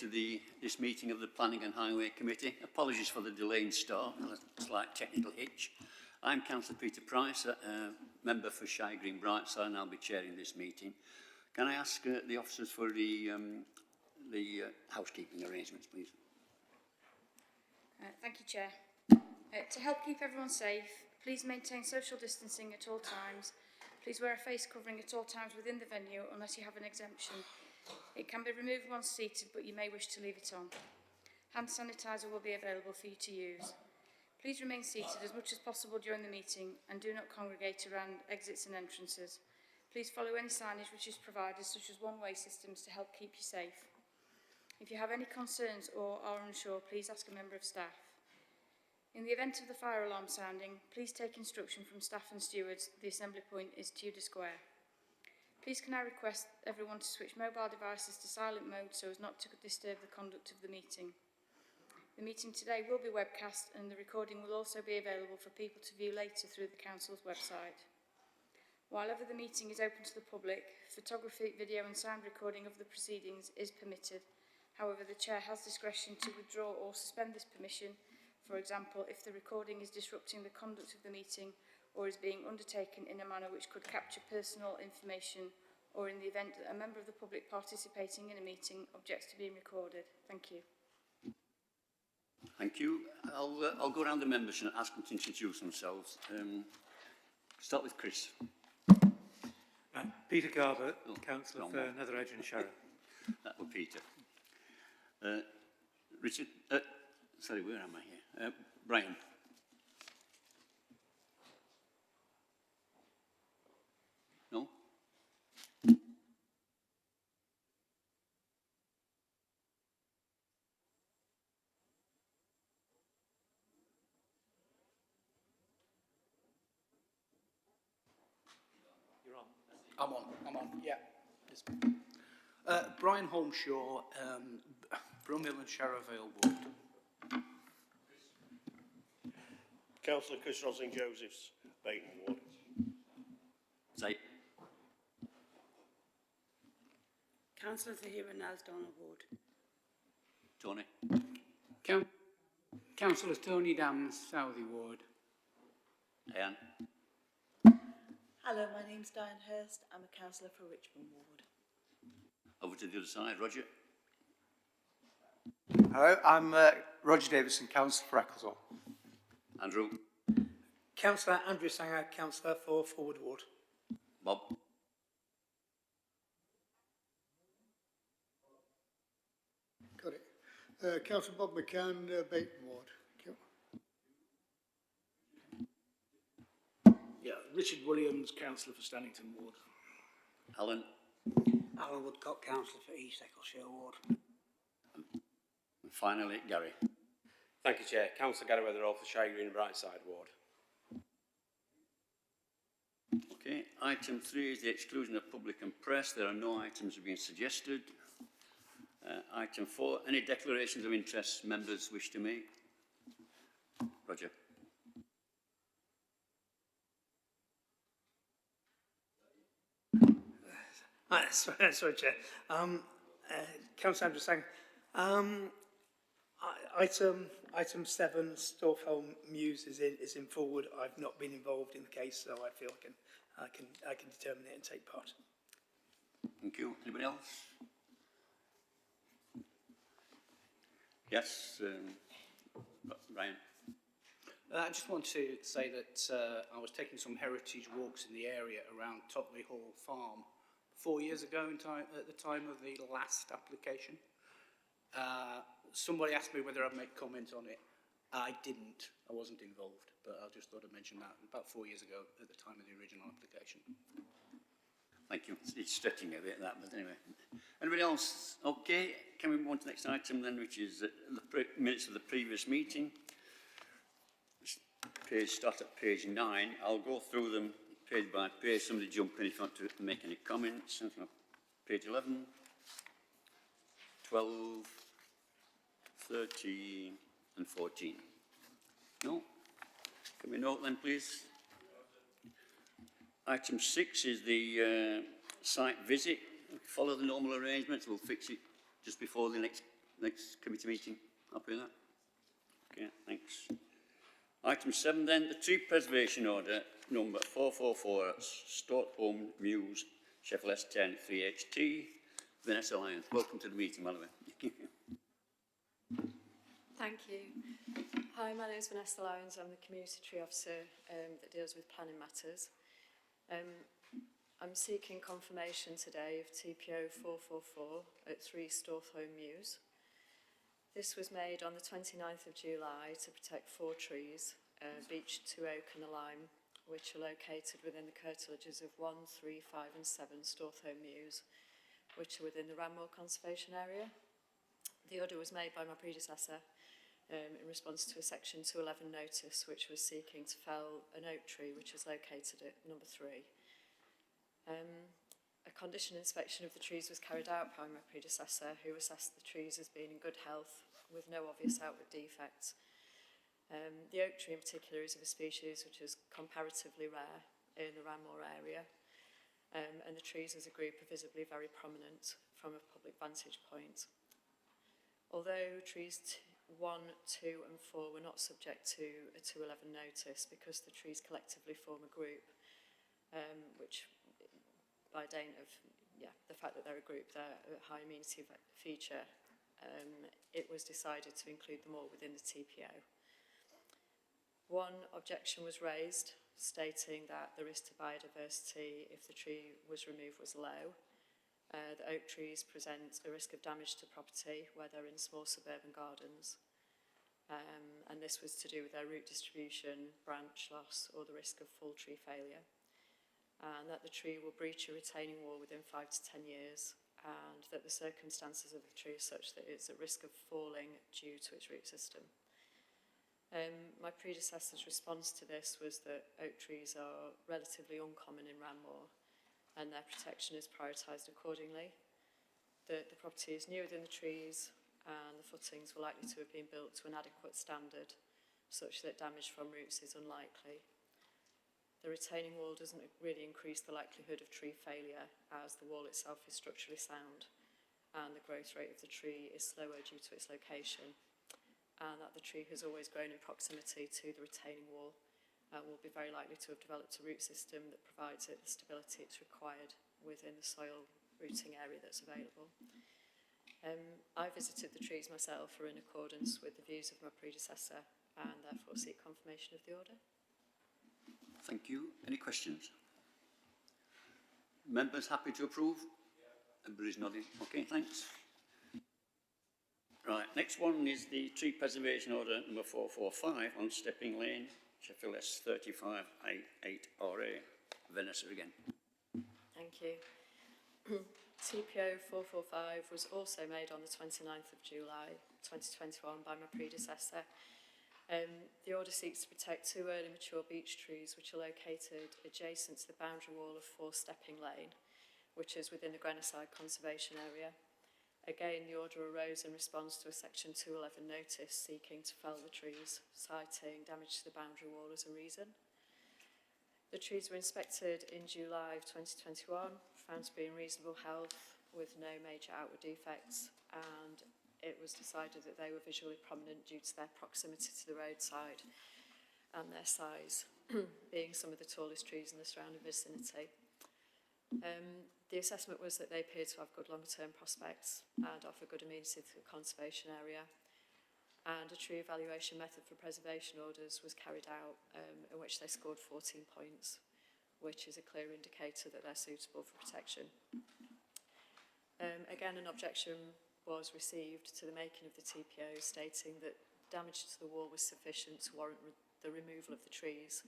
to this meeting of the Planning and Highway Committee. Apologies for the delay in start, a slight technical hitch. I'm Councillor Peter Price, member for Shire Green Brightside, and I'll be chairing this meeting. Can I ask the officers for the housekeeping arrangements, please? Thank you, Chair. To help keep everyone safe, please maintain social distancing at all times. Please wear a face covering at all times within the venue unless you have an exemption. It can be removed once seated, but you may wish to leave it on. Hand sanitizer will be available for you to use. Please remain seated as much as possible during the meeting and do not congregate around exits and entrances. Please follow any signage which is provided, such as one-way systems, to help keep you safe. If you have any concerns or are unsure, please ask a member of staff. In the event of the fire alarm sounding, please take instruction from staff and stewards. The assembly point is Tudor Square. Please can I request everyone to switch mobile devices to silent mode so as not to disturb the conduct of the meeting. The meeting today will be webcast and the recording will also be available for people to view later through the Council's website. While ever the meeting is open to the public, photography, video and sound recording of the proceedings is permitted. However, the Chair has discretion to withdraw or suspend this permission. For example, if the recording is disrupting the conduct of the meeting or is being undertaken in a manner which could capture personal information, or in the event that a member of the public participating in a meeting objects to being recorded. Thank you. Thank you. I'll go around the members and ask them to introduce themselves. Start with Chris. Peter Garber, Councillor for Nethersedge and Sharrow. That was Peter. Richard, sorry, where am I here? Brian. No? You're on. I'm on, yeah. Brian Holmeshaw, Brumhill and Sharrowvale Ward. Councillor Chris Rosling-Josephs, Bayton Ward. Say. Councillor Zahira Nasdona Ward. Tony. Councillor Tony Dams, Southey Ward. Anne. Hello, my name's Diane Hurst. I'm a councillor for Richmond Ward. Over to the other side, Roger. Hello, I'm Roger Davison, councillor for Ecclesall. Andrew. Councillor Andrew Sanger, councillor for Forward Ward. Bob. Got it. Councillor Bob McCann, Bayton Ward. Yeah, Richard Williams, councillor for Stannington Ward. Alan. Alan Woodcock, councillor for East Eccleshire Ward. And finally, Gary. Thank you, Chair. Councillor Gary Weatherall for Shire Green Brightside Ward. Okay, item 3 is the exclusion of public and press. There are no items being suggested. Item 4, any declarations of interest members wish to make? Roger. Sorry, Chair. Councillor Andrew Sanger. Item 7, Stortholme Mews is in forward. I've not been involved in the case, so I feel I can determine it and take part. Thank you. Anybody else? Yes, Ryan. I just want to say that I was taking some heritage walks in the area around Totley Hall Farm 4 years ago at the time of the last application. Somebody asked me whether I'd make comment on it. I didn't. I wasn't involved, but I just thought I'd mention that about 4 years ago at the time of the original application. Thank you. It's stretching a bit, that, but anyway. Anybody else? Okay. Can we move on to the next item then, which is the minutes of the previous meeting? Start at page 9. I'll go through them page by page. Somebody jump in if you want to make any comments. Page 11, 12, 13 and 14. No? Can we note then, please? Item 6 is the site visit. Follow the normal arrangements. We'll fix it just before the next next committee meeting. Happy with that? Okay, thanks. Item 7 then, the tree preservation order number 444 at Stortholme, Mews, Sheffield S10 3HT. Vanessa Lyons, welcome to the meeting, by the way. Thank you. Hi, my name is Vanessa Lyons. I'm the Community Tree Officer that deals with planning matters. I'm seeking confirmation today of TPO 444 at 3 Stortholme, Mews. This was made on the 29th of July to protect 4 trees, beech, 2 oak and a lime, which are located within the curtilages of 1, 3, 5 and 7 Stortholme Mews, which are within the Ranmore Conservation Area. The order was made by my predecessor in response to a Section 211 notice which was seeking to fell an oak tree which is located at number 3. A condition inspection of the trees was carried out by my predecessor, who assessed the trees as being in good health with no obvious outward defects. The oak tree in particular is of a species which is comparatively rare in the Ranmore area, and the trees as a group are visibly very prominent from a public vantage point. Although trees 1, 2 and 4 were not subject to a 211 notice because the trees collectively form a group, which by dint of the fact that they're a group, they're a high amenity feature, it was decided to include them all within the TPO. One objection was raised, stating that the risk to biodiversity if the tree was removed was low. The oak trees present a risk of damage to property where they're in small suburban gardens, and this was to do with their root distribution, branch loss or the risk of full tree failure, and that the tree will breach a retaining wall within 5 to 10 years, and that the circumstances of the tree are such that it's at risk of falling due to its root system. My predecessor's response to this was that oak trees are relatively uncommon in Ranmore and their protection is prioritised accordingly. The property is new within the trees and the footings were likely to have been built to an adequate standard such that damage from roots is unlikely. The retaining wall doesn't really increase the likelihood of tree failure as the wall itself is structurally sound and the growth rate of the tree is slower due to its location, and that the tree has always grown in proximity to the retaining wall and will be very likely to have developed a root system that provides it the stability it's required within the soil rooting area that's available. I visited the trees myself are in accordance with the views of my predecessor and therefore seek confirmation of the order. Thank you. Any questions? Members happy to approve? Everybody's nodding. Okay, thanks. Right, next one is the tree preservation order number 445 on Stepping Lane, Sheffield S3588RA. Vanessa again. Thank you. TPO 445 was also made on the 29th of July 2021 by my predecessor. The order seeks to protect 2 early mature beech trees which are located adjacent to the boundary wall of 4 Stepping Lane, which is within the Grenoside Conservation Area. Again, the order arose in response to a Section 211 notice seeking to fell the trees, citing damage to the boundary wall as a reason. The trees were inspected in July of 2021, found to be in reasonable health with no major outward defects, and it was decided that they were visually prominent due to their proximity to the roadside and their size, being some of the tallest trees in the surrounding vicinity. The assessment was that they appeared to have good longer-term prospects and offer good amenity to the conservation area, and a tree evaluation method for preservation orders was carried out in which they scored 14 points, which is a clear indicator that they're suitable for protection. Again, an objection was received to the making of the TPO, stating that damage to the wall was sufficient to warrant the removal of the trees,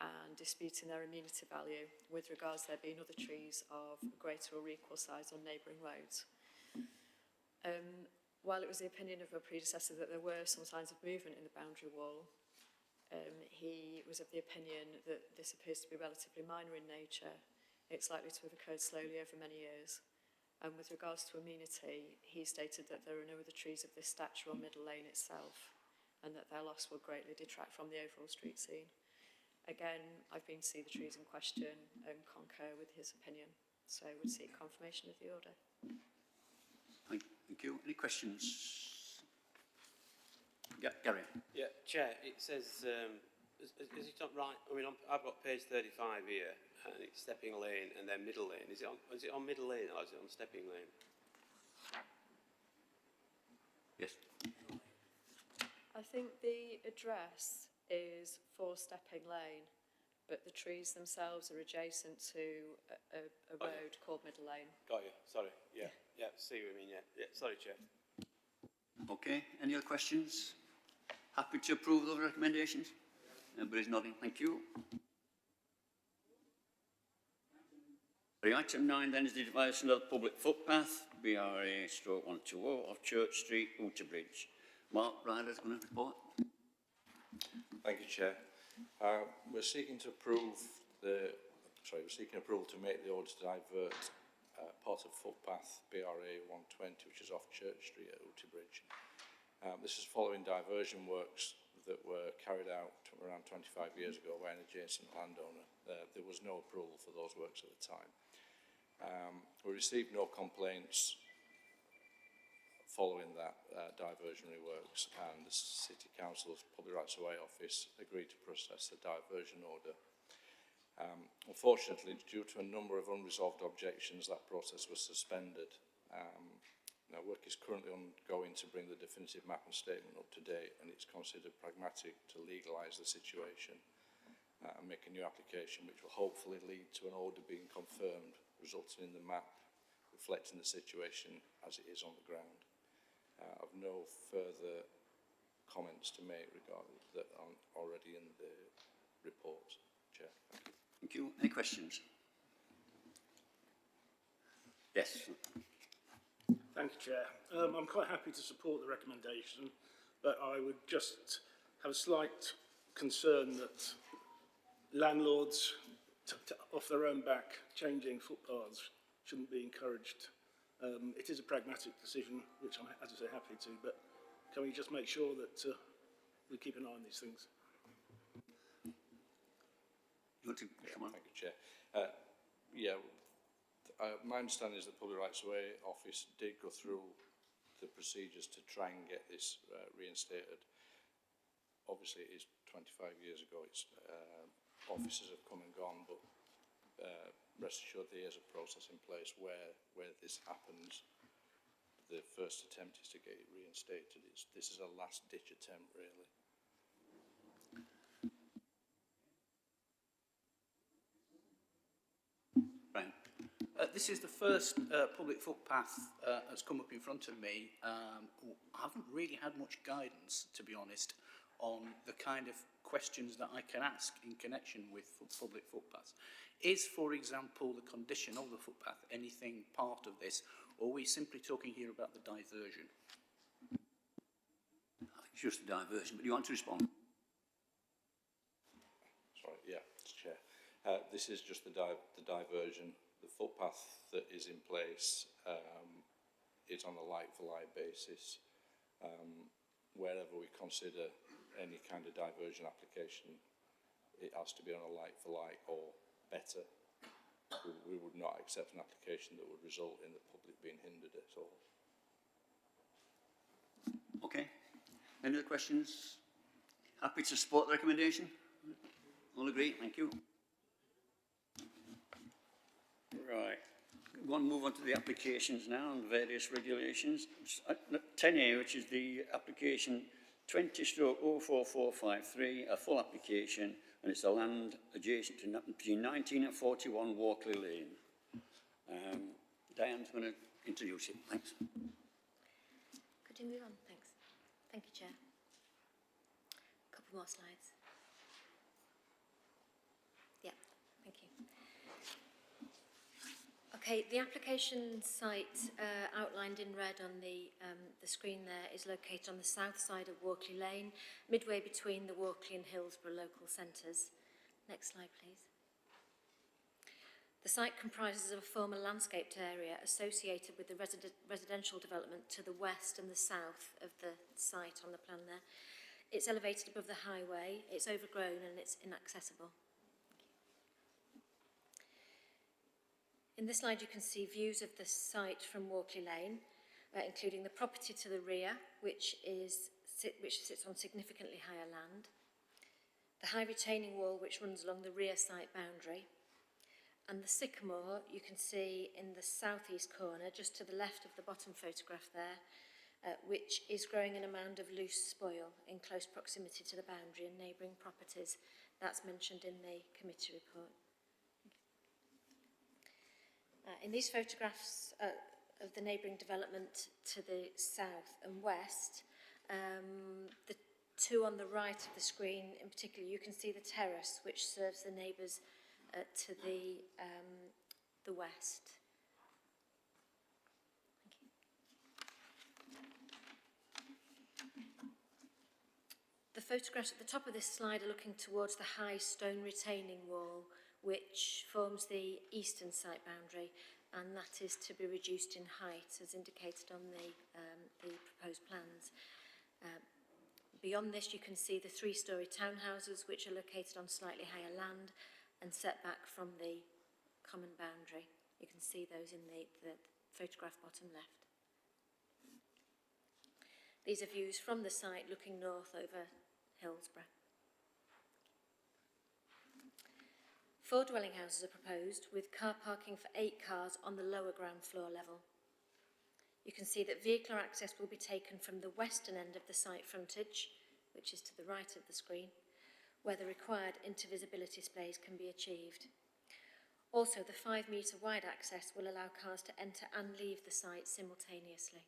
and disputing their amenity value with regards there being other trees of greater or equal size on neighbouring roads. While it was the opinion of my predecessor that there were some signs of movement in the boundary wall, he was of the opinion that this appears to be relatively minor in nature. It's likely to have occurred slowly over many years. And with regards to amenity, he stated that there are no other trees of this stature on Middle Lane itself, and that their loss will greatly detract from the overall street scene. Again, I've been to see the trees in question and concur with his opinion, so I would seek confirmation of the order. Thank you. Any questions? Yeah, Gary. Yeah, Chair, it says, is it not right? I mean, I've got page 35 here, and it's stepping lane and then middle lane. Is it on middle lane or is it on stepping lane? Yes. I think the address is for Stepping Lane, but the trees themselves are adjacent to a road called Middle Lane. Got you. Sorry. Yeah. Yeah. See what I mean. Yeah. Yeah. Sorry, Chair. Okay. Any other questions? Happy to approve those recommendations? Everybody's nodding. Thank you. Item 9 then is the deviation of the public footpath, BRA/120 off Church Street, Outerbridge. Mark Ryder's going to report. Thank you, Chair. We're seeking approval to make the order to divert part of footpath BRA/120, which is off Church Street at Outerbridge. This is following diversion works that were carried out around 25 years ago by an adjacent landowner. There was no approval for those works at the time. We received no complaints following that diversionary works, and the City Council's Public Rights Away Office agreed to process the diversion order. Unfortunately, due to a number of unresolved objections, that process was suspended. Now, work is currently ongoing to bring the definitive map and statement up to date, and it's considered pragmatic to legalise the situation and make a new application, which will hopefully lead to an order being confirmed, resulting in the map reflecting the situation as it is on the ground. I've no further comments to make regarding that are already in the report, Chair. Thank you. Any questions? Yes. Thank you, Chair. I'm quite happy to support the recommendation, but I would just have a slight concern that landlords, off their own back, changing footpaths shouldn't be encouraged. It is a pragmatic decision, which I'm, as I say, happy to, but can we just make sure that we keep an eye on these things? You want to come on? Thank you, Chair. My understanding is the Public Rights Away Office did go through the procedures to try and get this reinstated. Obviously, it is 25 years ago. It's officers have come and gone, but rest assured there is a process in place where this happens. The first attempt is to get it reinstated. This is a last-ditch attempt, really. Brian. This is the first public footpath that's come up in front of me. I haven't really had much guidance, to be honest, on the kind of questions that I can ask in connection with public footpaths. Is, for example, the condition of the footpath anything part of this, or are we simply talking here about the diversion? I think it's just a diversion, but do you want to respond? Sorry, yeah, Chair. This is just the diversion. The footpath that is in place is on a like-for-like basis. Wherever we consider any kind of diversion application, it has to be on a like-for-like or better. We would not accept an application that would result in the public being hindered at all. Okay. Any other questions? Happy to support the recommendation? All agree? Thank you. Right. We want to move on to the applications now and various regulations. 10A, which is the application 20/04453, a full application, and it's a land adjacent to between 19 and 41 Walkley Lane. Diane's going to introduce it. Thanks. Could you move on? Thanks. Thank you, Chair. A couple more slides. Yeah, thank you. Okay, the application site outlined in red on the screen there is located on the south side of Walkley Lane, midway between the Walkley and Hillsborough local centres. Next slide, please. The site comprises of a former landscaped area associated with the residential development to the west and the south of the site on the plan there. It's elevated above the highway, it's overgrown and it's inaccessible. In this slide you can see views of the site from Walkley Lane. including the property to the rear, which sits on significantly higher land, the high retaining wall which runs along the rear site boundary, and the sycamore you can see in the southeast corner, just to the left of the bottom photograph there, which is growing in a mound of loose spoil in close proximity to the boundary and neighbouring properties. That's mentioned in the committee report. In these photographs of the neighbouring development to the south and west, the two on the right of the screen in particular, you can see the terrace which serves the neighbours to the west. The photographs at the top of this slide are looking towards the high stone retaining wall which forms the eastern site boundary, and that is to be reduced in height as indicated on the proposed plans. Beyond this you can see the three-storey townhouses which are located on slightly higher land and set back from the common boundary. You can see those in the photograph bottom left. These are views from the site looking north over Hillsborough. 4 dwelling houses are proposed with car parking for 8 cars on the lower ground floor level. You can see that vehicular access will be taken from the western end of the site frontage, which is to the right of the screen, where the required intervisibility displays can be achieved. Also, the 5-metre wide access will allow cars to enter and leave the site simultaneously.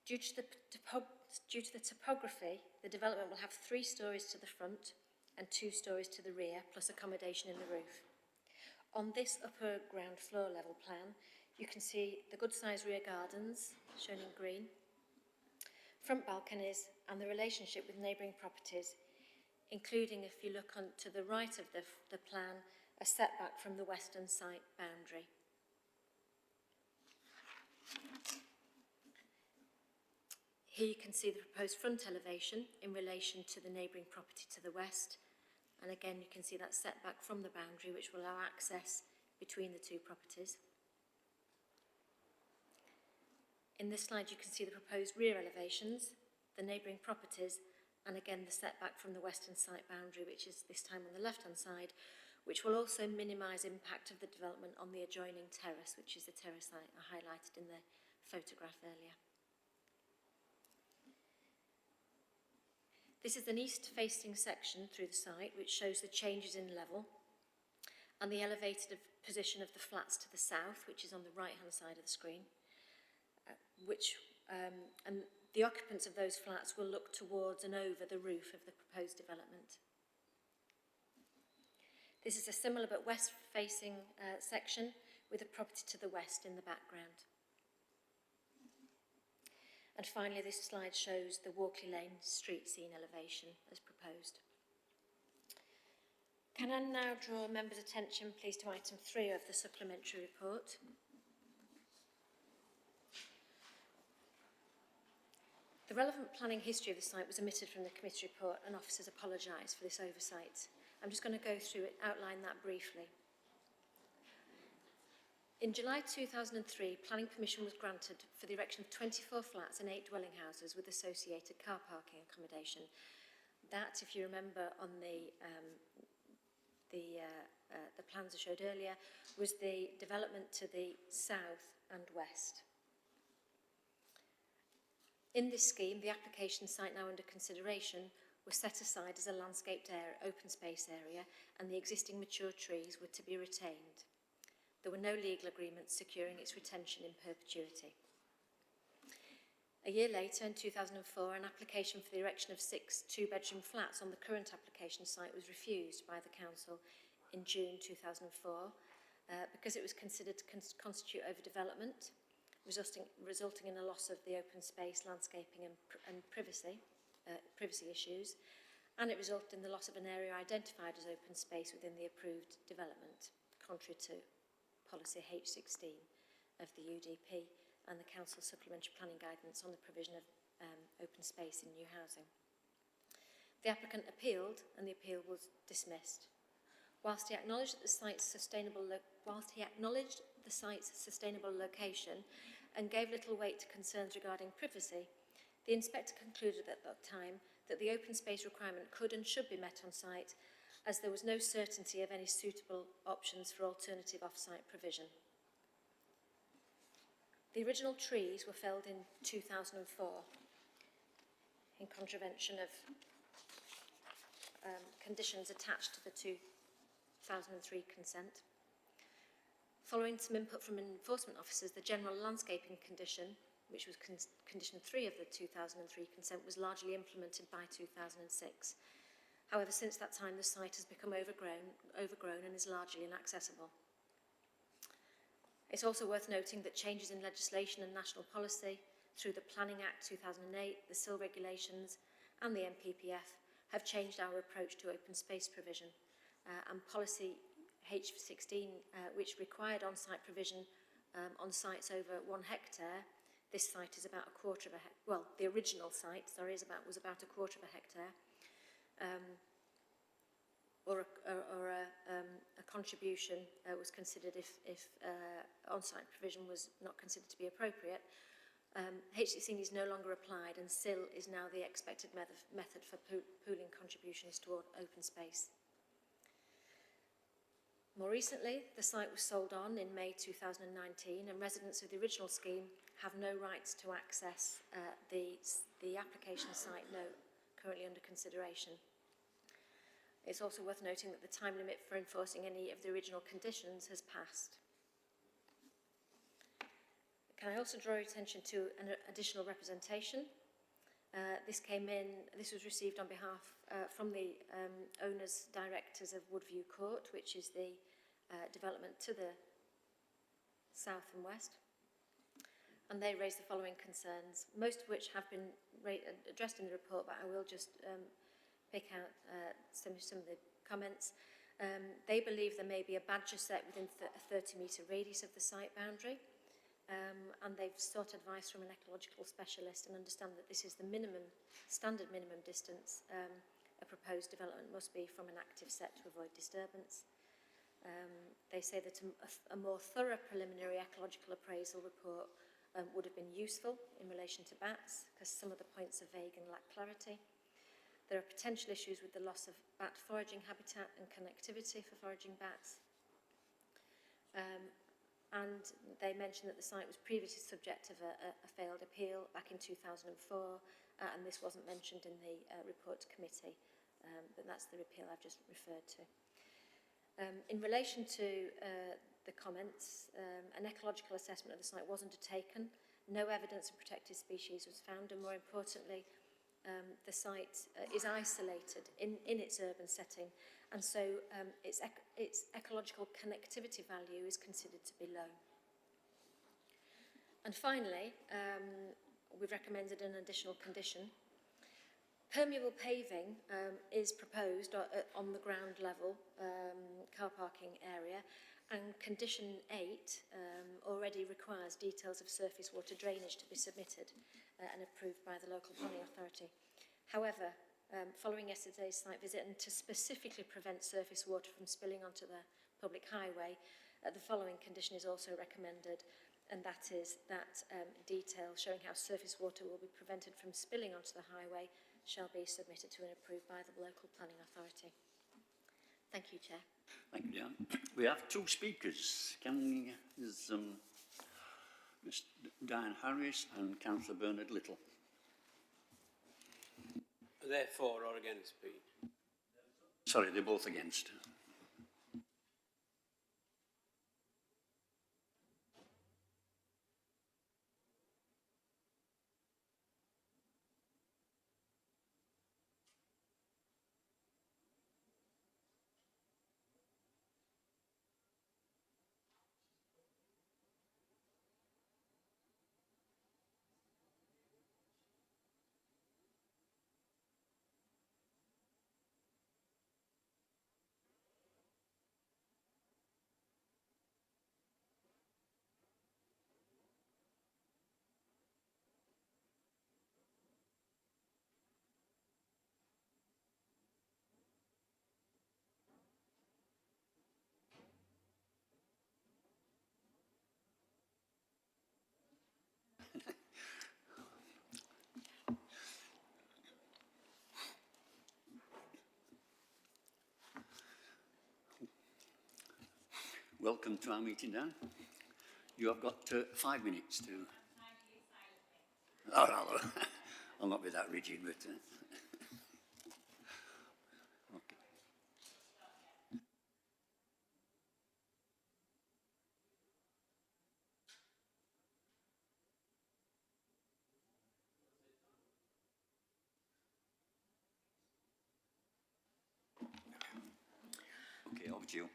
Due to the topography, the development will have 3 storeys to the front and 2 storeys to the rear, plus accommodation in the roof. On this upper ground floor level plan, you can see the good-sized rear gardens, shown in green, front balconies, and the relationship with neighbouring properties, including, if you look on to the right of the plan, a setback from the western site boundary. Here you can see the proposed front elevation in relation to the neighbouring property to the west, and again you can see that setback from the boundary which will allow access between the 2 properties. In this slide you can see the proposed rear elevations, the neighbouring properties, and again the setback from the western site boundary, which is this time on the left hand side, which will also minimise impact of the development on the adjoining terrace, which is the terrace I highlighted in the photograph earlier. This is an east-facing section through the site which shows the changes in level and the elevated position of the flats to the south, which is on the right-hand side of the screen, and the occupants of those flats will look towards and over the roof of the proposed development. This is a similar but west-facing section with a property to the west in the background. And finally, this slide shows the Walkley Lane street scene elevation as proposed. Can I now draw members' attention, please, to item 3 of the supplementary report? The relevant planning history of the site was omitted from the committee report, and officers apologise for this oversight. I'm just going to go through it, outline that briefly. In July 2003, planning permission was granted for the erection of 24 flats and 8 dwelling houses with associated car parking accommodation. That, if you remember on the plans I showed earlier, was the development to the south and west. In this scheme, the application site now under consideration was set aside as a landscaped open space area, and the existing mature trees were to be retained. There were no legal agreements securing its retention in perpetuity. A year later, in 2004, an application for the erection of 6 2-bedroom flats on the current application site was refused by the council in June 2004 because it was considered to constitute overdevelopment, resulting in a loss of the open space, landscaping and privacy issues, and it resulted in the loss of an area identified as open space within the approved development, contrary to policy H16 of the UDP and the Council's supplementary planning guidance on the provision of open space in new housing. The applicant appealed and the appeal was dismissed. Whilst he acknowledged that the site's the site's sustainable location and gave little weight to concerns regarding privacy, the inspector concluded at that time that the open space requirement could and should be met on site, as there was no certainty of any suitable options for alternative off-site provision. The original trees were felled in 2004 in contravention of conditions attached to the 2003 consent. Following some input from enforcement officers, the general landscaping condition, which was condition 3 of the 2003 consent, was largely implemented by 2006. However, since that time, the site has become overgrown and is largely inaccessible. It's also worth noting that changes in legislation and national policy through the Planning Act 2008, the SIL regulations and the MPPF have changed our approach to open space provision, and policy H16, which required on-site provision on sites over 1 hectare. This site is about a quarter of a hectare. Well, the original site, sorry, was about a quarter of a hectare. Or a contribution was considered if on-site provision was not considered to be appropriate. H16 is no longer applied, and SIL is now the expected method for pooling contributions toward open space. More recently, the site was sold on in May 2019, and residents of the original scheme have no rights to access the application site note currently under consideration. It's also worth noting that the time limit for enforcing any of the original conditions has passed. Can I also draw your attention to an additional representation? This was received on behalf from the owners directors of Woodview Court, which is the development to the south and west. And they raised the following concerns, most of which have been addressed in the report, but I will just pick out some of the comments. They believe there may be a badger set within a 30-metre radius of the site boundary, and they've sought advice from an ecological specialist and understand that this is the standard minimum distance a proposed development must be from an active set to avoid disturbance. They say that a more thorough preliminary ecological appraisal report would have been useful in relation to bats, because some of the points are vague and lack clarity. There are potential issues with the loss of bat foraging habitat and connectivity for foraging bats. And they mentioned that the site was previously subject of a failed appeal back in 2004, and this wasn't mentioned in the report to committee, but that's the appeal I've just referred to. In relation to the comments, an ecological assessment of the site was undertaken. No evidence of protected species was found, and more importantly, the site is isolated in its urban setting, and so its ecological connectivity value is considered to be low. And finally, we've recommended an additional condition. Permeable paving is proposed on the ground level car parking area, and condition 8 already requires details of surface water drainage to be submitted and approved by the local planning authority. However, following yesterday's site visit, and to specifically prevent surface water from spilling onto the public highway, the following condition is also recommended, and that is that detail showing how surface water will be prevented from spilling onto the highway shall be submitted to and approved by the local planning authority. Thank you, Chair. Thank you, Diane. We have 2 speakers. There's Ms. Diane Harris and Councillor Bernard Little. Are they for or against B? Sorry, they're both against. welcome to our meeting, Dan. You have got 5 minutes to... Oh, no, I'll not be that rigid, but... Okay. Okay, over to you.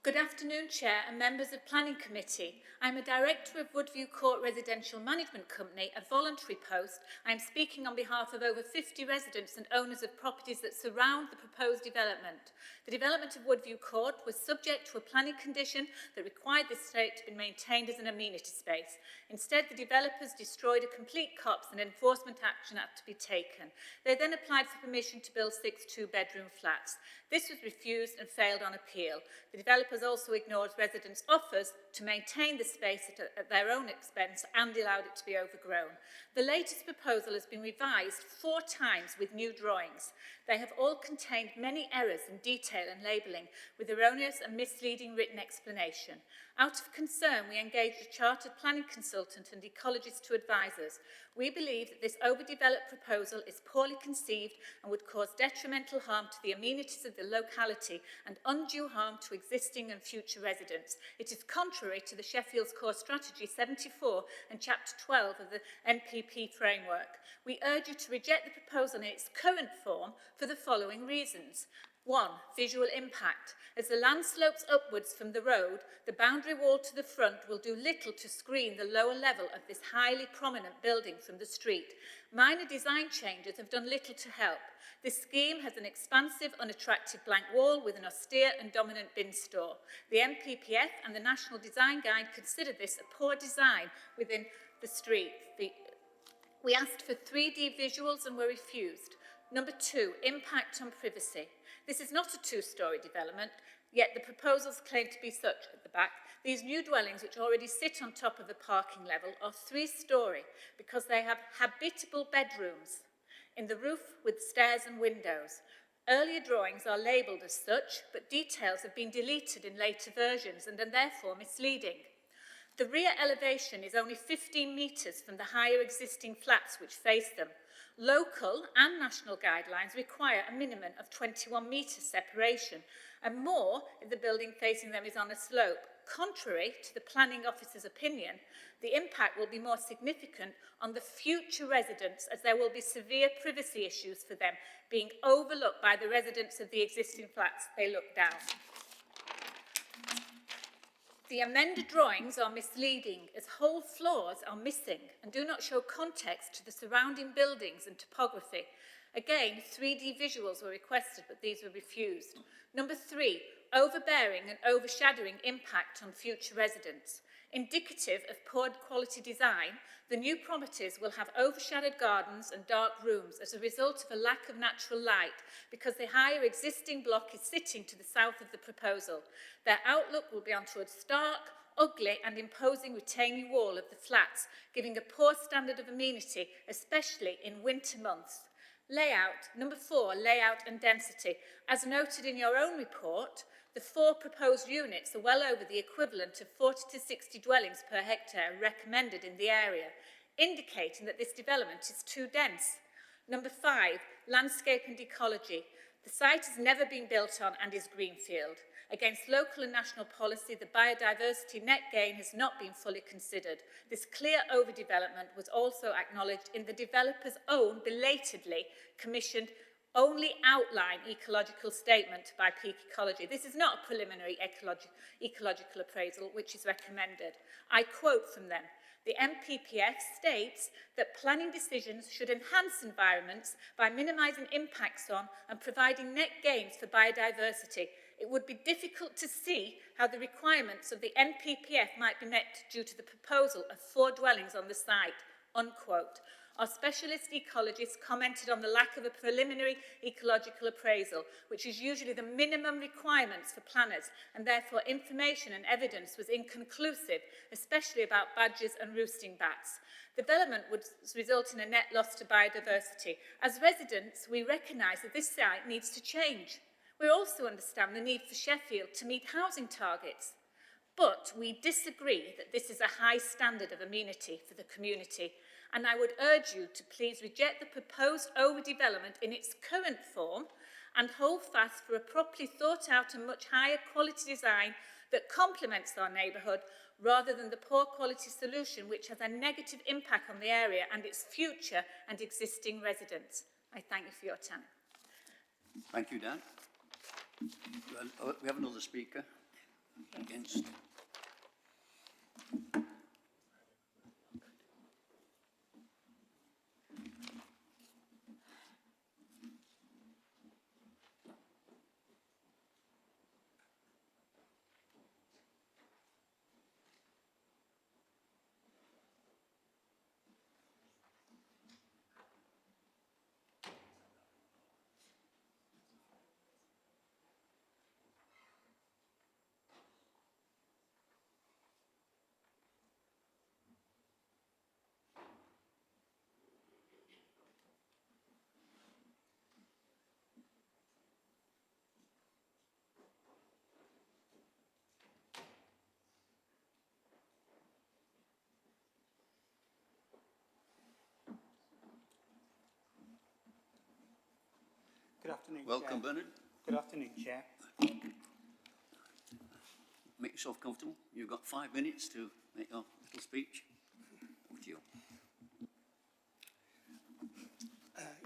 Good afternoon, Chair and members of Planning Committee. I'm a Director of Woodview Court Residential Management Company, a voluntary post. I'm speaking on behalf of over 50 residents and owners of properties that surround the proposed development. The development of Woodview Court was subject to a planning condition that required this estate to be maintained as an amenity space. Instead, the developers destroyed a complete copse and enforcement action had to be taken. They then applied for permission to build 6 two-bedroom flats. This was refused and failed on appeal. The developers also ignored residents' offers to maintain the space at their own expense and allowed it to be overgrown. The latest proposal has been revised 4 times with new drawings. They have all contained many errors in detail and labelling, with erroneous and misleading written explanation. Out of concern, we engaged a chartered planning consultant and ecologist to advise us. We believe that this overdeveloped proposal is poorly conceived and would cause detrimental harm to the amenities of the locality and undue harm to existing and future residents. It is contrary to the Sheffield's Core Strategy 74 and Chapter 12 of the NPP framework. We urge you to reject the proposal in its current form for the following reasons. 1. Visual impact. As the land slopes upwards from the road, the boundary wall to the front will do little to screen the lower level of this highly prominent building from the street. Minor design changes have done little to help. This scheme has an expansive, unattractive blank wall with an austere and dominant bin store. The NPPF and the National Design Guide consider this a poor design within the street. We asked for 3D visuals and were refused. Number 2, impact on privacy. This is not a 2-storey development, yet the proposals claim to be such at the back. These new dwellings, which already sit on top of the parking level, are 3-storey because they have habitable bedrooms in the roof with stairs and windows. Earlier drawings are labelled as such, but details have been deleted in later versions and are therefore misleading. The rear elevation is only 15 metres from the higher existing flats which face them. Local and national guidelines require a minimum of 21 metres separation and more if the building facing them is on a slope. Contrary to the planning officer's opinion, the impact will be more significant on the future residents as there will be severe privacy issues for them being overlooked by the residents of the existing flats they look down. The amended drawings are misleading as whole floors are missing and do not show context to the surrounding buildings and topography. Again, 3D visuals were requested, but these were refused. Number 3, overbearing and overshadowing impact on future residents. Indicative of poor quality design, the new properties will have overshadowed gardens and dark rooms as a result of a lack of natural light because the higher existing block is sitting to the south of the proposal. Their outlook will be onto a stark, ugly and imposing retaining wall of the flats, giving a poor standard of amenity, especially in winter months. Layout. Number 4, layout and density. As noted in your own report, the 4 proposed units are well over the equivalent of 40 to 60 dwellings per hectare recommended in the area, indicating that this development is too dense. Number 5, landscape and ecology. The site has never been built on and is greenfield. Against local and national policy, the biodiversity net gain has not been fully considered. This clear overdevelopment was also acknowledged in the developer's own belatedly commissioned only outline ecological statement by Peak Ecology. This is not a preliminary ecological appraisal which is recommended. I quote from them. The NPPF states that planning decisions should enhance environments by minimising impacts on and providing net gains for biodiversity. It would be difficult to see how the requirements of the NPPF might be met due to the proposal of 4 dwellings on the site, unquote. Our specialist ecologists commented on the lack of a preliminary ecological appraisal, which is usually the minimum requirements for planners, and therefore information and evidence was inconclusive, especially about badgers and roosting bats. Development would result in a net loss to biodiversity. As residents, we recognise that this site needs to change. We also understand the need for Sheffield to meet housing targets. But we disagree that this is a high standard of amenity for the community, and I would urge you to please reject the proposed overdevelopment in its current form and hold fast for a properly thought out and much higher quality design that complements our neighbourhood rather than the poor quality solution which has a negative impact on the area and its future and existing residents. I thank you for your time. Thank you, Dan. We have another speaker against. Good afternoon, Welcome, Chair. Bernard. Good afternoon, Chair. Make yourself comfortable. You've got 5 minutes to make your little speech. Over to you.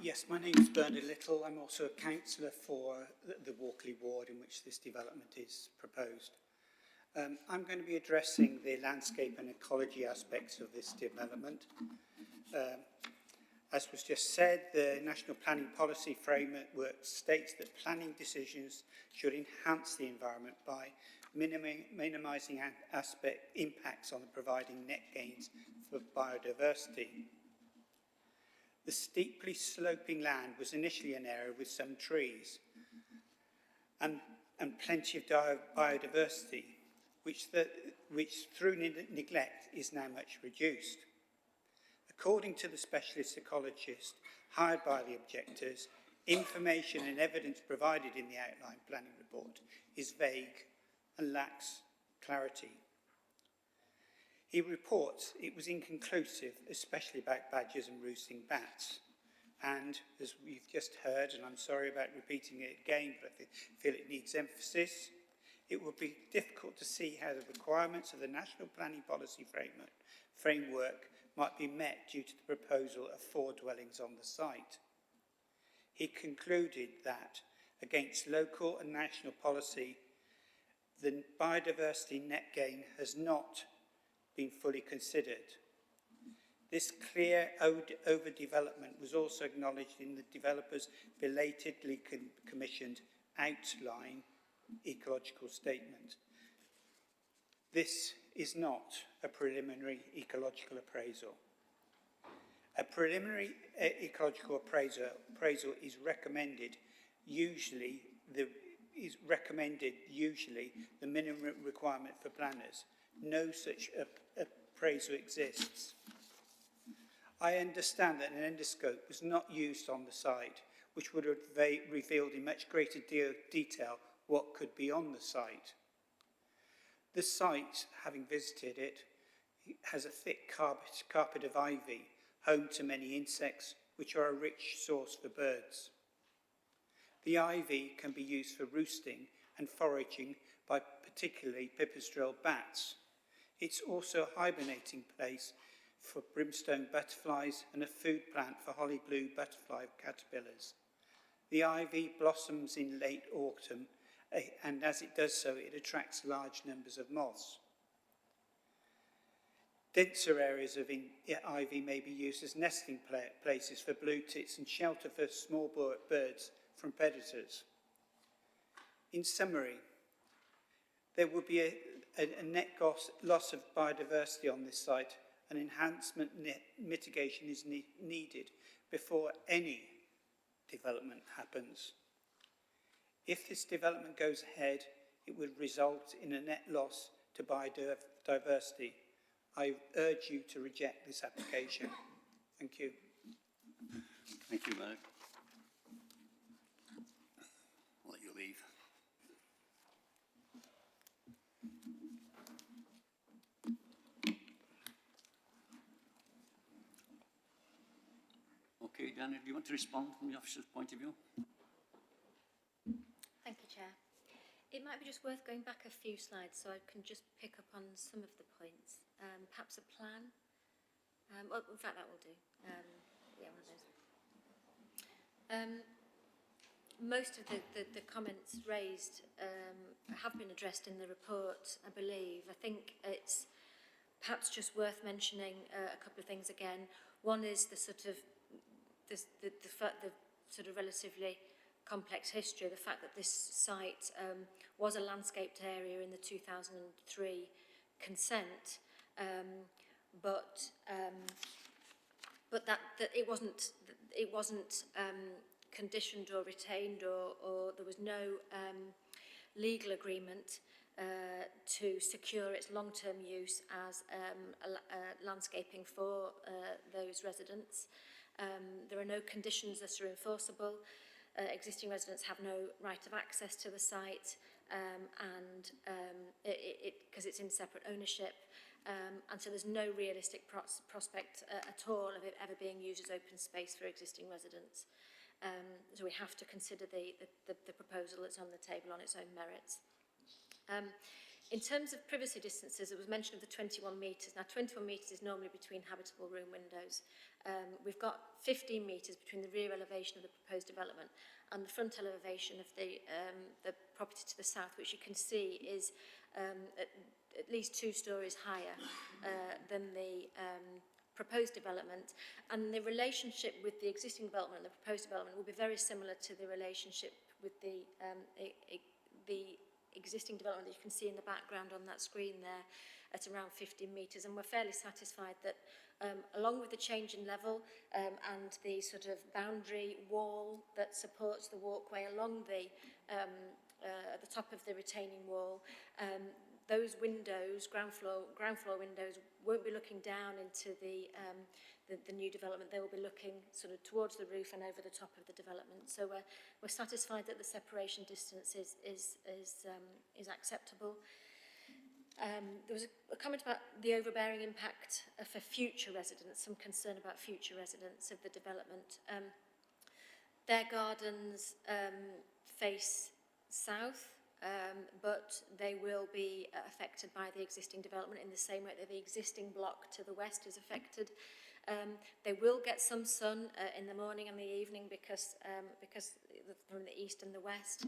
Yes, my name is Bernard Little. I'm also a councillor for the Walkley ward in which this development is proposed. I'm going to be addressing the landscape and ecology aspects of this development. As was just said, the National Planning Policy Framework states that planning decisions should enhance the environment by minimising impacts on providing net gains for biodiversity. The steeply sloping land was initially an area with some trees and plenty of biodiversity, which through neglect is now much reduced. According to the specialist ecologist hired by the objectors, information and evidence provided in the outline planning report is vague and lacks clarity. He reports it was inconclusive, especially about badgers and roosting bats. And as we've just heard, and I'm sorry about repeating it again, but I feel it needs emphasis, it would be difficult to see how the requirements of the National Planning Policy Framework might be met due to the proposal of 4 dwellings on the site. He concluded that, against local and national policy, the biodiversity net gain has not been fully considered. This clear overdevelopment was also acknowledged in the developer's belatedly commissioned outline ecological statement. This is not a preliminary ecological appraisal. A preliminary ecological appraisal is recommended usually the minimum requirement for planners. No such appraisal exists. I understand that an endoscope was not used on the site, which would have revealed in much greater detail what could be on the site. The site, having visited it, has a thick carpet of ivy, home to many insects, which are a rich source for birds. The ivy can be used for roosting and foraging by particularly pipistrelle bats. It's also a hibernating place for brimstone butterflies and a food plant for holly blue butterfly caterpillars. The ivy blossoms in late autumn, and as it does so, it attracts large numbers of moths. Denser areas of ivy may be used as nesting places for blue tits and shelter for small birds from predators. In summary, there would be a net loss of biodiversity on this site, and enhancement mitigation is needed before any development happens. If this development goes ahead, it would result in a net loss to biodiversity. I urge you to reject this application. Thank you. Thank you, Mark. I'll let you leave. Okay, Diana, do you want to respond from the officer's point of view? Thank you, Chair. It might be just worth going back a few slides so I can just pick up on some of the points. Perhaps a plan. Well, in fact, that will do. Yeah, one of those. Most of the comments raised have been addressed in the report, I believe. I think it's perhaps just worth mentioning a couple of things again. One is the sort of the sort of relatively complex history, the fact that this site was a landscaped area in the 2003 consent, but that it wasn't conditioned or retained, or there was no legal agreement to secure its long-term use as landscaping for those residents. There are no conditions that are enforceable. Existing residents have no right of access to the site, and because it's in separate ownership, and so there's no realistic prospect at all of it ever being used as open space for existing residents. So we have to consider the proposal that's on the table on its own merits. In terms of privacy distances, it was mentioned of the 21 metres. Now, 21 metres is normally between habitable room windows. We've got 15 metres between the rear elevation of the proposed development and the front elevation of the property to the south, which you can see is at least 2 stories higher than the proposed development. And the relationship with the existing development and the proposed development will be very similar to the relationship with the existing development that you can see in the background on that screen there at around 15 metres, and we're fairly satisfied that along with the change in level and the sort of boundary wall that supports the walkway along the at the top of the retaining wall, those windows, ground floor windows, won't be looking down into the new development. They will be looking sort of towards the roof and over the top of the development. So we're satisfied that the separation distance is acceptable. There was a comment about the overbearing impact for future residents, some concern about future residents of the development. Their gardens face south, but they will be affected by the existing development in the same way that the existing block to the west is affected. They will get some sun in the morning and the evening because from the east and the west.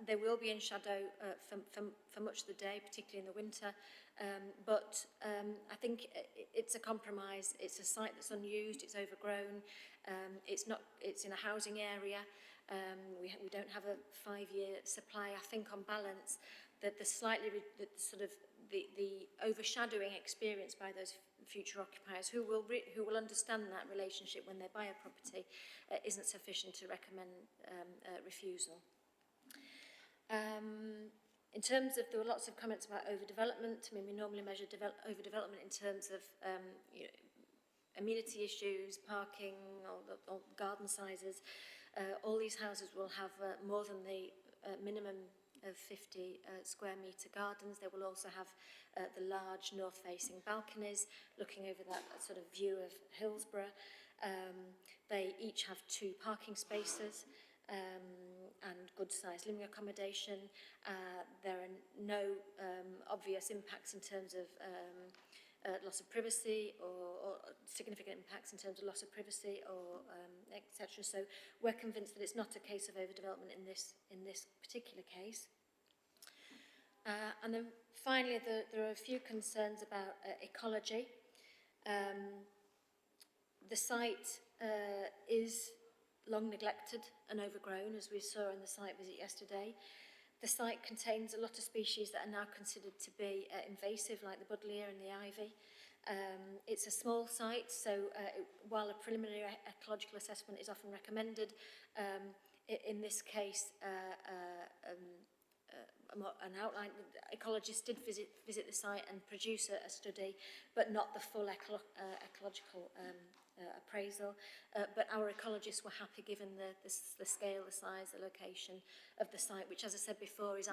They will be in shadow for much of the day, particularly in the winter. But I think it's a compromise. It's a site that's unused. It's overgrown. It's in a housing area. We don't have a 5-year supply. I think on balance that the overshadowing experience by those future occupiers who will understand that relationship when they buy a property isn't sufficient to recommend refusal. In terms of, there were lots of comments about overdevelopment. I mean, we normally measure overdevelopment in terms of amenity issues, parking, or garden sizes. All these houses will have more than the minimum of 50 square metre gardens. They will also have the large north-facing balconies looking over that sort of view of Hillsborough. They each have 2 parking spaces and good-sized living accommodation. There are no obvious impacts in terms of loss of privacy or significant impacts in terms of loss of privacy or etc. So we're convinced that it's not a case of overdevelopment in this particular case. And then finally, there are a few concerns about ecology. The site is long neglected and overgrown, as we saw in the site visit yesterday. The site contains a lot of species that are now considered to be invasive, like the buddleia and the ivy. It's a small site, so while a preliminary ecological assessment is often recommended, in this case, an outline, ecologists did visit the site and produce a study, but not the full ecological appraisal. But our ecologists were happy given the scale, the size, the location of the site, which, as I said before, is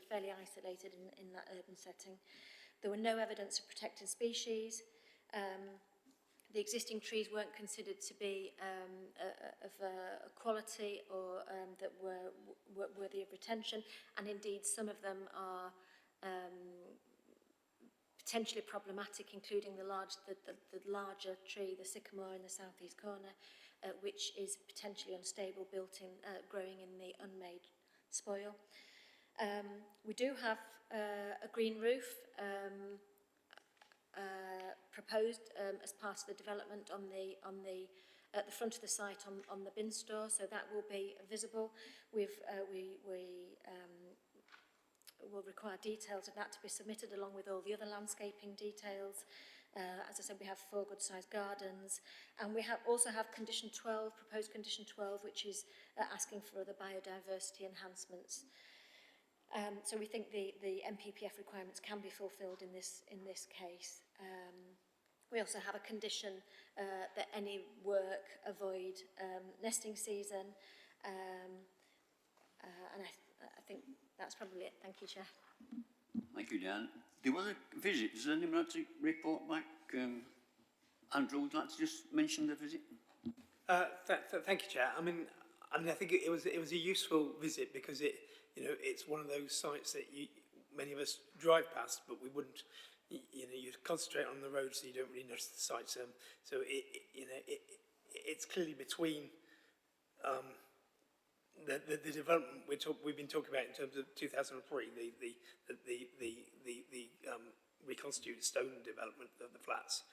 fairly isolated in that urban setting. There were no evidence of protected species. the existing trees weren't considered to be of a quality or that were worthy of retention, and indeed some of them are potentially problematic, including the larger tree, the sycamore in the southeast corner, which is potentially unstable, growing in the unmade spoil. We do have a green roof proposed as part of the development at the front of the site on the bin store, so that will be visible. We will require details of that to be submitted along with all the other landscaping details. As I said, we have 4 good-sized gardens, and we also have condition 12, proposed condition 12, which is asking for other biodiversity enhancements. So we think the MPPF requirements can be fulfilled in this case. We also have a condition that any work avoid nesting season, and I think that's probably it. Thank you, Chair. Thank you, Dan. There was a visit. Does anyone like to report back? Andrew, would you like to just mention the visit? Thank you, Chair. I mean, I think it was a useful visit because it's one of those sites that many of us drive past, but we wouldn't. You concentrate on the road, so you don't really notice the sites. So it's clearly between the development we've been talking about in terms of 2003, the reconstituted stone development of the flats,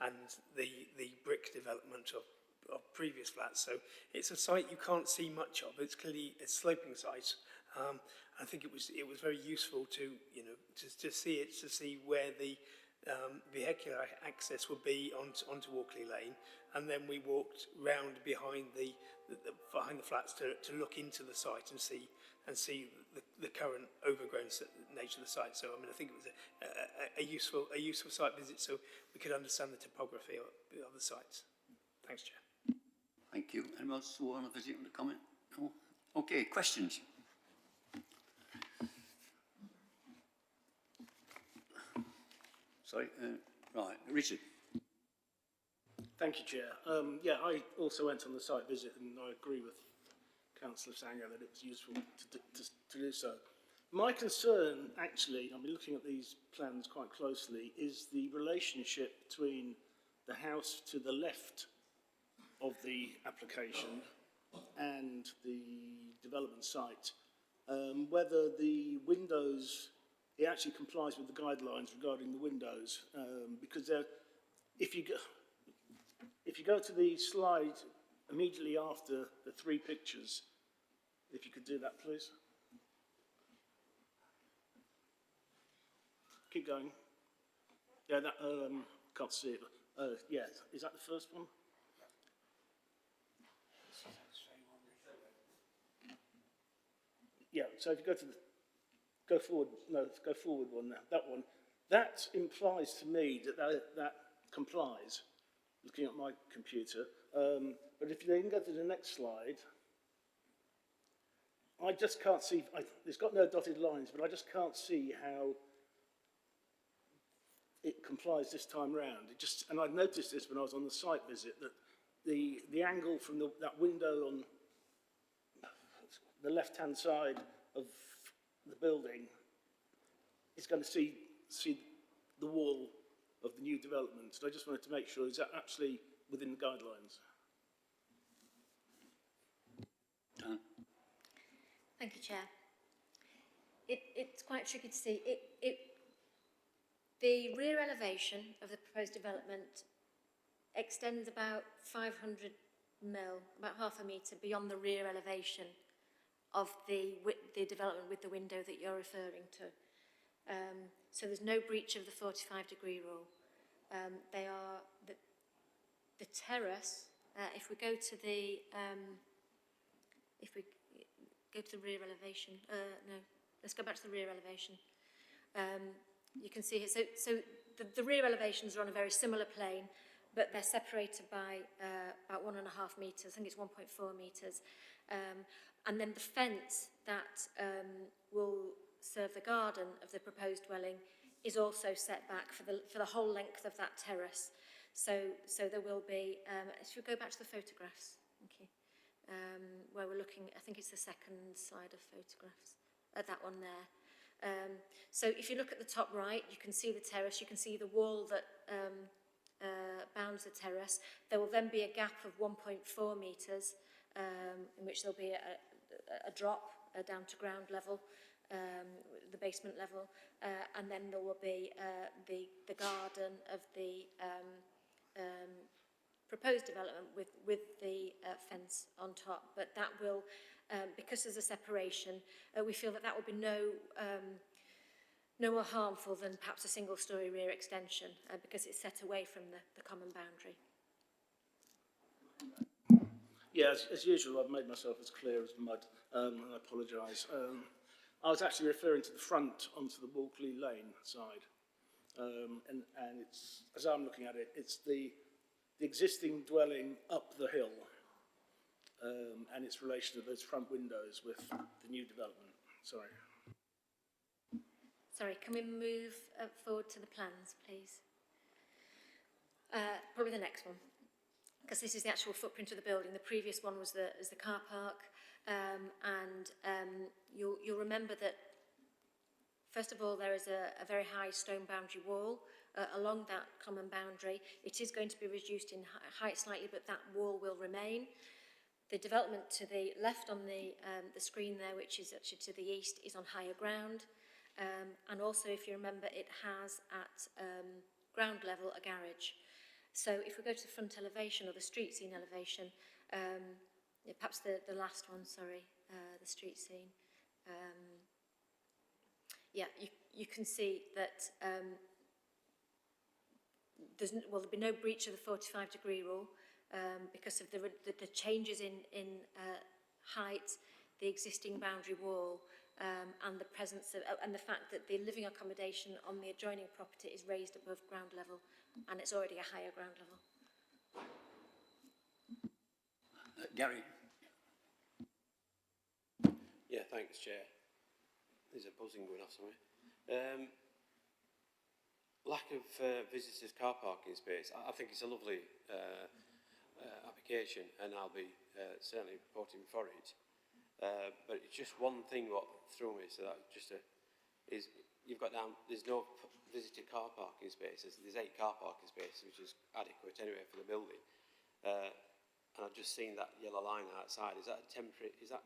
and the brick development of previous flats. So it's a site you can't see much of. It's clearly a sloping site. I think it was very useful to see where the vehicular access would be onto Walkley Lane, and then we walked round behind the flats to look into the site and see the current overgrown nature of the site. So I mean, I think it was a useful site visit, so we could understand the topography of the sites. Thanks, Chair. Thank you. Anyone else who want to visit and comment? No? Okay, questions? Sorry, right, Richard. Thank you, Chair. Yeah, I also went on the site visit, and I agree with Councillor Sanger that it was useful to do so. My concern, actually, I've been looking at these plans quite closely, is the relationship between the house to the left of the application and the development site. Whether the windows, it actually complies with the guidelines regarding the windows, because if you go to the slide immediately after the 3 pictures, if you could do that, please. Keep going. Yeah, that can't see it. Yeah, is that the first one? Yeah. So if you go forward one now. That one. That implies to me that complies. Looking at my computer, but if you then go to the next slide, I just can't see. It's got no dotted lines, but I just can't see how it complies this time round. And I noticed this when I was on the site visit, that the angle from that window on the left-hand side of the building is going to see the wall of the new development. So I just wanted to make sure, is that actually within the guidelines? Thank you, Chair. It's quite tricky to see. The rear elevation of the proposed development extends about 500 mil, about half a metre beyond the rear elevation of the development with the window that you're referring to. So there's no breach of the 45-degree rule. They are the terrace. If we go to the rear elevation, no, let's go back to the rear elevation. You can see here. So the rear elevations are on a very similar plane, but they're separated by about 1.5 metres. I think it's 1.4 metres. And then the fence that will serve the garden of the proposed dwelling is also set back for the whole length of that terrace. So there will be, should we go back to the photographs? Thank you. Where we're looking, I think it's the second slide of photographs, that one there. So if you look at the top right, you can see the terrace, you can see the wall that bounds the terrace. There will then be a gap of 1.4 metres, in which there'll be a drop down to ground level, the basement level, and then there will be the garden of the proposed development with the fence on top. But that will, because there's a separation, we feel that will be no more harmful than perhaps a single-storey rear extension, because it's set away from the common boundary. Yeah, as usual, I've made myself as clear as mud, and I apologise. I was actually referring to the front onto the Walkley Lane side, and it's, as I'm looking at it, it's the existing dwelling up the hill, and its relation to those front windows with the new development. Sorry. Sorry, can we move forward to the plans, please? Probably the next one, because this is the actual footprint of the building. The previous one was the car park, and you'll remember that, first of all, there is a very high stone boundary wall along that common boundary. It is going to be reduced in height slightly, but that wall will remain. The development to the left on the screen there, which is actually to the east, is on higher ground. And also, if you remember, it has at ground level a garage. So if we go to the front elevation or the street scene elevation, perhaps the last one, sorry, the street scene. You can see that there'll be no breach of the 45-degree rule because of the changes in height, the existing boundary wall, and the presence of, and the fact that the living accommodation on the adjoining property is raised above ground level, and it's already a higher ground level. Gary. Yeah, thanks, Chair. There's a buzzing going off somewhere. Lack of visitors' car parking space. I think it's a lovely application, and I'll be certainly voting for it. But it's just one thing what threw me, so that just is you've got down, there's no visitor car parking spaces. There's 8 car parking spaces, which is adequate anyway for the building. And I've just seen that yellow line outside. Is that a temporary, is that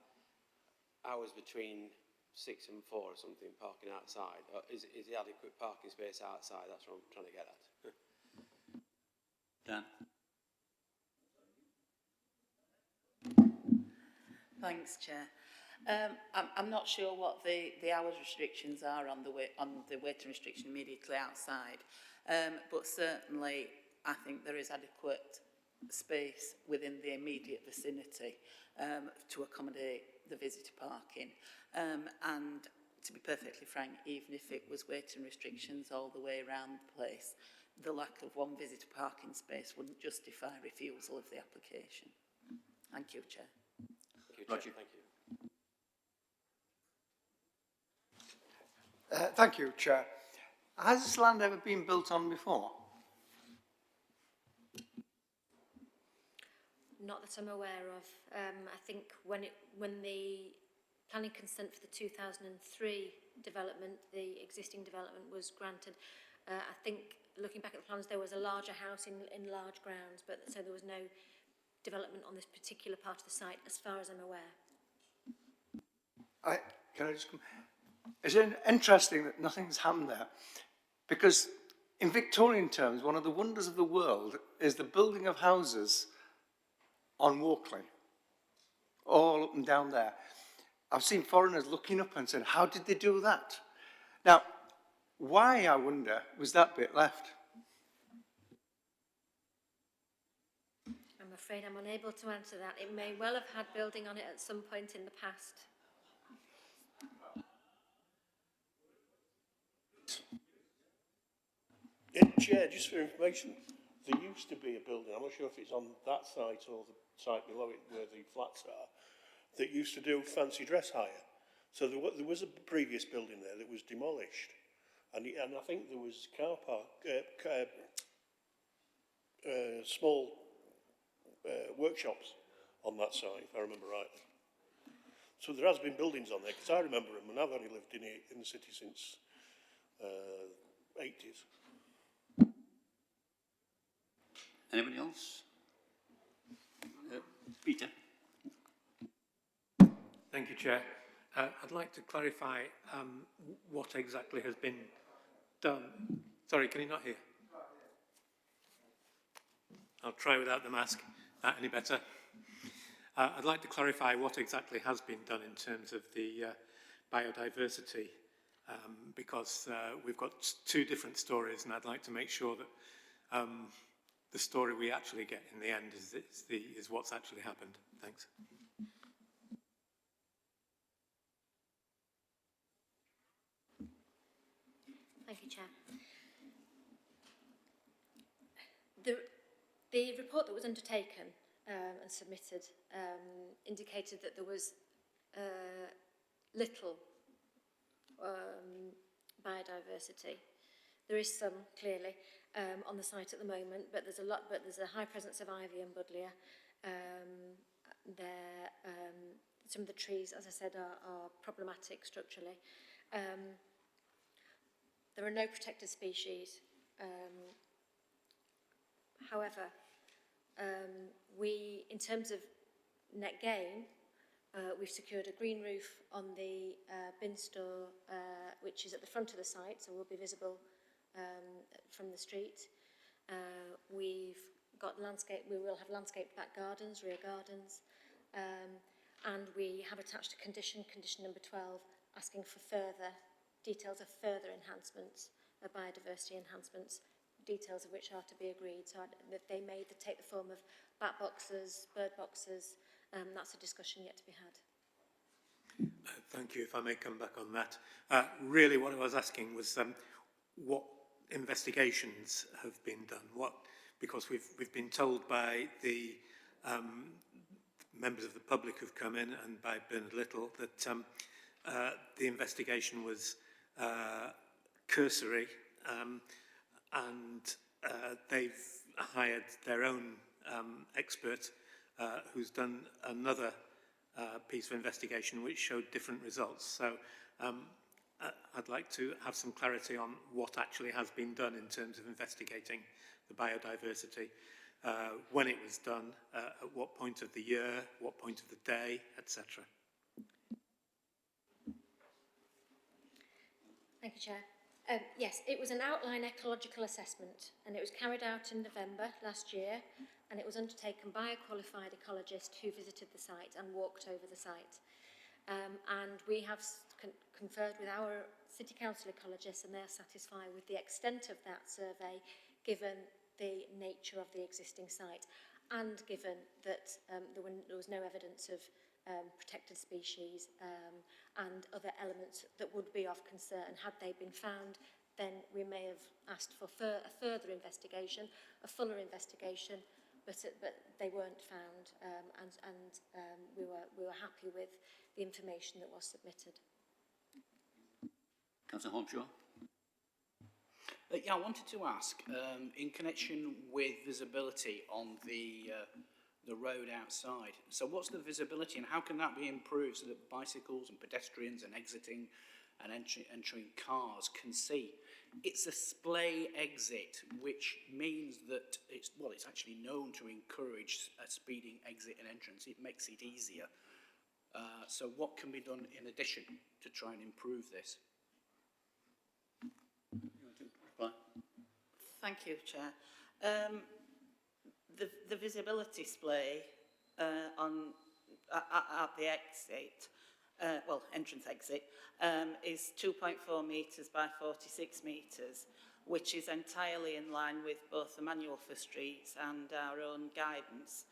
hours between 6 and 4 or something, parking outside? Or is the adequate parking space outside? That's what I'm trying to get at. Dan. Thanks, Chair. I'm not sure what the hours restrictions are on the waiting restriction immediately outside, but certainly I think there is adequate space within the immediate vicinity to accommodate the visitor parking. And to be perfectly frank, even if it was waiting restrictions all the way around the place, the lack of one visitor parking space wouldn't justify refusal of the application. Thank you, Chair. Roger. Thank you. Thank you, Chair. Has this land ever been built on before? Not that I'm aware of. I think when the planning consent for the 2003 development, the existing development was granted, I think looking back at the plans, there was a larger house in large grounds, but so there was no development on this particular part of the site, as far as I'm aware. Can I just come? It's interesting that nothing's happened there, because in Victorian terms, one of the wonders of the world is the building of houses on Walkley, all up and down there. I've seen foreigners looking up and saying, how did they do that? Now, why, I wonder, was that bit left? I'm afraid I'm unable to answer that. It may well have had building on it at some point in the past. Yeah, Chair, just for information, there used to be a building, I'm not sure if it's on that site or the site below it where the flats are, that used to do fancy dress hire. So there was a previous building there that was demolished. And I think there was car park, small workshops on that site, if I remember rightly. So there has been buildings on there, because I remember them, and I've only lived in the city since 80s. Anybody else? Peter. Thank you, Chair. I'd like to clarify what exactly has been done. Sorry, can you not hear? I'll try without the mask. Any better? I'd like to clarify what exactly has been done in terms of the biodiversity, because we've got two different stories, and I'd like to make sure that the story we actually get in the end is what's actually happened. Thanks. Thank you, Chair. The report that was undertaken and submitted indicated that there was little biodiversity. There is some, clearly, on the site at the moment, but there's a high presence of ivy and buddleia. Some of the trees, as I said, are problematic structurally. There are no protected species. However, in terms of net gain, we've secured a green roof on the bin store, which is at the front of the site, so will be visible from the street. We will have landscaped back gardens, rear gardens, and we have attached a condition number 12, asking for details of further enhancements, biodiversity enhancements, details of which are to be agreed. So that they may take the form of bat boxes, bird boxes. That's a discussion yet to be had. Thank you. If I may come back on that. Really what I was asking was what investigations have been done. Because we've been told by the members of the public who've come in and by Bernard Little that the investigation was cursory, and they've hired their own expert who's done another piece of investigation which showed different results. So I'd like to have some clarity on what actually has been done in terms of investigating the biodiversity, when it was done, at what point of the year, what point of the day, etc. Thank you, Chair. Yes, it was an outline ecological assessment, and it was carried out in November last year, and it was undertaken by a qualified ecologist who visited the site and walked over the site. And we have conferred with our City Council ecologists, and they are satisfied with the extent of that survey, given the nature of the existing site, and given that there was no evidence of protected species and other elements that would be of concern. Had they been found, then we may have asked for a further investigation, a fuller investigation, but they weren't found, and we were happy with the information that was submitted. Councillor Holmshaw. Yeah, I wanted to ask, in connection with visibility on the road outside. So what's the visibility and how can that be improved so that bicycles and pedestrians and exiting and entering cars can see? It's a splay exit, which means that it's actually known to encourage a speeding exit and entrance. It makes it easier. So what can be done in addition to try and improve this? Thank you, Chair. The visibility splay at the exit, entrance exit, is 2.4 metres by 46 metres, which is entirely in line with both the manual for streets and our own guidance.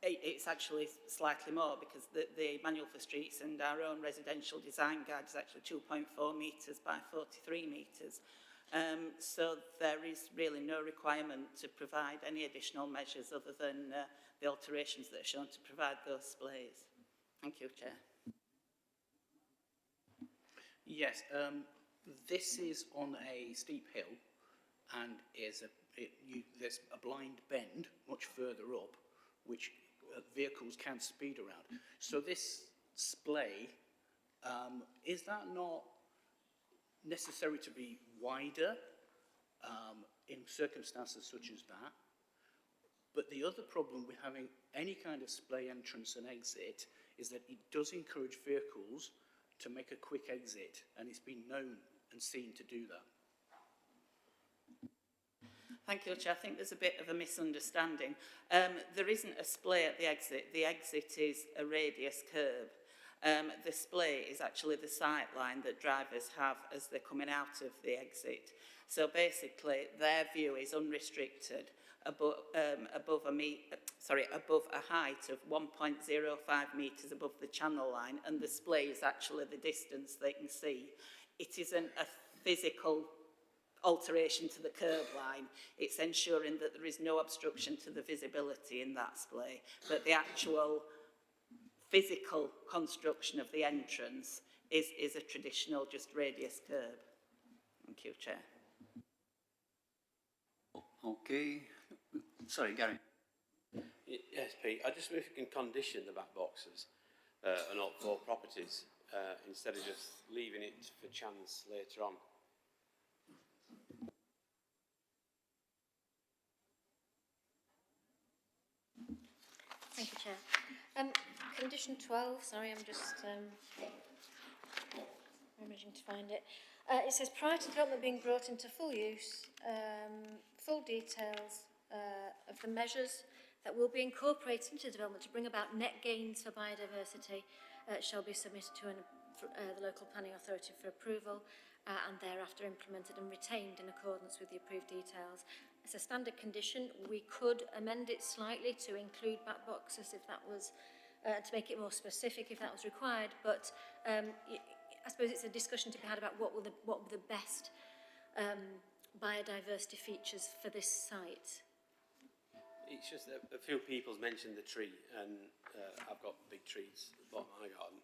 It's actually slightly more because the manual for streets and our own residential design guide is actually 2.4 metres by 43 metres. So there is really no requirement to provide any additional measures other than the alterations that are shown to provide those displays. Thank you, Chair. Yes, this is on a steep hill and is there's a blind bend much further up, which vehicles can speed around. So this splay, is that not necessary to be wider in circumstances such as that? But the other problem with having any kind of splay entrance and exit is that it does encourage vehicles to make a quick exit, and it's been known and seen to do that. Thank you, Chair. I think there's a bit of a misunderstanding. There isn't a splay at the exit. The exit is a radius curb. The splay is actually the sight line that drivers have as they're coming out of the exit. So basically, their view is unrestricted above a height of 1.05 metres above the channel line, and the splay is actually the distance they can see. It isn't a physical alteration to the curb line. It's ensuring that there is no obstruction to the visibility in that splay, but the actual physical construction of the entrance is a traditional just radius curb. Thank you, Chair. Okay. Sorry, Gary. Yes, Pete. I just wonder if you can condition the back boxes and all for properties instead of just leaving it for chance later on. Thank you, Chair. Condition 12, sorry, I'm just managing to find it. It says, prior to development being brought into full use, full details of the measures that will be incorporated into development to bring about net gains for biodiversity shall be submitted to the local planning authority for approval and thereafter implemented and retained in accordance with the approved details. As a standard condition, we could amend it slightly to include back boxes if that was, to make it more specific if that was required, but I suppose it's a discussion to be had about what were the best biodiversity features for this site. It's just that a few people's mentioned the tree, and I've got big trees at the bottom of my garden,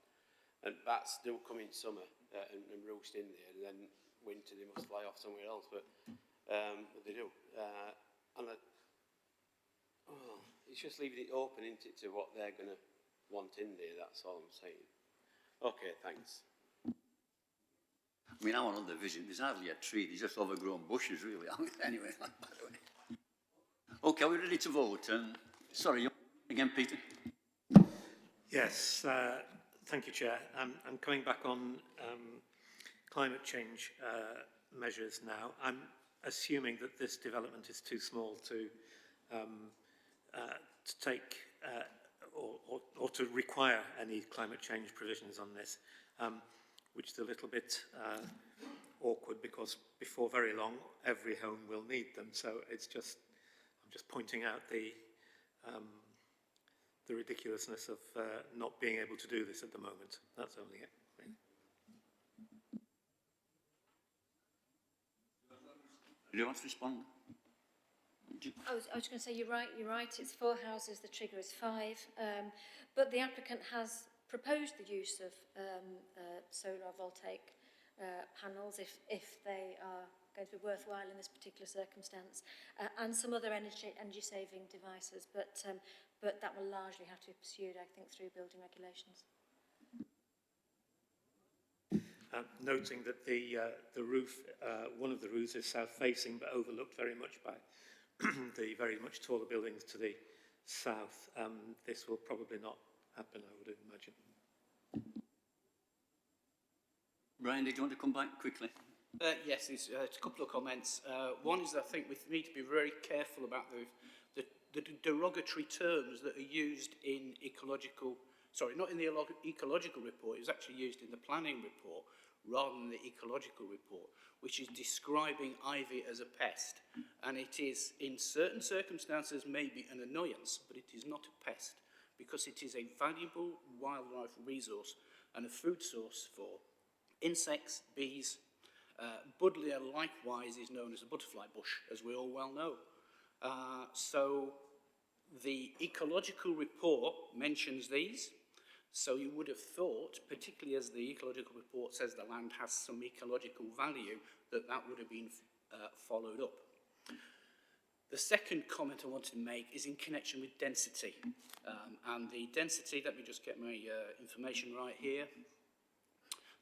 and bats do come in summer and roost in there, and then winter they must fly off somewhere else, but they do. It's just leaving it open, isn't it, to what they're going to want in there, that's all I'm saying. Okay, thanks. I mean, I went on the visit, there's hardly a tree, there's just overgrown bushes, really. Anyway, by the way. Okay, are we ready to vote? Sorry, again, Peter. Yes, thank you, Chair. I'm coming back on climate change measures now. I'm assuming that this development is too small to take or to require any climate change provisions on this, which is a little bit awkward because before very long every home will need them. So it's just I'm just pointing out the ridiculousness of not being able to do this at the moment. That's only it. Do you want to respond? I was going to say, you're right, it's 4 houses, the trigger is 5, but the applicant has proposed the use of solar voltaic panels if they are going to be worthwhile in this particular circumstance, and some other energy saving devices, but that will largely have to be pursued, I think, through building regulations. Noting that the roof, one of the roofs is south-facing, but overlooked very much by the very much taller buildings to the south. This will probably not happen, I would imagine. Brian, did you want to come back quickly? Yes, it's a couple of comments. One is I think we need to be very careful about the derogatory terms that are used in not in the ecological report, it was actually used in the planning report rather than the ecological report, which is describing ivy as a pest. And it is, in certain circumstances, maybe an annoyance, but it is not a pest, because it is a valuable wildlife resource and a food source for insects, bees. Buddleia likewise is known as a butterfly bush, as we all well know. So the ecological report mentions these. So you would have thought, particularly as the ecological report says the land has some ecological value, that would have been followed up. The second comment I wanted to make is in connection with density. And the density, let me just get my information right here.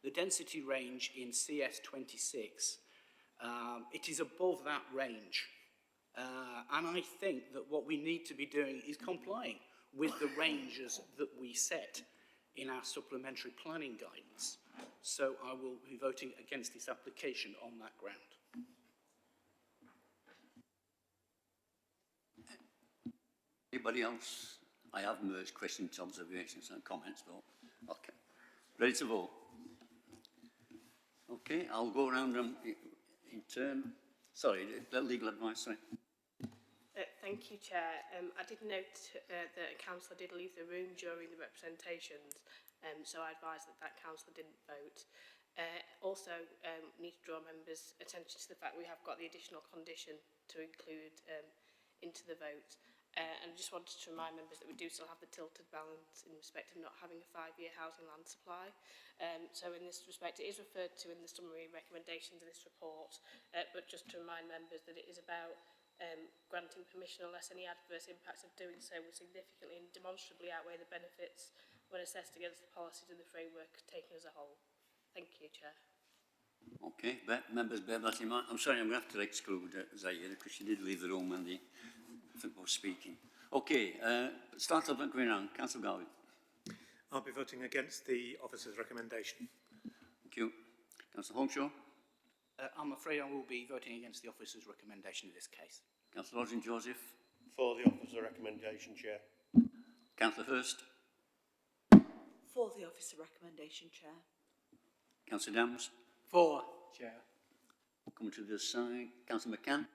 The density range in CS26, it is above that range. And I think that what we need to be doing is complying with the ranges that we set in our supplementary planning guidance. So I will be voting against this application on that ground. Anybody else? I have merged questions, observations and comments, but okay. Ready to vote? Okay, I'll go around in turn. Sorry, legal advice, sorry. Thank you, Chair. I did note that a councillor did leave the room during the representations, so I advise that that councillor didn't vote. Also, need to draw members' attention to the fact we have got the additional condition to include into the vote. And I just wanted to remind members that we do still have the tilted balance in respect of not having a 5-year housing land supply. So in this respect, it is referred to in the summary recommendations of this report, but just to remind members that it is about granting permission unless any adverse impacts of doing so will significantly and demonstrably outweigh the benefits when assessed against the policies of the framework taken as a whole. Thank you, Chair. Okay, members bear that in mind. I'm sorry, I'm going to have to exclude Zaire because she did leave the room when the was speaking. Okay, start off going around. Councillor Garvey. I'll be voting against the officer's recommendation. Thank you. Councillor Holmshaw. I'm afraid I will be voting against the officer's recommendation in this case. Councillor Lodging Joseph. For the officer recommendation, Chair. Councillor Hurst. For the officer recommendation, Chair. Councillor Dams. For, Chair. Coming to the side. Councillor McCann.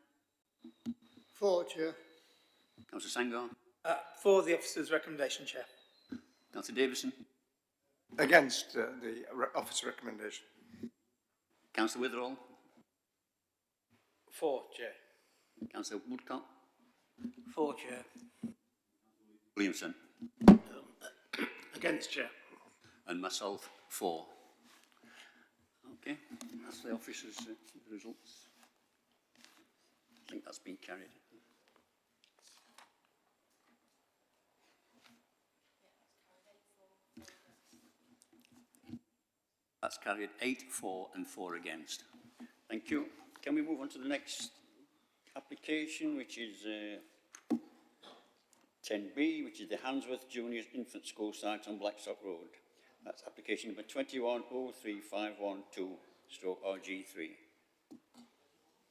For, Chair. Councillor Sangar. For the officer's recommendation, Chair. Councillor Davison. Against the officer recommendation. Councillor Witherall. For, Chair. Councillor Woodcock. For, Chair. Williamson. Against, Chair. And myself, for. Okay, that's the officer's results. I think that's been carried. That's carried 8 for and 4 against. Thank you. Can we move on to the next application, which is 10B, which is the Hansworth Junior Infant School site on Blackstock Road. That's application number 2103512/RG3.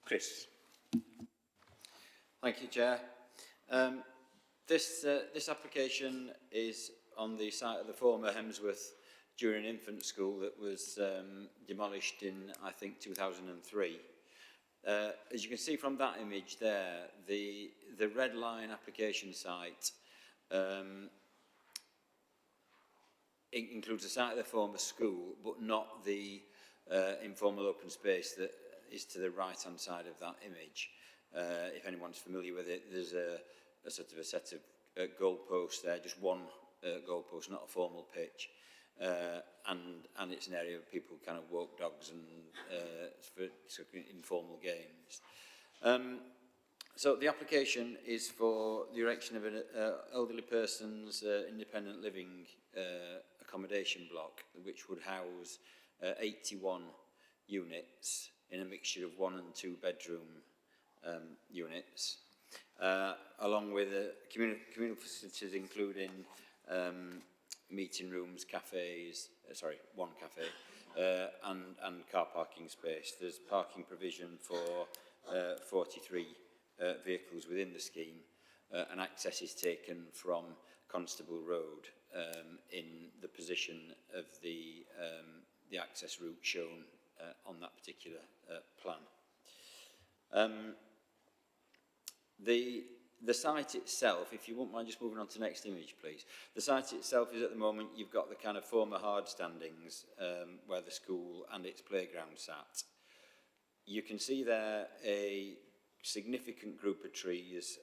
Chris. Thank you, Chair. This application is on the site of the former Hansworth Junior Infant School that was demolished in, I think, 2003. As you can see from that image there, the red line application site it includes the site of the former school, but not the informal open space that is to the right-hand side of that image. If anyone's familiar with it, there's a sort of a set of goalposts there, just one goalpost, not a formal pitch. And it's an area where people kind of walk dogs and for sort of informal games. So the application is for the erection of an elderly person's independent living accommodation block, which would house 81 units in a mixture of 1 and 2 bedroom units, along with communal facilities including meeting rooms, cafes, one cafe, and car parking space. There's parking provision for 43 vehicles within the scheme, and access is taken from Constable Road in the position of the access route shown on that particular plan. The site itself, if you wouldn't mind just moving on to the next image, please. The site itself is at the moment, you've got the kind of former hard standings where the school and its playground sat. You can see there a significant group of trees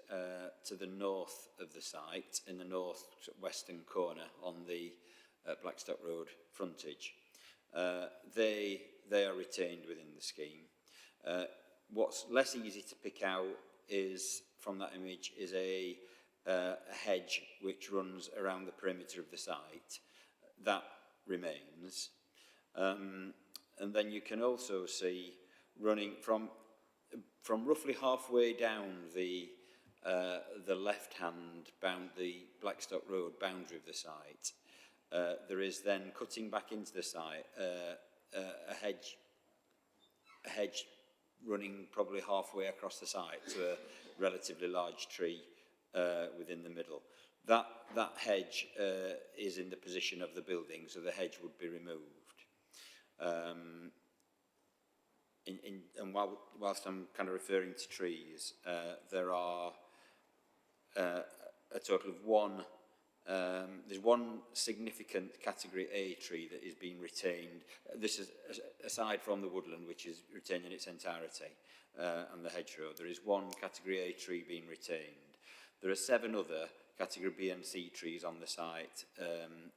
to the north of the site, in the north-western corner on the Blackstock Road frontage. They are retained within the scheme. What's less easy to pick out is from that image is a hedge which runs around the perimeter of the site. That remains. And then you can also see running from roughly halfway down the left-hand the Blackstock Road boundary of the site. There is then cutting back into the site a hedge running probably halfway across the site to a relatively large tree within the middle. That hedge is in the position of the building, so the hedge would be removed. And whilst I'm kind of referring to trees, there are a total of there's one significant Category A tree that is being retained. This is aside from the woodland, which is retained in its entirety, and the hedgerow. There is one Category A tree being retained. There are 7 other Category B and C trees on the site,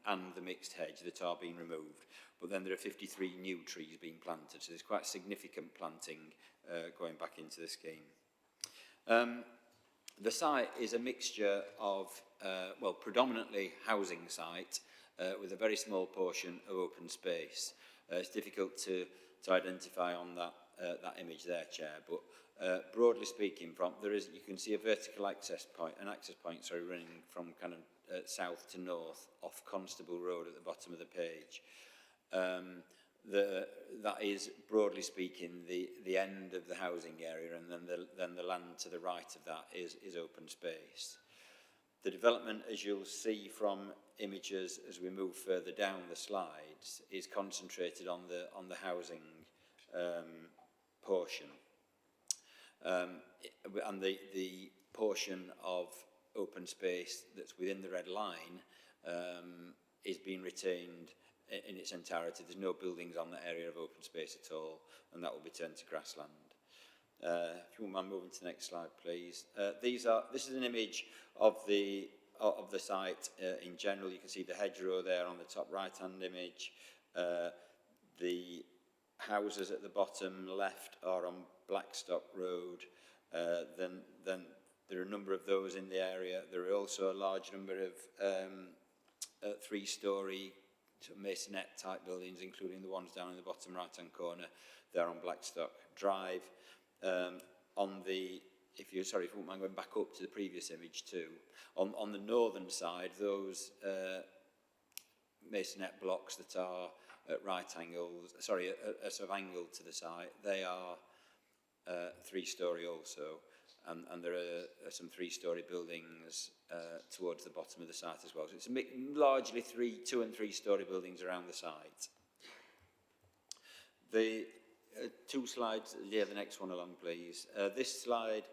and the mixed hedge that are being removed. But then there are 53 new trees being planted, so there's quite significant planting going back into the scheme. The site is a mixture of, predominantly housing site with a very small portion of open space. It's difficult to identify on that image there, Chair, but broadly speaking, you can see a vertical access point, running from kind of south to north off Constable Road at the bottom of the page. That is, broadly speaking, the end of the housing area, and then the land to the right of that is open space. The development, as you'll see from images as we move further down the slides, is concentrated on the housing portion. And the portion of open space that's within the red line is being retained in its entirety. There's no buildings on that area of open space at all, and that will be turned to grassland. If you wouldn't mind moving to the next slide, please. This is an image of the site in general. You can see the hedgerow there on the top right-hand image. The houses at the bottom left are on Blackstock Road. Then there are a number of those in the area. There are also a large number of 3-storey masonette type buildings, including the ones down in the bottom right-hand corner there on Blackstock Drive. If you wouldn't mind going back up to the previous image too, on the northern side, those masonette blocks that are at right angles, a sort of angle to the site, they are 3-storey also, and there are some 3-storey buildings towards the bottom of the site as well. So it's largely 2- and 3-storey buildings around the site. The 2 slides, the next one along, please. This slide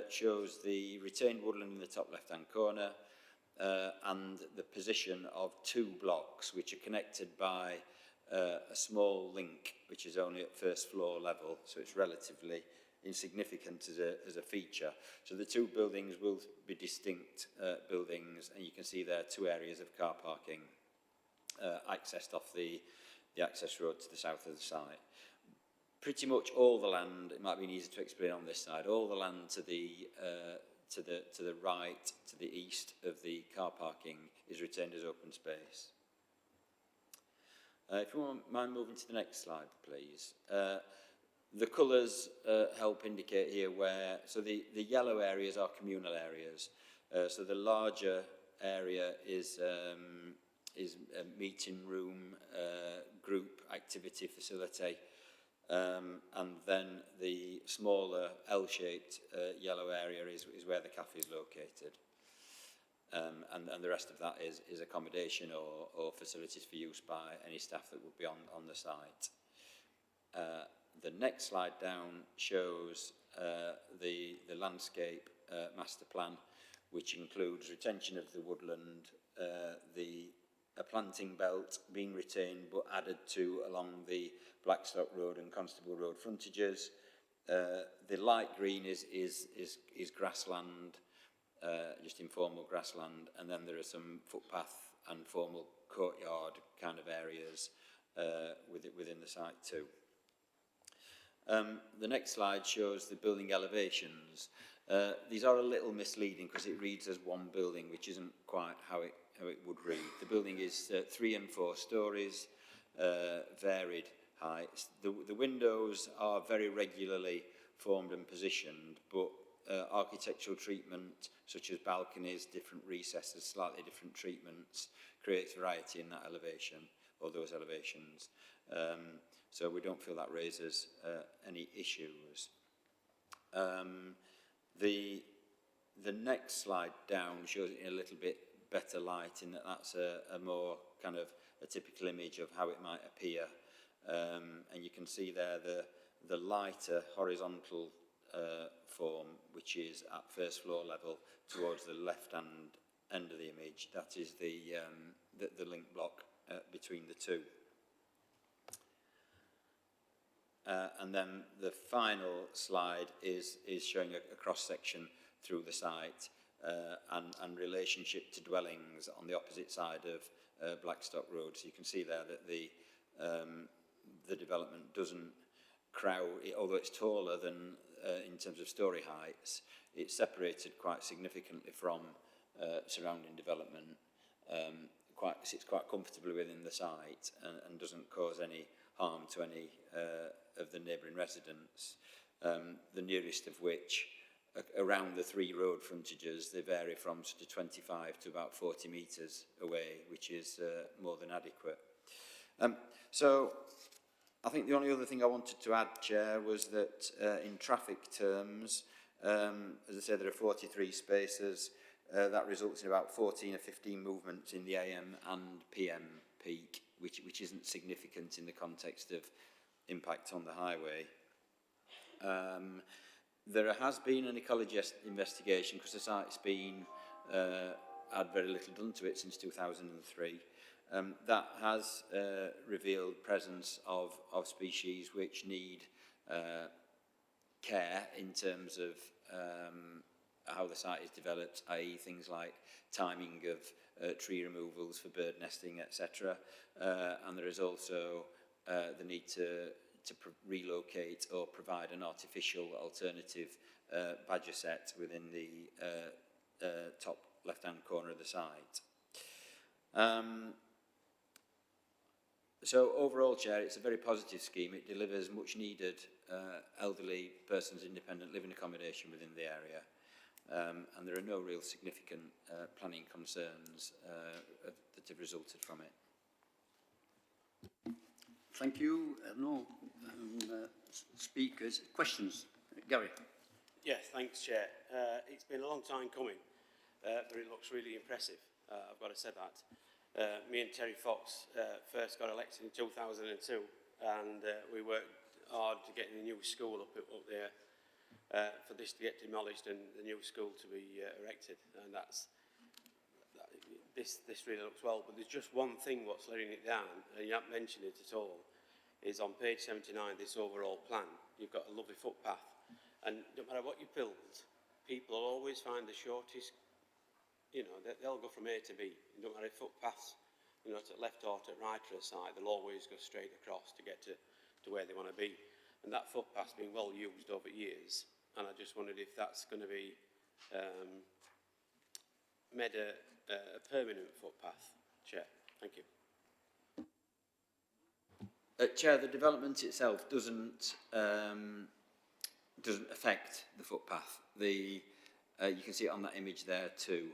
shows the retained woodland in the top left-hand corner and the position of 2 blocks which are connected by a small link which is only at first floor level, so it's relatively insignificant as a feature. So the 2 buildings will be distinct buildings, and you can see there are 2 areas of car parking accessed off the access road to the south of the site. Pretty much all the land, it might be easier to explain on this side, all the land to the right, to the east of the car parking is retained as open space. If you wouldn't mind moving to the next slide, please. The colours help indicate here where, so the yellow areas are communal areas. So the larger area is a meeting room, group activity facility, and then the smaller L-shaped yellow area is where the cafe is located. And the rest of that is accommodation or facilities for use by any staff that would be on the site. The next slide down shows the landscape master plan, which includes retention of the woodland, a planting belt being retained but added to along the Blackstock Road and Constable Road frontages. The light green is grassland, just informal grassland, and then there are some footpath and formal courtyard kind of areas within the site too. The next slide shows the building elevations. These are a little misleading because it reads as one building, which isn't quite how it would read. The building is 3 and 4 stories, varied heights. The windows are very regularly formed and positioned, but architectural treatment, such as balconies, different recesses, slightly different treatments, creates variety in that elevation, or those elevations. So we don't feel that raises any issues. The next slide down shows it in a little bit better light, in that that's a more kind of a typical image of how it might appear. And you can see there the lighter horizontal form, which is at first floor level towards the left-hand end of the image. That is the link block between the two. And then the final slide is showing a cross-section through the site and relationship to dwellings on the opposite side of Blackstock Road. So you can see there that the development doesn't crowd, although it's taller than in terms of story heights, it's separated quite significantly from surrounding development. Sits quite comfortably within the site and doesn't cause any harm to any of the neighbouring residents, the nearest of which, around the 3 road frontages, they vary from sort of 25 to about 40 metres away, which is more than adequate. So I think the only other thing I wanted to add, Chair, was that in traffic terms, as I said, there are 43 spaces. That results in about 14 or 15 movements in the AM and PM peak, which isn't significant in the context of impact on the highway. There has been an ecology investigation because the site's been had very little done to it since 2003. That has revealed presence of species which need care in terms of how the site is developed, i.e. things like timing of tree removals for bird nesting, etc. And there is also the need to relocate or provide an artificial alternative badger set within the top left-hand corner of the site. So overall, Chair, it's a very positive scheme. It delivers much needed elderly persons independent living accommodation within the area. And there are no real significant planning concerns that have resulted from it. Thank you. No speakers. Questions? Gary? Yes, thanks, Chair. It's been a long time coming, but it looks really impressive. I've got to say that. Me and Terry Fox first got elected in 2002, and we worked hard to get the new school up there for this to get demolished and the new school to be erected. And this really looks well, but there's just one thing what's letting it down, and you haven't mentioned it at all, is on page 79, this overall plan. You've got a lovely footpath, and no matter what you build, people will always find the shortest. You know, they'll go from A to B. You don't matter if footpaths, you know, to left or to right or to the side, they'll always go straight across to get to where they want to be. And that footpath's been well used over years. And I just wondered if that's going to be made a permanent footpath, Chair. Thank you. Chair, the development itself doesn't affect the footpath. You can see it on that image there too.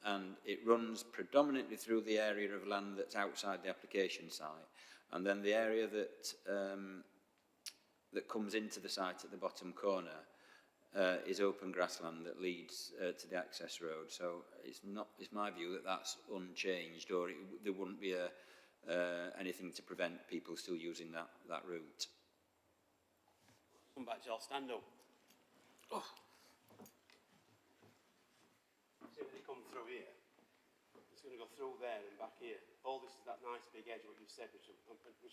And it runs predominantly through the area of land that's outside the application site, and then the area that comes into the site at the bottom corner is open grassland that leads to the access road. So it's my view that that's unchanged, or there wouldn't be anything to prevent people still using that route. Come back, I'll stand up. Oh. See when they come through here, it's going to go through there and back here. All this is that nice big edge, what you've said, which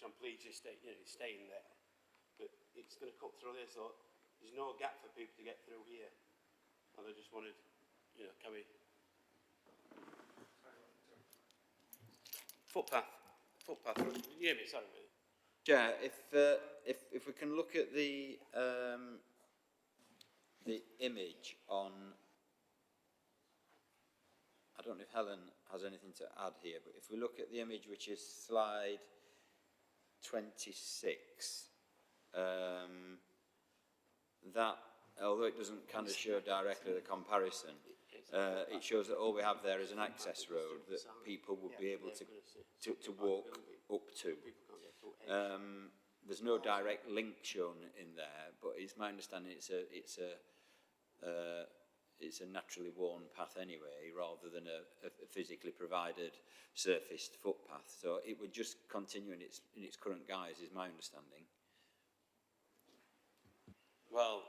I'm pleased is staying there. But it's going to cut through there, so there's no gap for people to get through here. And I just wanted, you know, can we... Footpath. You hear me? Sorry a minute. Yeah, if we can look at the the image on, I don't know if Helen has anything to add here, but if we look at the image which is slide 26, that, although it doesn't kind of show directly the comparison, it shows that all we have there is an access road that people would be able to walk up to. There's no direct link shown in there, but it's my understanding it's a naturally worn path anyway, rather than a physically provided surfaced footpath. So it would just continue in its current guise, is my understanding. Well,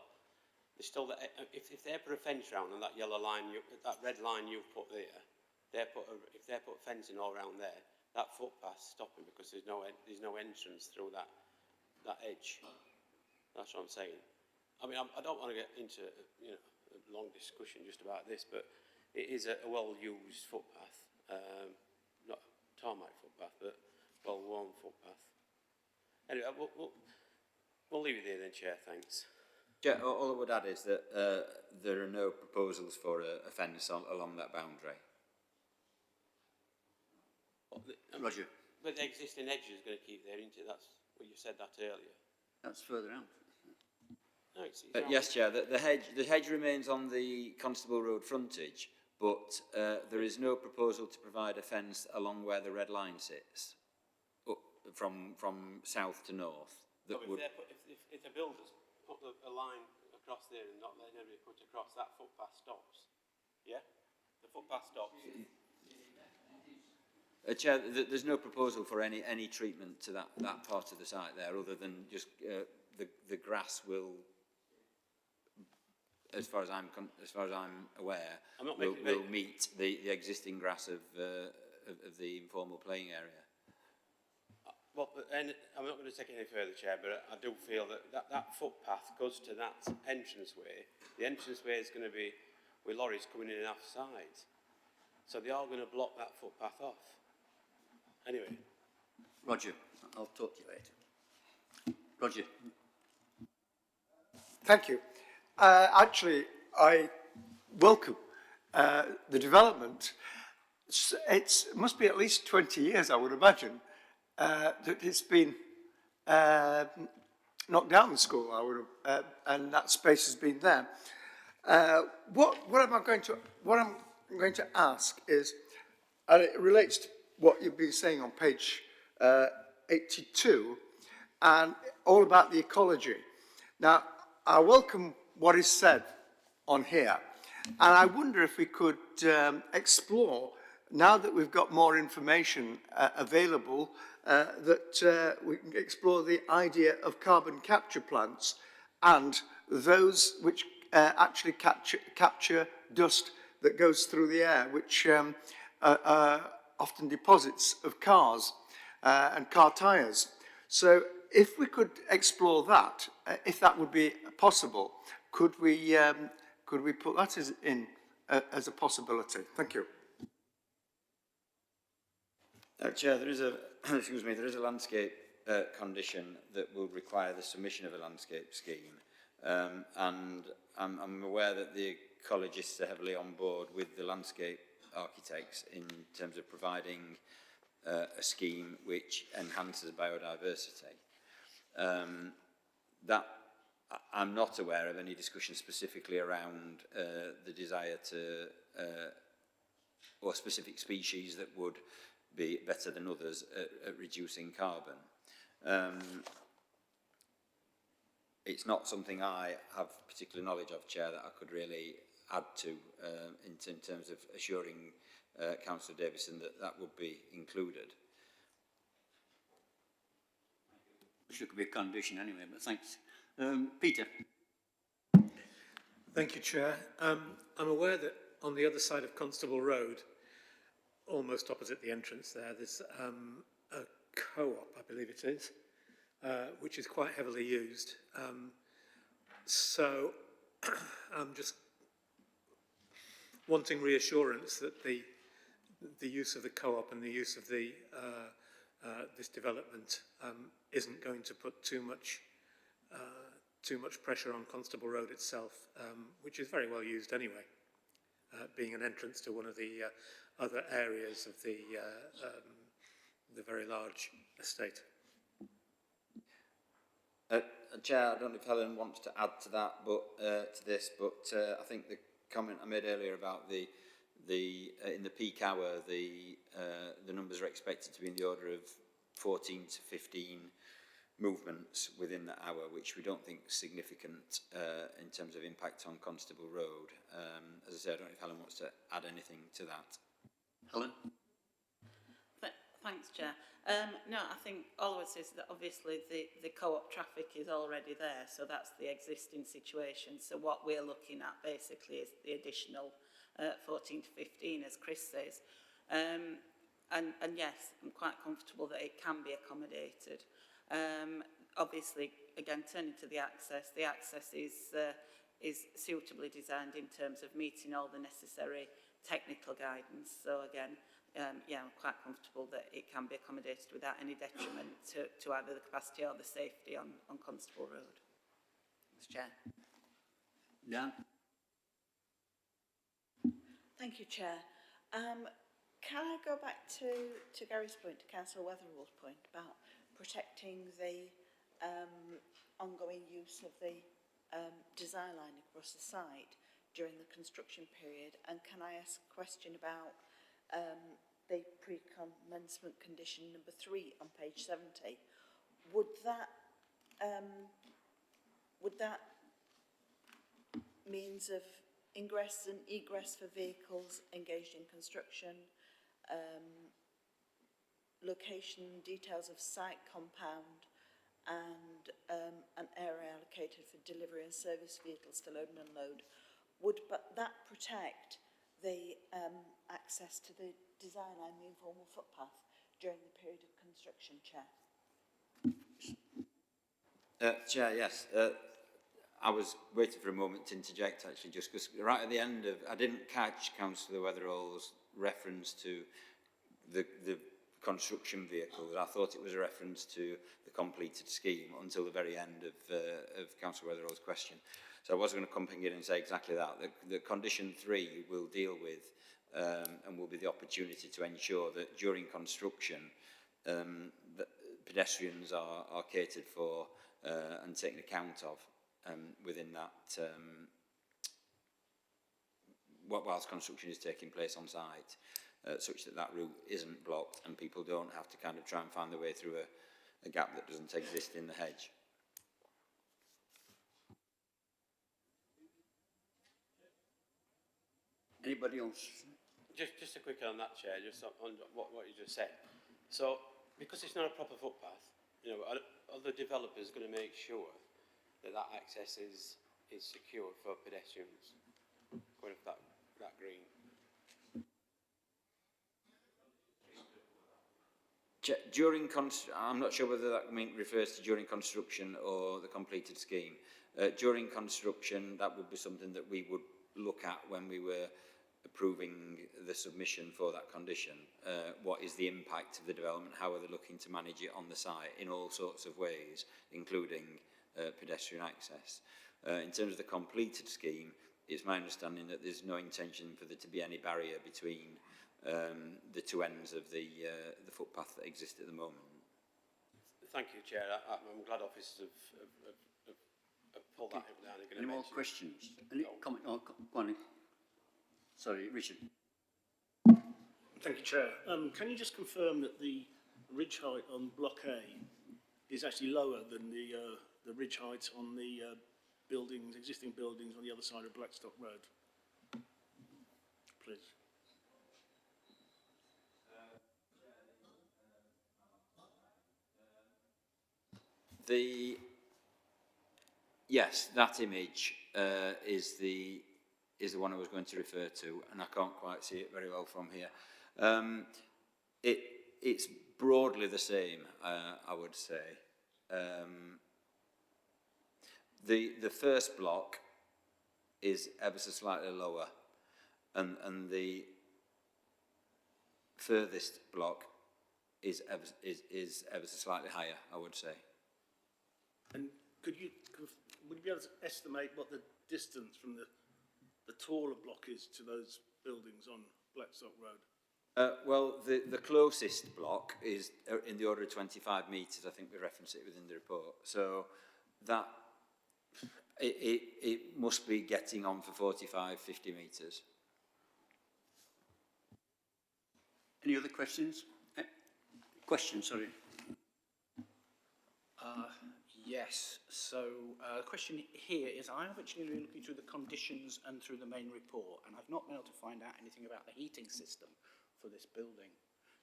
there's still if they put a fence round on that yellow line, that red line you've put there, if they put fencing all around there, that footpath's stopping because there's no entrance through that edge. That's what I'm saying. I mean, I don't want to get into a long discussion just about this, but it is a well-used footpath, not a tarmac footpath, but well-worn footpath. Anyway, we'll leave it there then, Chair. Thanks. Yeah, all I would add is that there are no proposals for a fence along that boundary. Roger. But the existing edge is going to keep there, isn't it? That's what you said that earlier. That's further out. No, it's yes, Chair. The hedge remains on the Constable Road frontage, but there is no proposal to provide a fence along where the red line sits, from south to north. That if the builders put a line across there and not letting everybody put across, that footpath stops. Yeah? The footpath stops. Chair, there's no proposal for any treatment to that part of the site there, other than just the grass will, as far as I'm aware, will meet the existing grass of the informal playing area. Well, and I'm not going to take it any further, Chair, but I do feel that footpath goes to that entranceway. The entranceway is going to be with lorries coming in and out sides. So they are going to block that footpath off. Anyway. Roger, I'll talk to you later. Roger. Thank you. Actually, I welcome the development. It must be at least 20 years, I would imagine, that it's been knocked down the school, and that space has been there. What I'm going to ask is, and it relates to what you've been saying on page 82, and all about the ecology. Now, I welcome what is said on here, and I wonder if we could explore, now that we've got more information available, that we can explore the idea of carbon capture plants and those which actually capture dust that goes through the air, which often deposits of cars and car tyres. So if we could explore that, if that would be possible, could we put that as a possibility? Thank you. Chair, there is a there is a landscape condition that will require the submission of a landscape scheme, and I'm aware that the ecologists are heavily on board with the landscape architects in terms of providing a scheme which enhances biodiversity. That I'm not aware of any discussion specifically around the desire to or specific species that would be better than others at reducing carbon. It's not something I have particular knowledge of, Chair, that I could really add to in terms of assuring Councillor Davison that would be included. Which could be a condition anyway, but thanks. Peter. Thank you, Chair. I'm aware that on the other side of Constable Road, almost opposite the entrance there's a co-op, I believe it is, which is quite heavily used. So I'm just wanting reassurance that the use of the co-op and the use of the this development isn't going to put too much too much pressure on Constable Road itself, which is very well used anyway, being an entrance to one of the other areas of the very large estate. Chair, I don't know if Helen wants to add to that, but to this, but I think the comment I made earlier about the in the peak hour, the numbers are expected to be in the order of 14 to 15 movements within that hour, which we don't think is significant in terms of impact on Constable Road. As I said, I don't know if Helen wants to add anything to that. Helen? Thanks, Chair. No, I think all I would say is that obviously the co-op traffic is already there, so that's the existing situation. So what we're looking at basically is the additional 14 to 15, as Chris says. And yes, I'm quite comfortable that it can be accommodated. Obviously, again, turning to the access is suitably designed in terms of meeting all the necessary technical guidance. So again, yeah, I'm quite comfortable that it can be accommodated without any detriment to either the capacity or the safety on Constable Road. Mr. Chair. Dan? Thank you, Chair. Can I go back to Gary's point, to Councillor Wetherall's point about protecting the ongoing use of the design line across the site during the construction period? And can I ask a question about the pre-commencement condition number 3 on page 70? Would that means of ingress and egress for vehicles engaged in construction, location details of site compound, and an area allocated for delivery and service vehicles to load and unload, would that protect the access to the design line, the informal footpath, during the period of construction, Chair? Chair, yes. I was waiting for a moment to interject, actually, just because right at the end of, I didn't catch Councillor Wetherall's reference to the construction vehicles. I thought it was a reference to the completed scheme until the very end of Councillor Wetherall's question. So I was going to come in and say exactly that. The condition 3 will deal with and will be the opportunity to ensure that during construction that pedestrians are catered for and taken account of within that whilst construction is taking place on site, such that route isn't blocked and people don't have to kind of try and find their way through a gap that doesn't exist in the hedge. Anybody else? Just a quick on that, Chair, just on what you just said. So, because it's not a proper footpath, you know, are the developers going to make sure that access is secure for pedestrians going up that green? I'm not sure whether that refers to during construction or the completed scheme. During construction, that would be something that we would look at when we were approving the submission for that condition. What is the impact of the development? How are they looking to manage it on the site in all sorts of ways, including pedestrian access? In terms of the completed scheme, it's my understanding that there's no intention for there to be any barrier between the two ends of the footpath that exist at the moment. Thank you, Chair. I'm glad officers have pulled that down. Any more questions? Any comment? Oh, go on. Sorry, Richard. Thank you, Chair. Can you just confirm that the ridge height on Block A is actually lower than the ridge height on the existing buildings on the other side of Blackstock Road? Please. Yes, that image is the one I was going to refer to, and I can't quite see it very well from here. It's broadly the same, I would say. The first block is ever so slightly lower, and the furthest block is ever so slightly higher, I would say. And could you, would you be able to estimate what the distance from the taller block is to those buildings on Blackstock Road? Well, the closest block is in the order of 25 metres. I think we reference it within the report. So that it must be getting on for 45, 50 metres. Any other questions? Questions, sorry. Yes. So the question here is, I have actually been looking through the conditions and through the main report, and I've not been able to find out anything about the heating system for this building.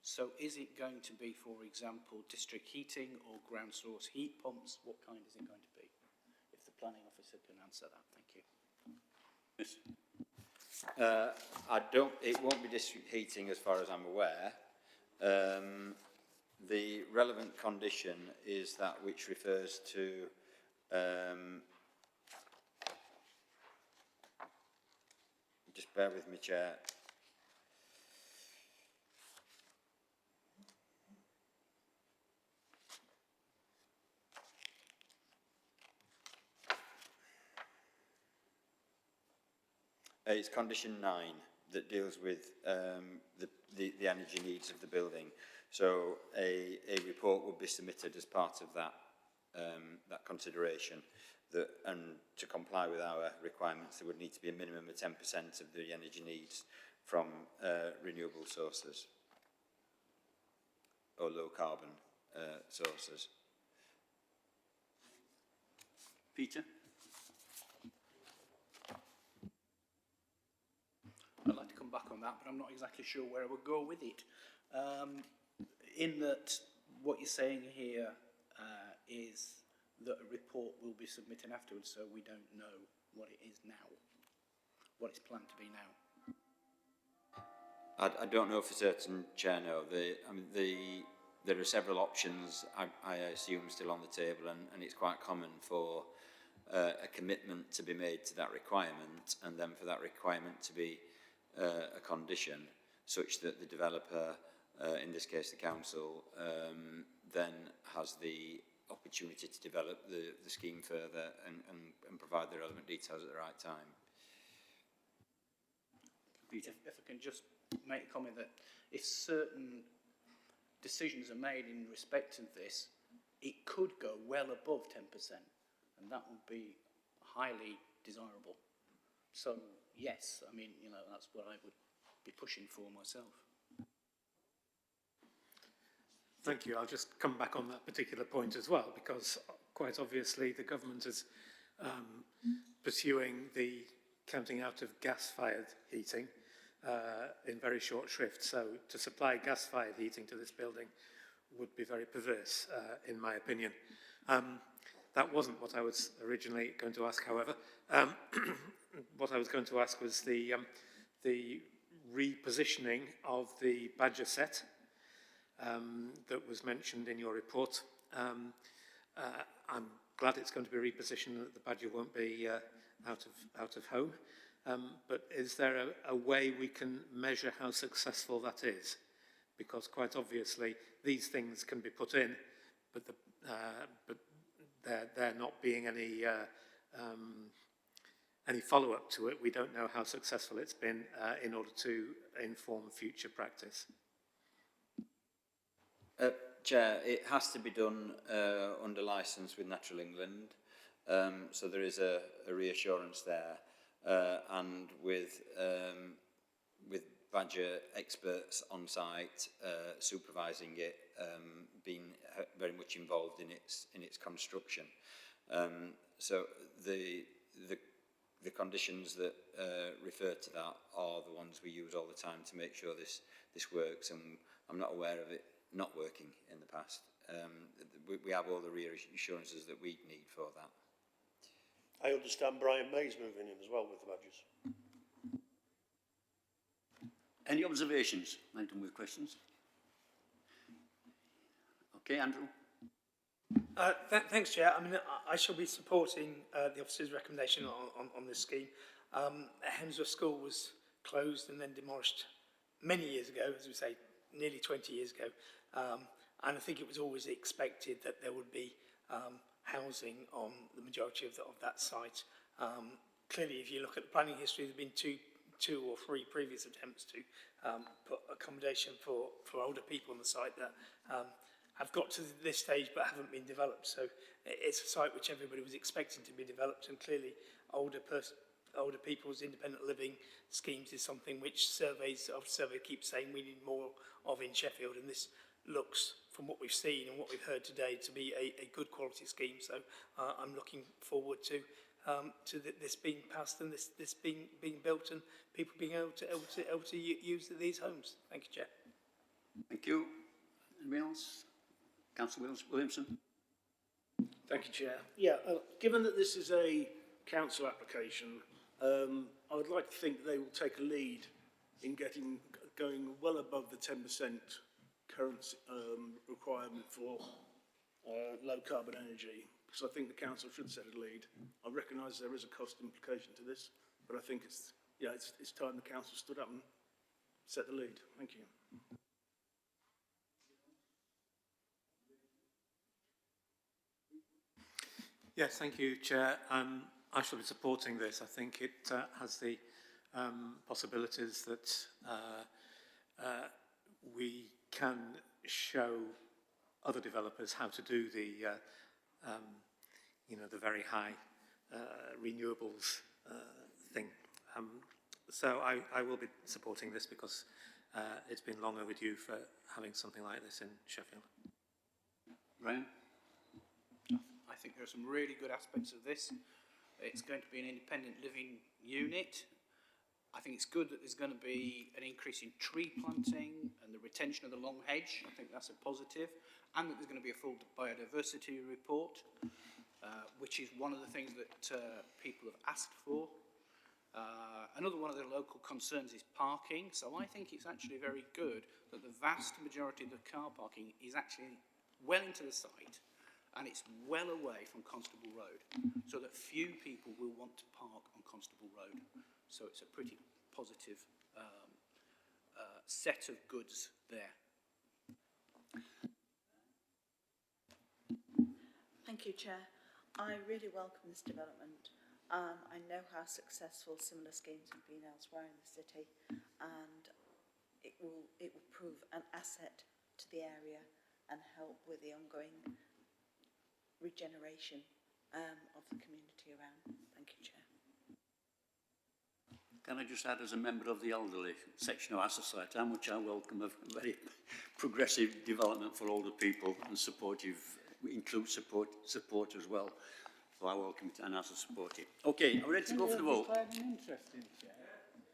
So is it going to be, for example, district heating or ground source heat pumps? What kind is it going to be? If the planning officer can answer that, thank you. Yes. It won't be district heating as far as I'm aware. The relevant condition is that which refers to just bear with me, Chair. It's condition 9 that deals with the energy needs of the building. So a report would be submitted as part of that that consideration, and to comply with our requirements, there would need to be a minimum of 10% of the energy needs from renewable sources or low carbon sources. Peter? I'd like to come back on that, but I'm not exactly sure where I would go with it. In that, what you're saying here is that a report will be submitted afterwards, so we don't know what it is now, what it's planned to be now. I don't know for certain, Chair, no. There are several options, I assume, still on the table, and it's quite common for a commitment to be made to that requirement, and then for that requirement to be a condition, such that the developer, in this case the council, then has the opportunity to develop the scheme further and provide the relevant details at the right time. Peter? If I can just make a comment that if certain decisions are made in respect of this, it could go well above 10%, and that would be highly desirable. So yes, I mean, you know, that's what I would be pushing for myself. Thank you. I'll just come back on that particular point as well, because quite obviously the government is pursuing the counting out of gas-fired heating in very short shrift. So to supply gas-fired heating to this building would be very perverse, in my opinion. That wasn't what I was originally going to ask, however. What I was going to ask was the repositioning of the badger set that was mentioned in your report. I'm glad it's going to be repositioned and that the badger won't be out of home. But is there a way we can measure how successful that is? Because quite obviously these things can be put in, but there not being any follow-up to it, we don't know how successful it's been in order to inform future practice. Chair, it has to be done under licence with Natural England, so there is a reassurance there, and with badger experts on site supervising it, being very much involved in its construction. So the conditions that refer to that are the ones we use all the time to make sure this works, and I'm not aware of it not working in the past. We have all the reassurances that we need for that. I understand Brian May's moving in as well with the badgers. Any observations? I'm done with questions. Okay, Andrew. Thanks, Chair. I mean, I shall be supporting the officer's recommendation on this scheme. Hansworth School was closed and then demolished many years ago, as we say, nearly 20 years ago. And I think it was always expected that there would be housing on the majority of that site. Clearly, if you look at the planning history, there have been two or three previous attempts to put accommodation for older people on the site that have got to this stage but haven't been developed. So it's a site which everybody was expecting to be developed, and clearly older people's independent living schemes is something which survey keeps saying we need more of in Sheffield, and this looks, from what we've seen and what we've heard today, to be a good quality scheme. So I'm looking forward to this being passed and this being built and people being able to use these homes. Thank you, Chair. Thank you. Anyone else? Councillor Williamson. Thank you, Chair. Yeah, given that this is a council application, I would like to think they will take a lead in going well above the 10% current requirement for low carbon energy, because I think the council should set a lead. I recognise there is a cost implication to this, but I think it's time the council stood up and set the lead. Thank you. Yes, thank you, Chair. I shall be supporting this. I think it has the possibilities that we can show other developers how to do the very high renewables thing. So I will be supporting this because it's been long overdue for having something like this in Sheffield. Ryan? I think there are some really good aspects of this. It's going to be an independent living unit. I think it's good that there's going to be an increase in tree planting and the retention of the long hedge. I think that's a positive. And that there's going to be a full biodiversity report, which is one of the things that people have asked for. Another one of the local concerns is parking. So I think it's actually very good that the vast majority of the car parking is actually well into the site, and it's well away from Constable Road, so that few people will want to park on Constable Road. So it's a pretty positive set of goods there. Thank you, Chair. I really welcome this development. I know how successful similar schemes have been elsewhere in the city, and it will prove an asset to the area and help with the ongoing regeneration of the community around. Thank you, Chair. Can I just add, as a member of the elderly section of our society, how much I welcome a very progressive development for older people and supportive, include support as well. So I welcome it and I support it. Okay, are we ready to go for the vote? Declared an interest in, Chair.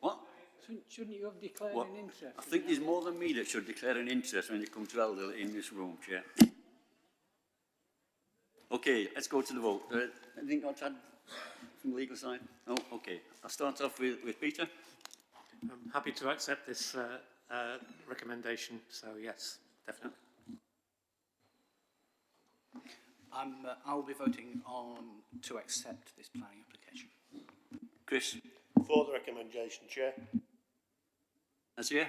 What? Shouldn't you have declared What? an interest? I think there's more than me that should declare an interest when it comes to elderly in this room, Chair. Okay, let's go to the vote. Anything got to add from the legal side? No? Okay. I'll start off with Peter. I'm happy to accept this recommendation, so yes, definitely. I'll be voting to accept this planning application. Chris? For the recommendation, Chair. Azia?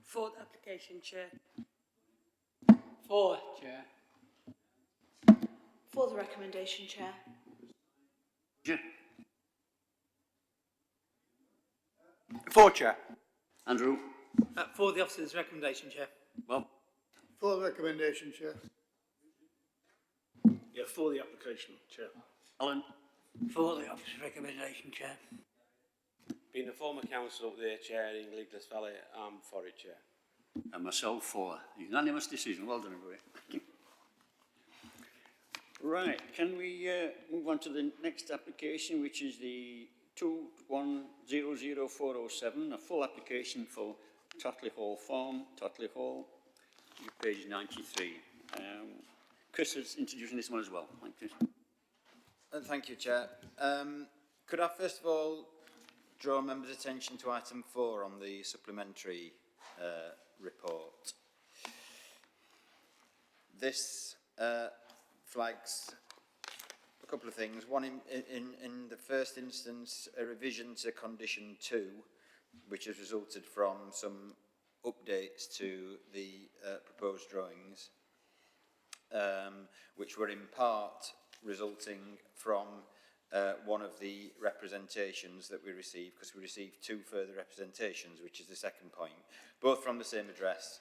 For the application, Chair. For, Chair. For the recommendation, Chair. Yeah. For, Chair. Andrew? For the officer's recommendation, Chair. Bob? For the recommendation, Chair. Yeah, for the application, Chair. Alan? For the officer's recommendation, Chair. Being a former councillor up there, Chair, in Legless Valley, I'm for it, Chair. And myself for. Unanimous decision. Well done, everybody. Thank you. Right, can we move on to the next application, which is the 2100407, a full application for Totley Hall Farm, Totley Hall, page 93. Chris is introducing this one as well. Thank you. Thank you, Chair. Could I first of all draw members' attention to item 4 on the supplementary report? This flags a couple of things. One, in the first instance, a revision to condition 2, which has resulted from some updates to the proposed drawings, which were in part resulting from one of the representations that we received, because we received 2 further representations, which is the second point, both from the same address,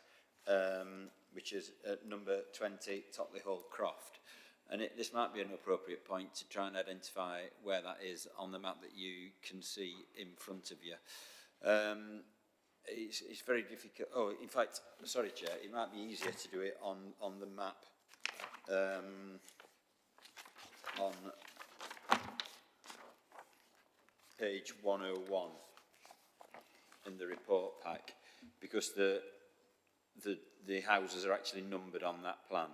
which is number 20, Totley Hall, Croft. And this might be an appropriate point to try and identify where that is on the map that you can see in front of you. It's very difficult. Oh, in fact, sorry, Chair, it might be easier to do it on the map on page 101 in the report pack, because the houses are actually numbered on that plan.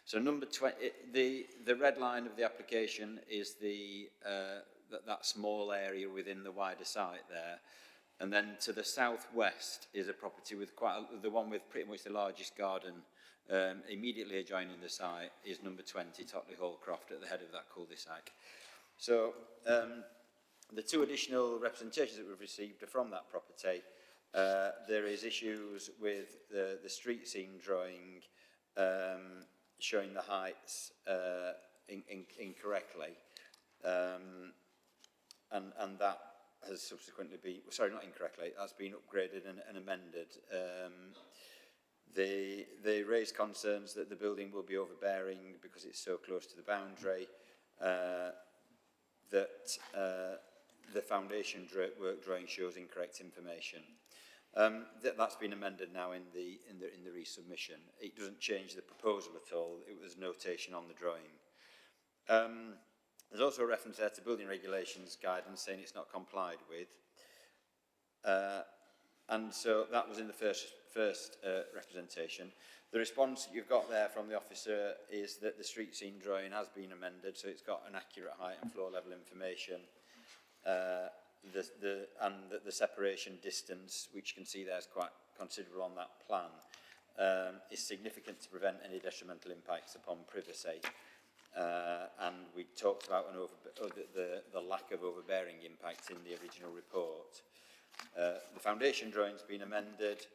So number 20, the red line of the application is that small area within the wider site there. And then to the southwest is a property with the one with pretty much the largest garden. Immediately adjoining the site is number 20, Totley Hall, Croft, at the head of that cul-de-sac. So the 2 additional representations that we've received are from that property. There is issues with the street scene drawing showing the heights incorrectly, and that has subsequently been, sorry, not incorrectly, that's been upgraded and amended. They raised concerns that the building will be overbearing because it's so close to the boundary, that the foundation work drawing shows incorrect information. That's been amended now in the resubmission. It doesn't change the proposal at all. It was notation on the drawing. There's also a reference there to building regulations guidance saying it's not complied with. And so that was in the first representation. The response that you've got there from the officer is that the street scene drawing has been amended, so it's got an accurate height and floor level information. And that the separation distance, which you can see there is quite considerable on that plan, is significant to prevent any detrimental impacts upon privacy. And we talked about the lack of overbearing impact in the original report. The foundation drawing's been amended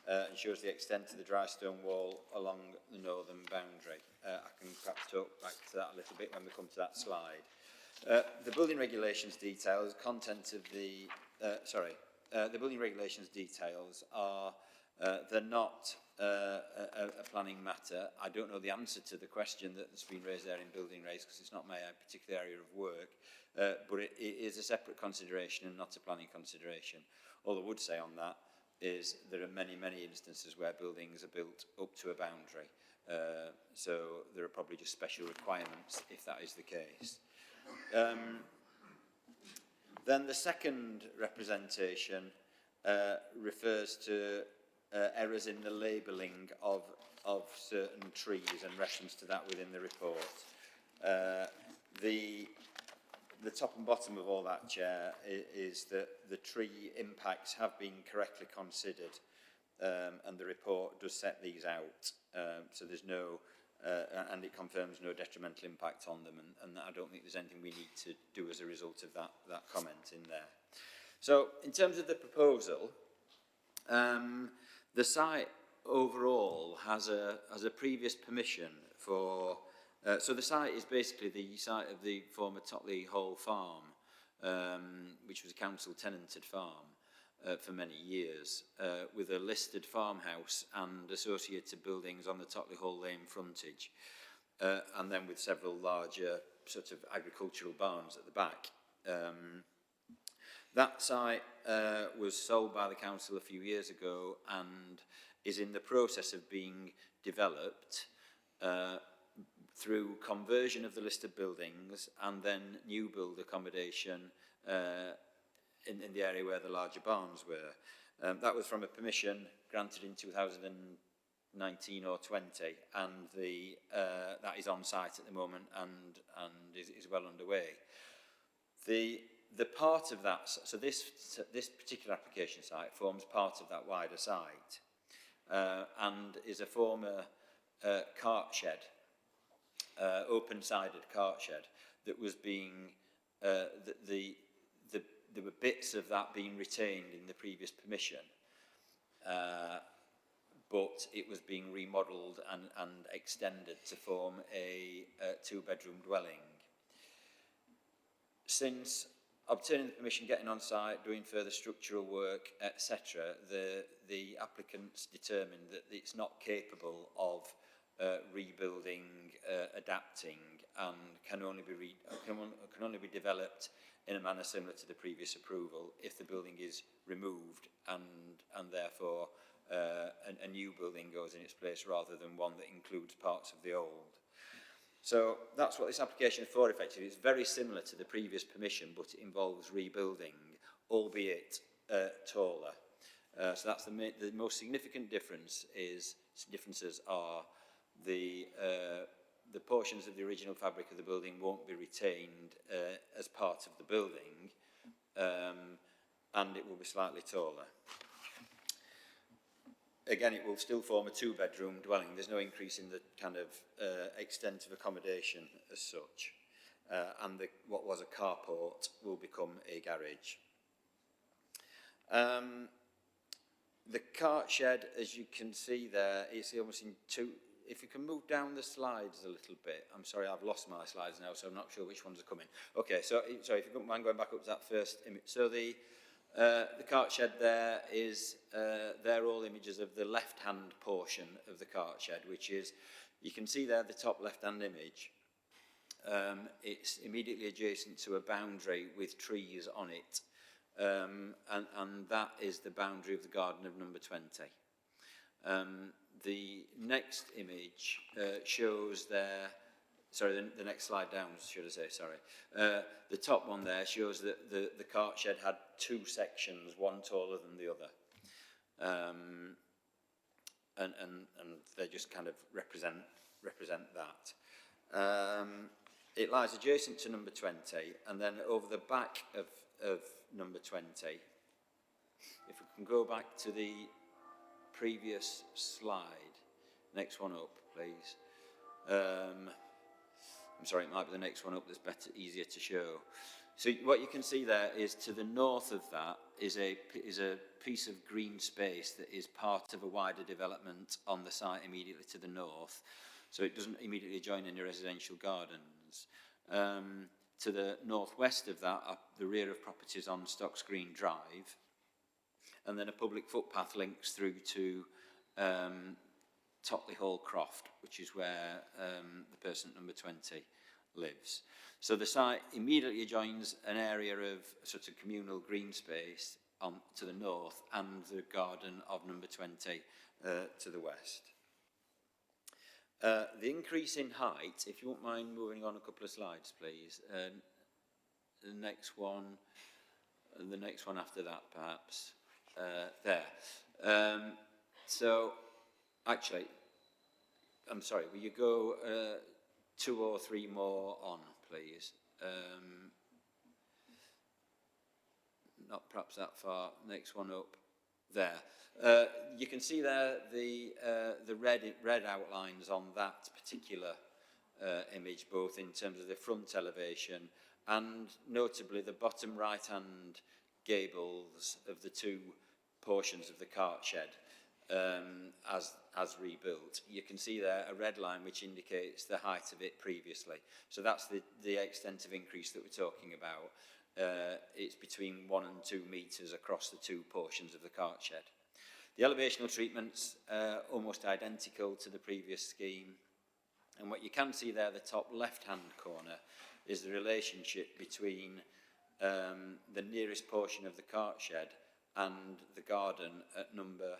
and shows the extent of the dry stone wall along the northern boundary. I can perhaps talk back to that a little bit when we come to that slide. The building regulations details, content of the building regulations details are, they're not a planning matter. I don't know the answer to the question that's been raised there in building regs because it's not my particular area of work, but it is a separate consideration and not a planning consideration. All I would say on that is there are many, many instances where buildings are built up to a boundary. So there are probably just special requirements if that is the case. Then the second representation refers to errors in the labelling of certain trees and reference to that within the report. The top and bottom of all that, Chair, is that the tree impacts have been correctly considered, and the report does set these out. So there's no, and it confirms no detrimental impact on them, and I don't think there's anything we need to do as a result of that comment in there. So in terms of the proposal, the site overall has a previous permission for. So the site is basically the site of the former Totley Hall farm, which was a council tenanted farm for many years, with a listed farmhouse and associated buildings on the Totley Hall Lane frontage, and then with several larger sort of agricultural barns at the back. That site was sold by the council a few years ago and is in the process of being developed through conversion of the listed buildings and then new build accommodation in the area where the larger barns were. That was from a permission granted in 2019 or 20, and that is on site at the moment and is well underway. The part of that, so this particular application site forms part of that wider site, and is a former cart shed. Open-sided cart shed that was being, there were bits of that being retained in the previous permission, but it was being remodelled and extended to form a two-bedroom dwelling. since obtaining the permission, getting on site, doing further structural work, etc., the applicants determined that it's not capable of rebuilding, adapting, and can only be developed in a manner similar to the previous approval if the building is removed and therefore a new building goes in its place rather than one that includes parts of the old. So that's what this application is for, effectively. It's very similar to the previous permission, but it involves rebuilding, albeit taller. So that's the most significant differences are the portions of the original fabric of the building won't be retained as part of the building, and it will be slightly taller. Again, it will still form a two-bedroom dwelling. There's no increase in the kind of extent of accommodation as such. And what was a carport will become a garage. The cart shed, as you can see there, it's almost in two. If you can move down the slides a little bit. I'm sorry, I've lost my slides now, so I'm not sure which ones are coming. Okay, so sorry, if you don't mind going back up to that first image. So the cart shed there is, they're all images of the left-hand portion of the cart shed, which is, you can see there the top left-hand image. It's immediately adjacent to a boundary with trees on it, and that is the boundary of the garden of number 20. The next image shows there, sorry, the next slide down, should I say, sorry. The top one there shows that the cart shed had two sections, one taller than the other. And they just kind of represent that. It lies adjacent to number 20, and then over the back of number 20, if we can go back to the previous slide, next one up, please. I'm sorry, it might be the next one up that's better, easier to show. So what you can see there is to the north of that is a piece of green space that is part of a wider development on the site immediately to the north. So it doesn't immediately join any residential gardens. To the northwest of that are the rear of properties on Stocks Green Drive. And then a public footpath links through to Totley Hall Croft, which is where the person at number 20 lives. So the site immediately adjoins an area of sort of communal green space to the north and the garden of number 20 to the west. The increase in height, if you won't mind moving on a couple of slides, please. The next one, and the next one after that, perhaps. There. So, actually, I'm sorry, will you go 2 or 3 more on, please? Not perhaps that far. Next one up. There. You can see there the red outlines on that particular image, both in terms of the front elevation and notably the bottom right-hand gables of the two portions of the cart shed as rebuilt. You can see there a red line which indicates the height of it previously. So that's the extent of increase that we're talking about. It's between 1 and 2 metres across the two portions of the cart shed. The elevational treatment's almost identical to the previous scheme. And what you can see there, the top left-hand corner, is the relationship between the nearest portion of the cart shed and the garden at number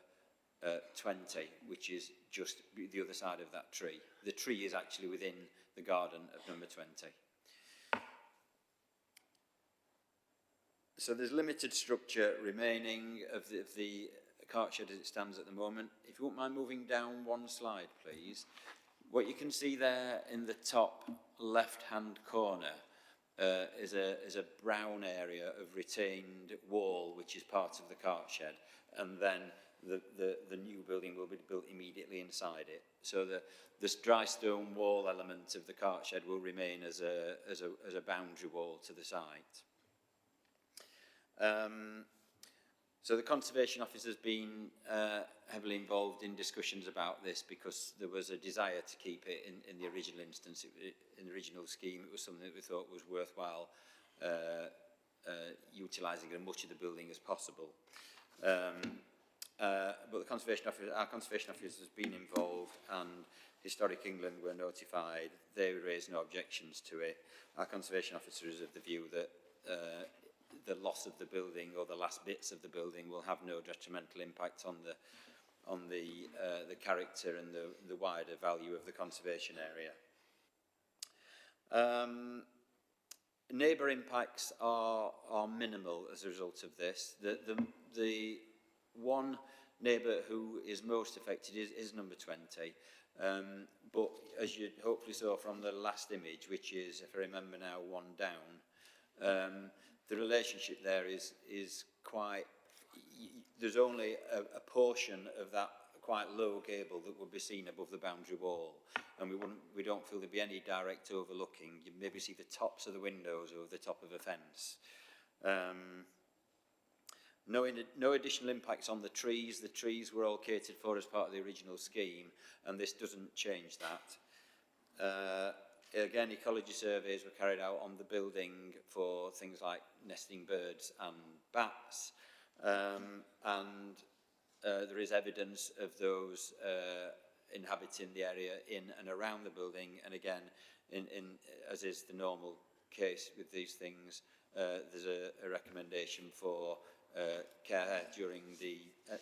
20, which is just the other side of that tree. The tree is actually within the garden of number 20. So there's limited structure remaining of the cart shed as it stands at the moment. If you won't mind moving down one slide, please. What you can see there in the top left-hand corner is a brown area of retained wall, which is part of the cart shed, and then the new building will be built immediately inside it. So the dry stone wall element of the cart shed will remain as a boundary wall to the site. So the Conservation Office has been heavily involved in discussions about this because there was a desire to keep it in the original instance. In the original scheme, it was something that we thought was worthwhile utilising as much of the building as possible. But the conservation officer, our conservation officer has been involved, and Historic England were notified. They raised no objections to it. Our conservation officer is of the view that the loss of the building or the last bits of the building will have no detrimental impact on the character and the wider value of the conservation area. Neighbour impacts are minimal as a result of this. The one neighbour who is most affected is number 20. But as you hopefully saw from the last image, which is, if I remember now, one down, the relationship there is quite... There's only a portion of that quite low gable that would be seen above the boundary wall, and we don't feel there'd be any direct overlooking. You maybe see the tops of the windows over the top of a fence. No additional impacts on the trees. The trees were all catered for as part of the original scheme, and this doesn't change that. Again, ecology surveys were carried out on the building for things like nesting birds and bats, and there is evidence of those inhabiting the area in and around the building. And again, as is the normal case with these things, there's a recommendation for care during the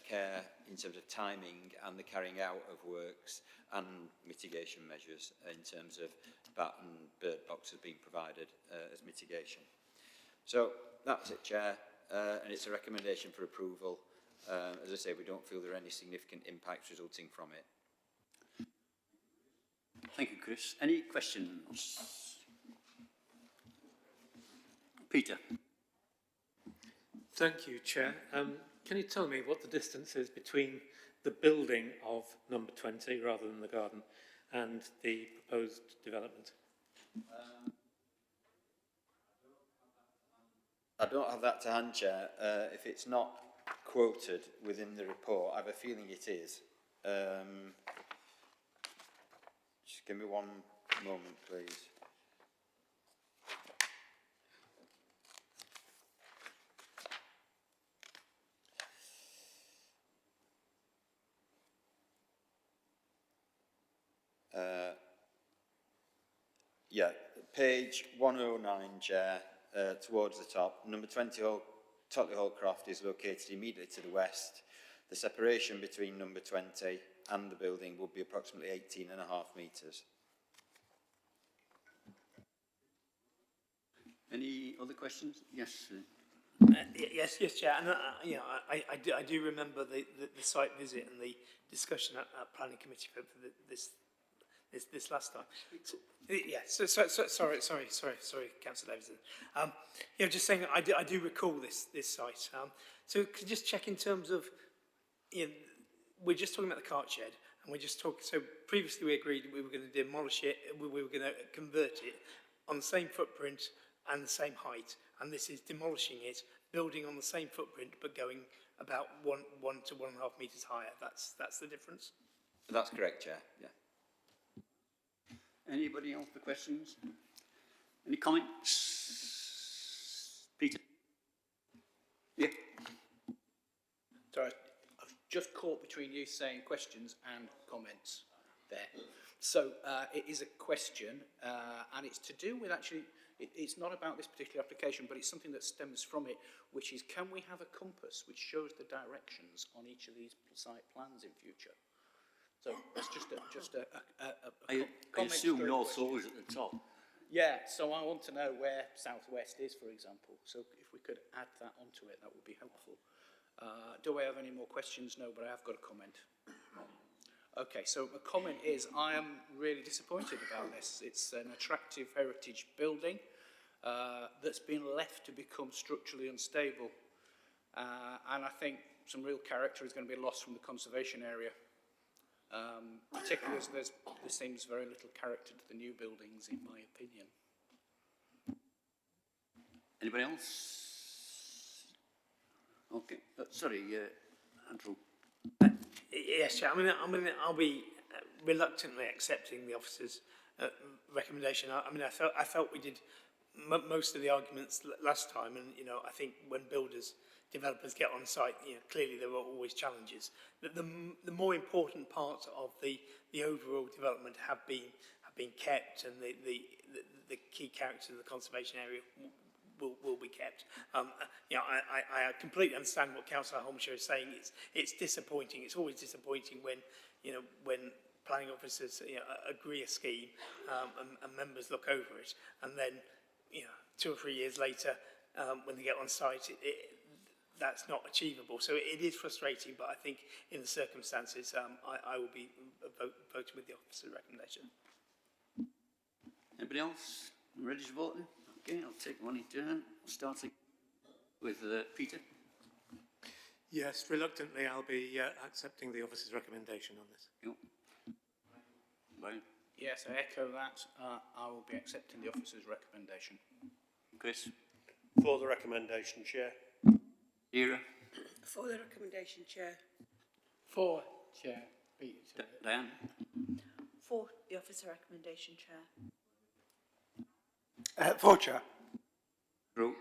care in terms of timing and the carrying out of works, and mitigation measures in terms of bat and bird boxes being provided as mitigation. So that's it, Chair, and it's a recommendation for approval. As I say, we don't feel there are any significant impacts resulting from it. Thank you, Chris. Any questions? Peter. Thank you, Chair. Can you tell me what the distance is between the building of number 20, rather than the garden, and the proposed development? I don't have that to hand, Chair. If it's not quoted within the report, I have a feeling it is. Just give me one moment, please. Yeah, page 109, Chair, towards the top. Number 20 Totley Hall Croft is located immediately to the west. The separation between number 20 and the building would be approximately 18.5 metres. Any other questions? Yes. Yes, Chair. And I do remember the site visit and the discussion at Planning Committee for this last time. Sorry, Councillor Davidson. Just saying, I do recall this site. So could you just check in terms of, we're just talking about the cart shed, and we're just talking. So previously we agreed we were going to demolish it, we were going to convert it on the same footprint and the same height, and this is demolishing it, building on the same footprint, but going about 1 to 1.5 metres higher. That's the difference. That's correct, Chair. Yeah. Anybody else for questions? Any comments? Peter? Yeah. Sorry, I've just caught between you saying questions and comments there. So it is a question, and it's to do with actually, it's not about this particular application, but it's something that stems from it, which is, can we have a compass which shows the directions on each of these site plans in future? So it's just a I assume North always at the top. Yeah, so I want to know where southwest is, for example. So if we could add that onto it, that would be helpful. Do I have any more questions? No, but I have got a comment. Okay, so a comment is, I am really disappointed about this. It's an attractive heritage building that's been left to become structurally unstable. And I think some real character is going to be lost from the conservation area. Particularly as there seems very little character to the new buildings, in my opinion. Anybody else? Okay. Sorry, Andrew. Yes, Chair. I mean, I'll be reluctantly accepting the officer's recommendation. I felt we did most of the arguments last time, and you know, I think when developers get on site, you know, clearly there are always challenges. The more important parts of the overall development have been kept, and the key characters of the conservation area will be kept. You know, I completely understand what Councillor Holmshire is saying. It's disappointing. It's always disappointing when, you know, when planning officers, you know, agree a scheme and members look over it, and then, you know, 2 or 3 years later, when they get on site, that's not achievable. So it is frustrating, but I think in the circumstances, I will be voting with the officer's recommendation. Anybody else ready to vote? Okay, I'll take one in turn, starting with Peter. Yes, reluctantly, I'll be accepting the officer's recommendation on this. Yep. Brian? Yes, I echo that. I will be accepting the officer's recommendation. Chris? For the recommendation, Chair. Ira? For the recommendation, Chair. For, Chair. Peter. Diane? For the officer recommendation, Chair. For, Chair. Drew?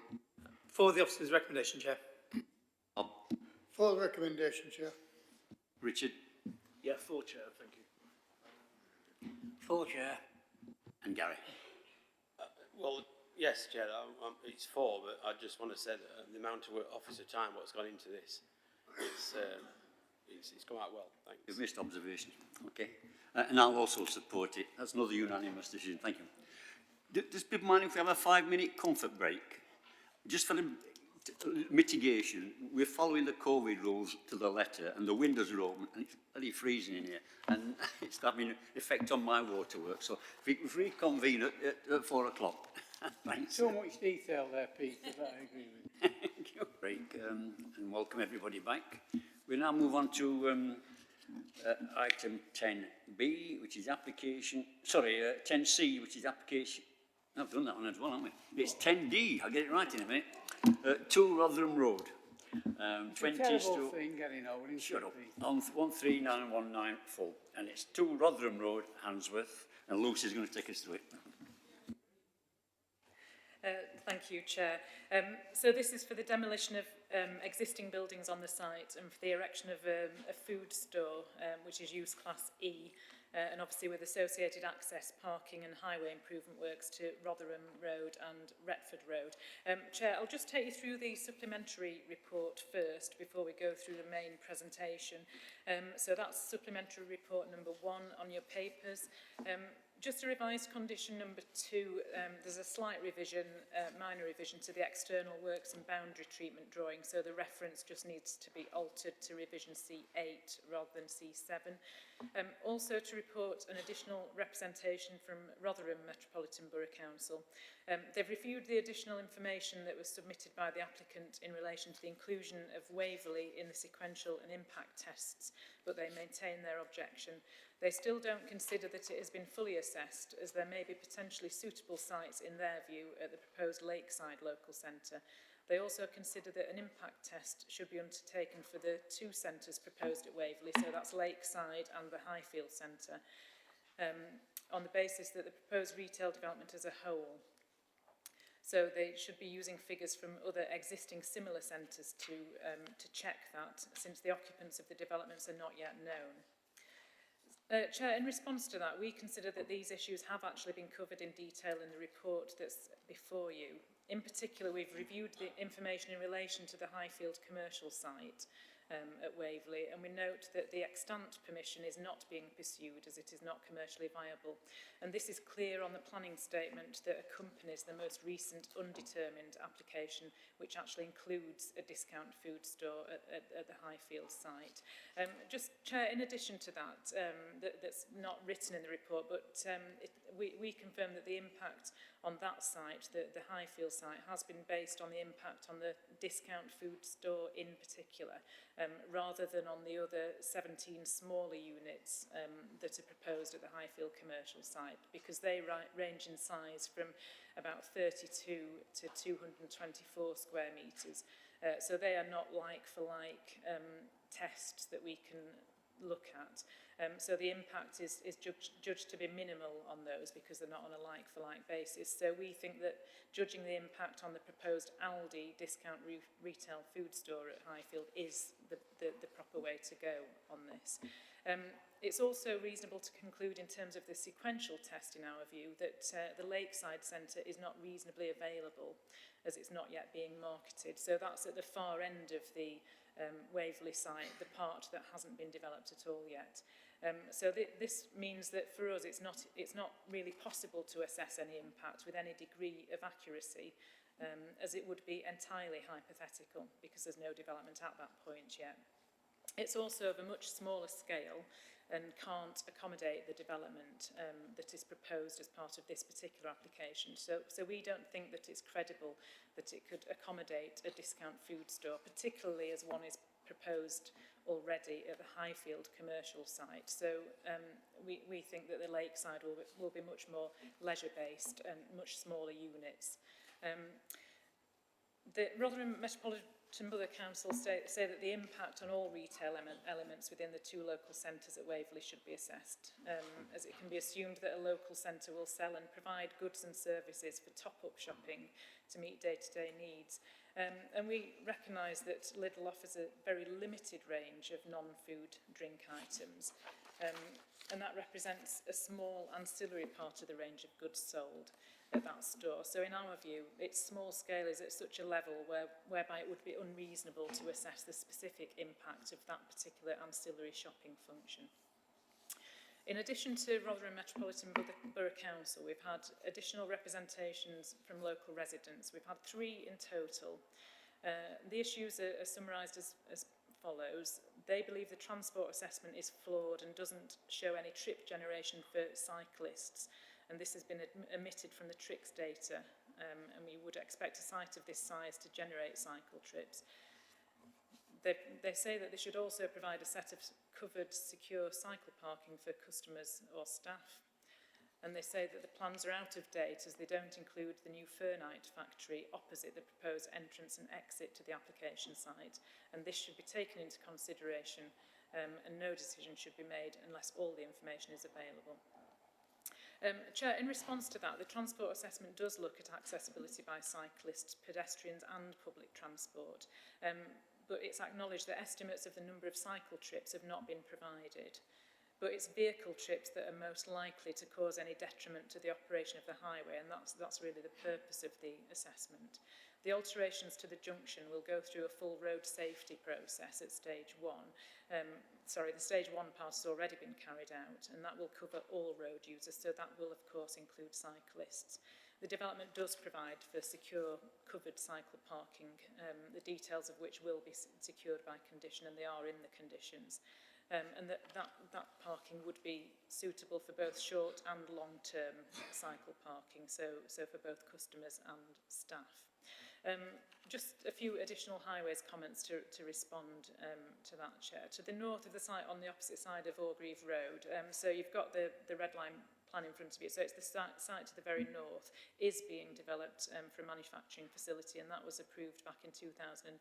For the officer's recommendation, Chair. Bob? For the recommendation, Chair. Richard? Yeah, for, Chair, thank you. For, Chair. And Gary? Well, yes, Chair, it's for, but I just want to say that the amount of officer time, what's gone into this, it's come out well, thanks. You've missed observation. Okay. And I'll also support it. That's another unanimous decision. Thank you. Does people mind if we have a 5-minute comfort break? Just for the mitigation, we're following the COVID rules to the letter, and the windows are open, and it's bloody freezing in here, and it's having an effect on my waterworks. So if we could reconvene at 4 o'clock. Thanks. So much detail there, Peter, that I agree with. Thank you. Break, and welcome everybody back. We now move on to item 10B, which is application, 10C, which is application. I've done that one as well, haven't we? It's 10D, I'll get it right in a minute. 2 Rotherham Road. It's a terrible thing getting old, isn't Shut it, up. Peter? On 13919 full. And it's 2 Rotherham Road, Hansworth. And Lucy's going to take us through it. Thank you, Chair. So this is for the demolition of existing buildings on the site and for the erection of a food store, which is use class E, and obviously with associated access, parking and highway improvement works to Rotherham Road and Retford Road. Chair, I'll just take you through the supplementary report first before we go through the main presentation. So that's supplementary report number 1 on your papers. Just a revised condition number 2, there's a slight revision, minor revision to the external works and boundary treatment drawing, so the reference just needs to be altered to revision C8 rather than C7. Also to report an additional representation from Rotherham Metropolitan Borough Council. They've reviewed the additional information that was submitted by the applicant in relation to the inclusion of Waverley in the sequential and impact tests, but they maintain their objection. They still don't consider that it has been fully assessed, as there may be potentially suitable sites in their view at the proposed Lakeside local centre. They also consider that an impact test should be undertaken for the 2 centres proposed at Waverley, so that's Lakeside and the Highfield Centre, on the basis that the proposed retail development as a whole. So they should be using figures from other existing similar centres to check that, since the occupants of the developments are not yet known. Chair, in response to that, we consider that these issues have actually been covered in detail in the report that's before you. In particular, we've reviewed the information in relation to the Highfield commercial site at Waverley, and we note that the extant permission is not being pursued as it is not commercially viable. And this is clear on the planning statement that accompanies the most recent undetermined application, which actually includes a discount food store at the Highfield site. Just, Chair, in addition to that, that's not written in the report, but we confirm that the impact on that site, the Highfield site, has been based on the impact on the discount food store in particular, rather than on the other 17 smaller units that are proposed at the Highfield commercial site, because they range in size from about 32 to 224 square metres. So they are not like-for-like tests that we can look at. So the impact is judged to be minimal on those because they're not on a like-for-like basis. So we think that judging the impact on the proposed Aldi discount retail food store at Highfield is the proper way to go on this. It's also reasonable to conclude in terms of the sequential test, in our view, that the Lakeside Centre is not reasonably available as it's not yet being marketed. So that's at the far end of the Waverley site, the part that hasn't been developed at all yet. So this means that for us it's not really possible to assess any impact with any degree of accuracy, as it would be entirely hypothetical because there's no development at that point yet. It's also of a much smaller scale and can't accommodate the development that is proposed as part of this particular application. So we don't think that it's credible that it could accommodate a discount food store, particularly as one is proposed already at the Highfield commercial site. So we think that the Lakeside will be much more leisure-based and much smaller units. The Rotherham Metropolitan Borough Council say that the impact on all retail elements within the two local centres at Waverley should be assessed, as it can be assumed that a local centre will sell and provide goods and services for top-up shopping to meet day-to-day needs. And we recognise that Lidl offers a very limited range of non-food drink items, and that represents a small ancillary part of the range of goods sold at that store. So in our view, its small scale is at such a level whereby it would be unreasonable to assess the specific impact of that particular ancillary shopping function. In addition to Rotherham Metropolitan Borough Council, we've had additional representations from local residents. We've had 3 in total. The issues are summarised as follows. They believe the transport assessment is flawed and doesn't show any trip generation for cyclists, and this has been omitted from the TRIX data, and we would expect a site of this size to generate cycle trips. They say that they should also provide a set of covered, secure cycle parking for customers or staff. And they say that the plans are out of date as they don't include the new Fernite factory opposite the proposed entrance and exit to the application site. And this should be taken into consideration, and no decision should be made unless all the information is available. Chair, in response to that, the transport assessment does look at accessibility by cyclists, pedestrians and public transport, but it's acknowledged that estimates of the number of cycle trips have not been provided. But it's vehicle trips that are most likely to cause any detriment to the operation of the highway, and that's really the purpose of the assessment. The alterations to the junction will go through a full road safety process at stage 1. The stage 1 part has already been carried out, and that will cover all road users, so that will of course include cyclists. The development does provide for secure covered cycle parking, the details of which will be secured by condition, and they are in the conditions. And that parking would be suitable for both short and long-term cycle parking, so for both customers and staff. Just a few additional highways comments to respond to that, Chair. To the north of the site, on the opposite side of Orgreave Road, so you've got the red line plan in front of you, so it's the site to the very north is being developed for a manufacturing facility, and that was approved back in 2019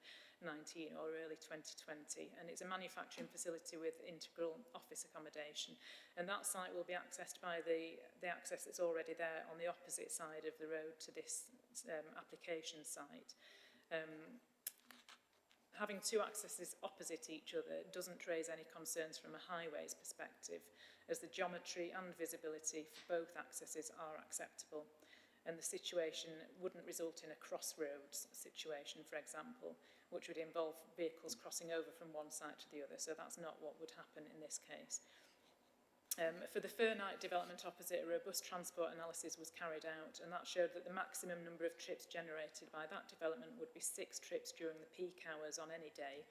or early 2020, and it's a manufacturing facility with integral office accommodation, and that site will be accessed by the access that's already there on the opposite side of the road to this application site. Having 2 accesses opposite each other doesn't raise any concerns from a highways perspective, as the geometry and visibility for both accesses are acceptable, and the situation wouldn't result in a crossroads situation, for example, which would involve vehicles crossing over from one side to the other, so that's not what would happen in this case. For the Fernite development opposite, a robust transport analysis was carried out, and that showed that the maximum number of trips generated by that development would be 6 trips during the peak hours on any day,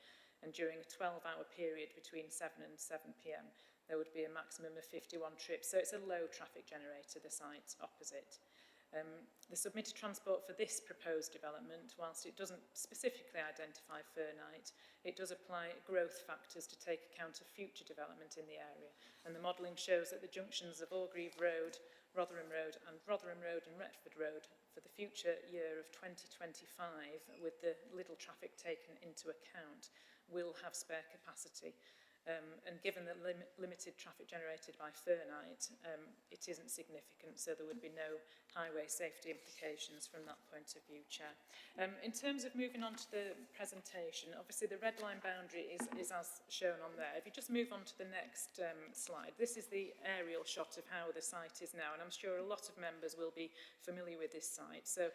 and during a 12-hour period between 7 and 7 p.m. there would be a maximum of 51 trips, so it's a low traffic generator, the site opposite. The submitted transport for this proposed development, whilst it doesn't specifically identify Fernite, it does apply growth factors to take account of future development in the area, and the modelling shows that the junctions of Orgreave Road, Rotherham Road and Retford Road for the future year of 2025, with the little traffic taken into account, will have spare capacity. And given the limited traffic generated by Fernite, it isn't significant, so there would be no highway safety implications from that point of view, Chair. In terms of moving on to the presentation, obviously the red line boundary is as shown on there. If you just move on to the next slide, this is the aerial shot of how the site is now, and I'm sure a lot of members will be familiar with this site. So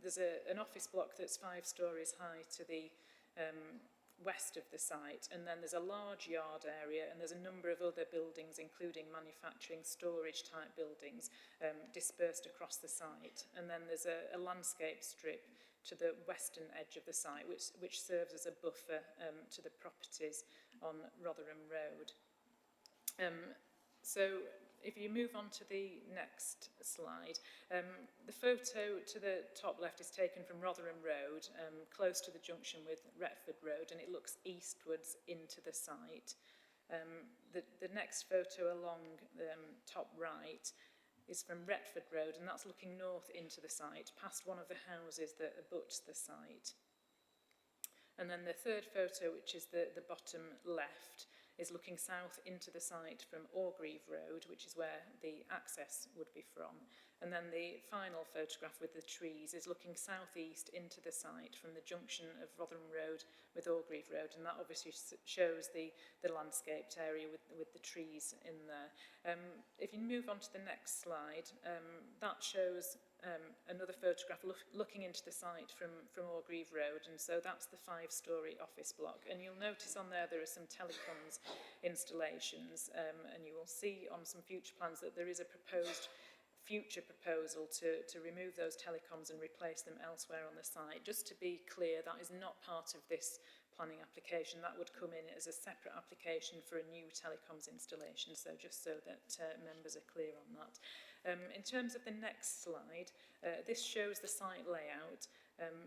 there's an office block that's 5 stories high to the west of the site, and then there's a large yard area, and there's a number of other buildings, including manufacturing storage type buildings, dispersed across the site. And then there's a landscape strip to the western edge of the site, which serves as a buffer to the properties on Rotherham Road. So if you move on to the next slide, the photo to the top left is taken from Rotherham Road, close to the junction with Retford Road, and it looks eastwards into the site. The next photo along the top right is from Retford Road, and that's looking north into the site, past one of the houses that abuts the site. And then the third photo, which is the bottom left, is looking south into the site from Orgreave Road, which is where the access would be from. And then the final photograph with the trees is looking southeast into the site from the junction of Rotherham Road with Orgreave Road, and that obviously shows the landscaped area with the trees in there. If you move on to the next slide, that shows another photograph looking into the site from Orgreave Road, and so that's the 5-storey office block. And you'll notice on there are some telecoms installations, and you will see on some future plans that there is a future proposal to remove those telecoms and replace them elsewhere on the site. Just to be clear, that is not part of this planning application. That would come in as a separate application for a new telecoms installation, so just so that members are clear on that. In terms of the next slide, this shows the site layout.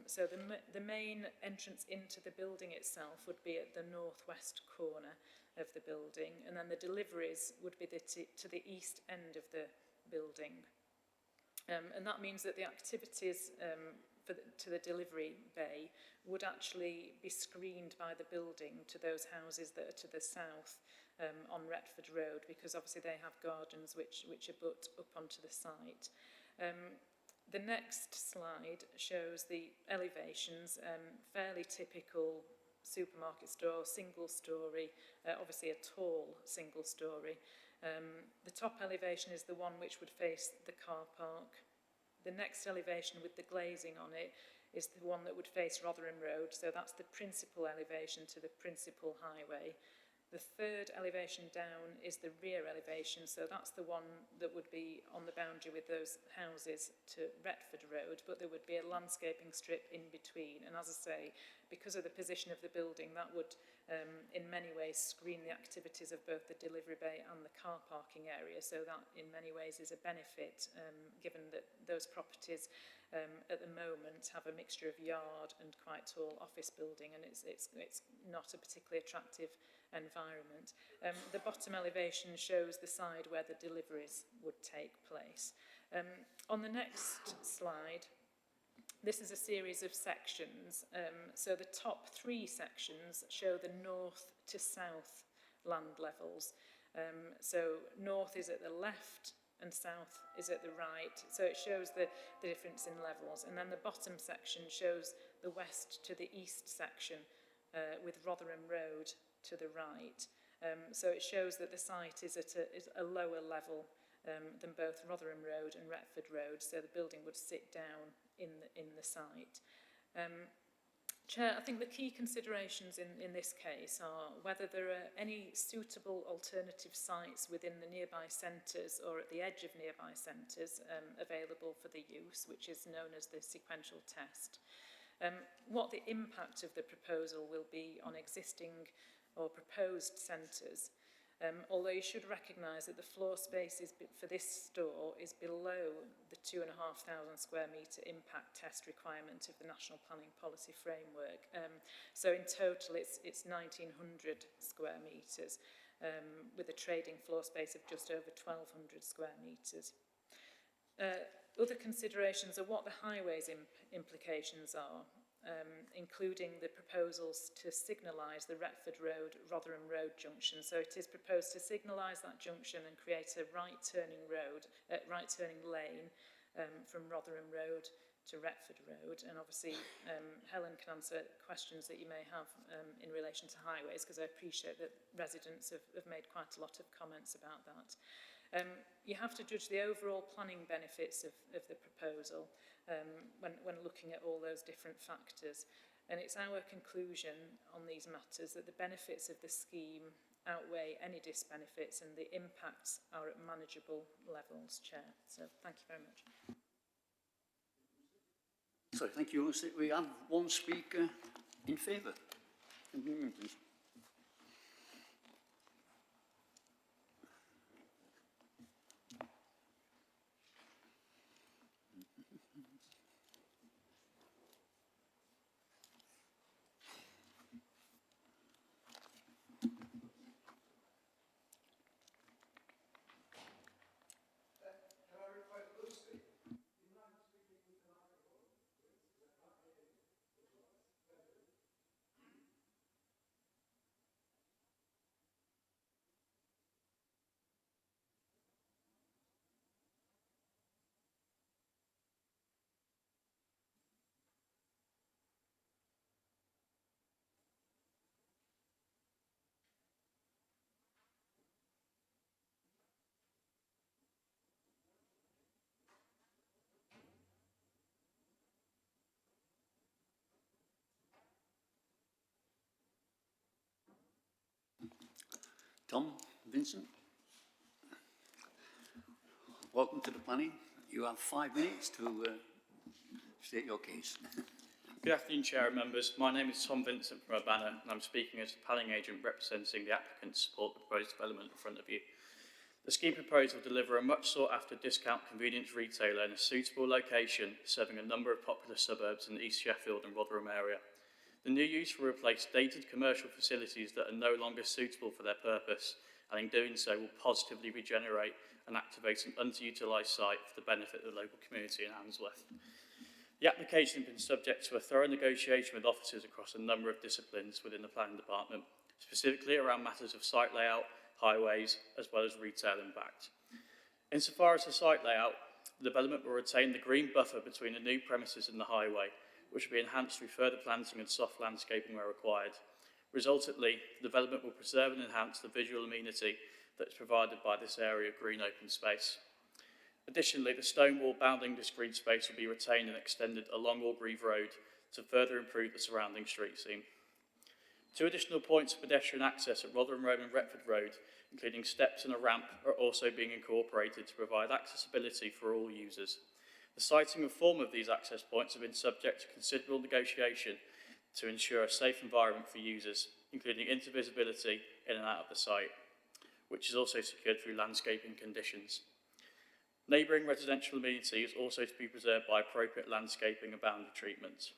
So the main entrance into the building itself would be at the northwest corner of the building, and then the deliveries would be to the east end of the building. And that means that the activities to the delivery bay would actually be screened by the building to those houses that are to the south on Retford Road, because obviously they have gardens which abut up onto the site. The next slide shows the elevations, fairly typical supermarket store, single storey, obviously a tall single storey. The top elevation is the one which would face the car park. The next elevation with the glazing on it is the one that would face Rotherham Road, so that's the principal elevation to the principal highway. The third elevation down is the rear elevation, so that's the one that would be on the boundary with those houses to Retford Road, but there would be a landscaping strip in between. And as I say, because of the position of the building, that would in many ways screen the activities of both the delivery bay and the car parking area, so that in many ways is a benefit, given that those properties at the moment have a mixture of yard and quite tall office building, and it's not a particularly attractive environment. The bottom elevation shows the side where the deliveries would take place. On the next slide, this is a series of sections. So the top 3 sections show the north to south land levels. So north is at the left and south is at the right. So it shows the difference in levels. And then the bottom section shows the west to the east section with Rotherham Road to the right. So it shows that the site is at a lower level than both Rotherham Road and Retford Road, so the building would sit down in the site. Chair, I think the key considerations in this case are whether there are any suitable alternative sites within the nearby centres or at the edge of nearby centres available for the use, which is known as the sequential test. What the impact of the proposal will be on existing or proposed centres, although you should recognise that the floor space for this store is below the 2,500 square metre impact test requirement of the National Planning Policy Framework. So in total it's 1,900 square metres with a trading floor space of just over 1,200 square metres. Other considerations are what the highways implications are. including the proposals to signalise the Retford Road, Rotherham Road junction. So it is proposed to signalise that junction and create a right-turning lane from Rotherham Road to Retford Road. And obviously, Helen can answer questions that you may have in relation to highways, because I appreciate that residents have made quite a lot of comments about that. You have to judge the overall planning benefits of the proposal when looking at all those different factors. And it's our conclusion on these matters that the benefits of the scheme outweigh any disbenefits and the impacts are at manageable levels, Chair. So thank you very much. Sorry, thank you. We have one speaker in favour. Please. Tom, Vincent, welcome to the planning. You have 5 minutes to state your case. Good afternoon, Chair and members. My name is Tom Vincent from Urbana, and I'm speaking as a planning agent representing the applicant to support the proposed development in front of you. The scheme proposed will deliver a much sought-after discount convenience retailer in a suitable location, serving a number of popular suburbs in the East Sheffield and Rotherham area. The new use will replace dated commercial facilities that are no longer suitable for their purpose, and in doing so will positively regenerate and activate an underutilised site for the benefit of the local community in Hansworth. The application has been subject to a thorough negotiation with officers across a number of disciplines within the planning department, specifically around matters of site layout, highways, as well as retail impact. Insofar as the site layout, the development will retain the green buffer between the new premises and the highway, which will be enhanced through further planting and soft landscaping where required. Resultantly, the development will preserve and enhance the visual amenity that is provided by this area of green open space. Additionally, the stone wall bounding this green space will be retained and extended along Orgreave Road to further improve the surrounding street scene. 2 additional points of pedestrian access at Rotherham Road and Retford Road, including steps and a ramp, are also being incorporated to provide accessibility for all users. The siting and form of these access points have been subject to considerable negotiation to ensure a safe environment for users, including intervisibility in and out of the site, which is also secured through landscaping conditions. Neighbouring residential amenity is also to be preserved by appropriate landscaping and boundary treatments.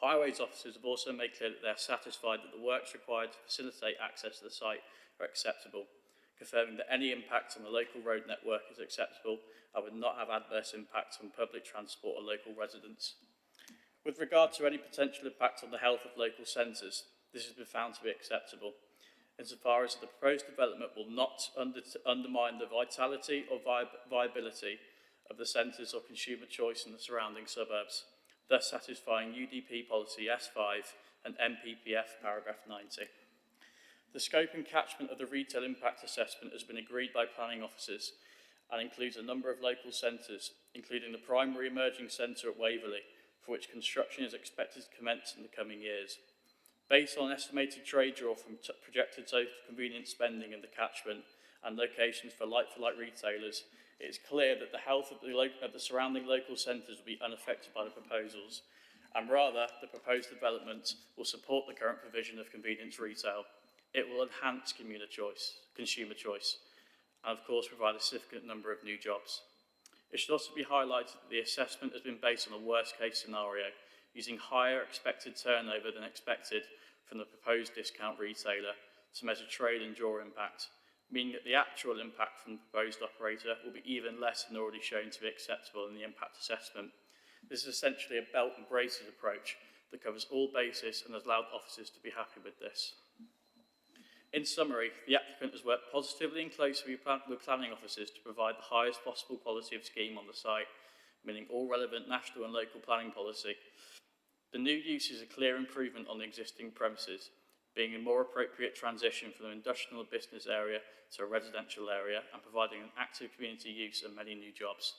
Highways officers have also made clear that they are satisfied that the works required to facilitate access to the site are acceptable, confirming that any impact on the local road network is acceptable and would not have adverse impacts on public transport or local residents. With regard to any potential impact on the health of local centres, this has been found to be acceptable, insofar as the proposed development will not undermine the vitality or viability of the centres or consumer choice in the surrounding suburbs, thus satisfying UDP policy S5 and MPPF paragraph 90. The scope and catchment of the retail impact assessment has been agreed by planning officers and includes a number of local centres, including the primary emerging centre at Waverley, for which construction is expected to commence in the coming years. Based on estimated trade draw from projected total convenience spending in the catchment and locations for like-for-like retailers, it is clear that the health of the surrounding local centres will be unaffected by the proposals, and rather the proposed development will support the current provision of convenience retail. It will enhance consumer choice, and of course provide a significant number of new jobs. It should also be highlighted that the assessment has been based on a worst-case scenario, using higher expected turnover than expected from the proposed discount retailer to measure trade and draw impact, meaning that the actual impact from the proposed operator will be even less than already shown to be acceptable in the impact assessment. This is essentially a belt and braces approach that covers all bases and has allowed officers to be happy with this. In summary, the applicant has worked positively and closely with planning officers to provide the highest possible quality of scheme on the site, meaning all relevant national and local planning policy. The new use is a clear improvement on the existing premises, being a more appropriate transition from an industrial business area to a residential area and providing an active community use and many new jobs.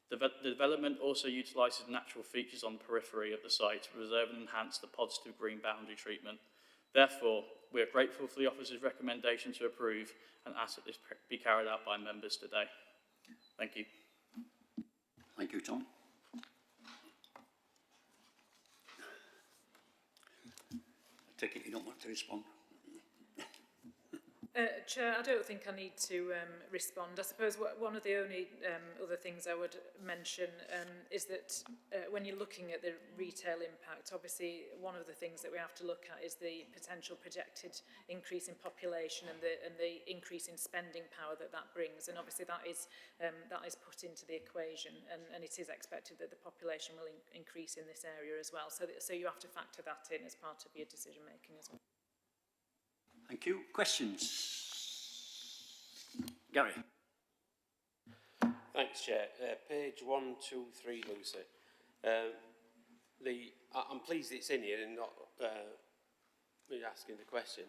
The development also utilises natural features on the periphery of the site to preserve and enhance the positive green boundary treatment. Therefore, we are grateful for the officer's recommendation to approve and ask that this be carried out by members today. Thank you. Thank you, Tom. I take it you don't want to respond? Chair, I don't think I need to respond. I suppose one of the only other things I would mention is that when you're looking at the retail impact, obviously one of the things that we have to look at is the potential projected increase in population and the increase in spending power that brings. And obviously that is put into the equation, and it is expected that the population will increase in this area as well. So you have to factor that in as part of your decision making as well. Thank you. Questions? Gary. Thanks, Chair. Page 1, 2, 3, Lucy. I'm pleased it's in here and not me asking the question,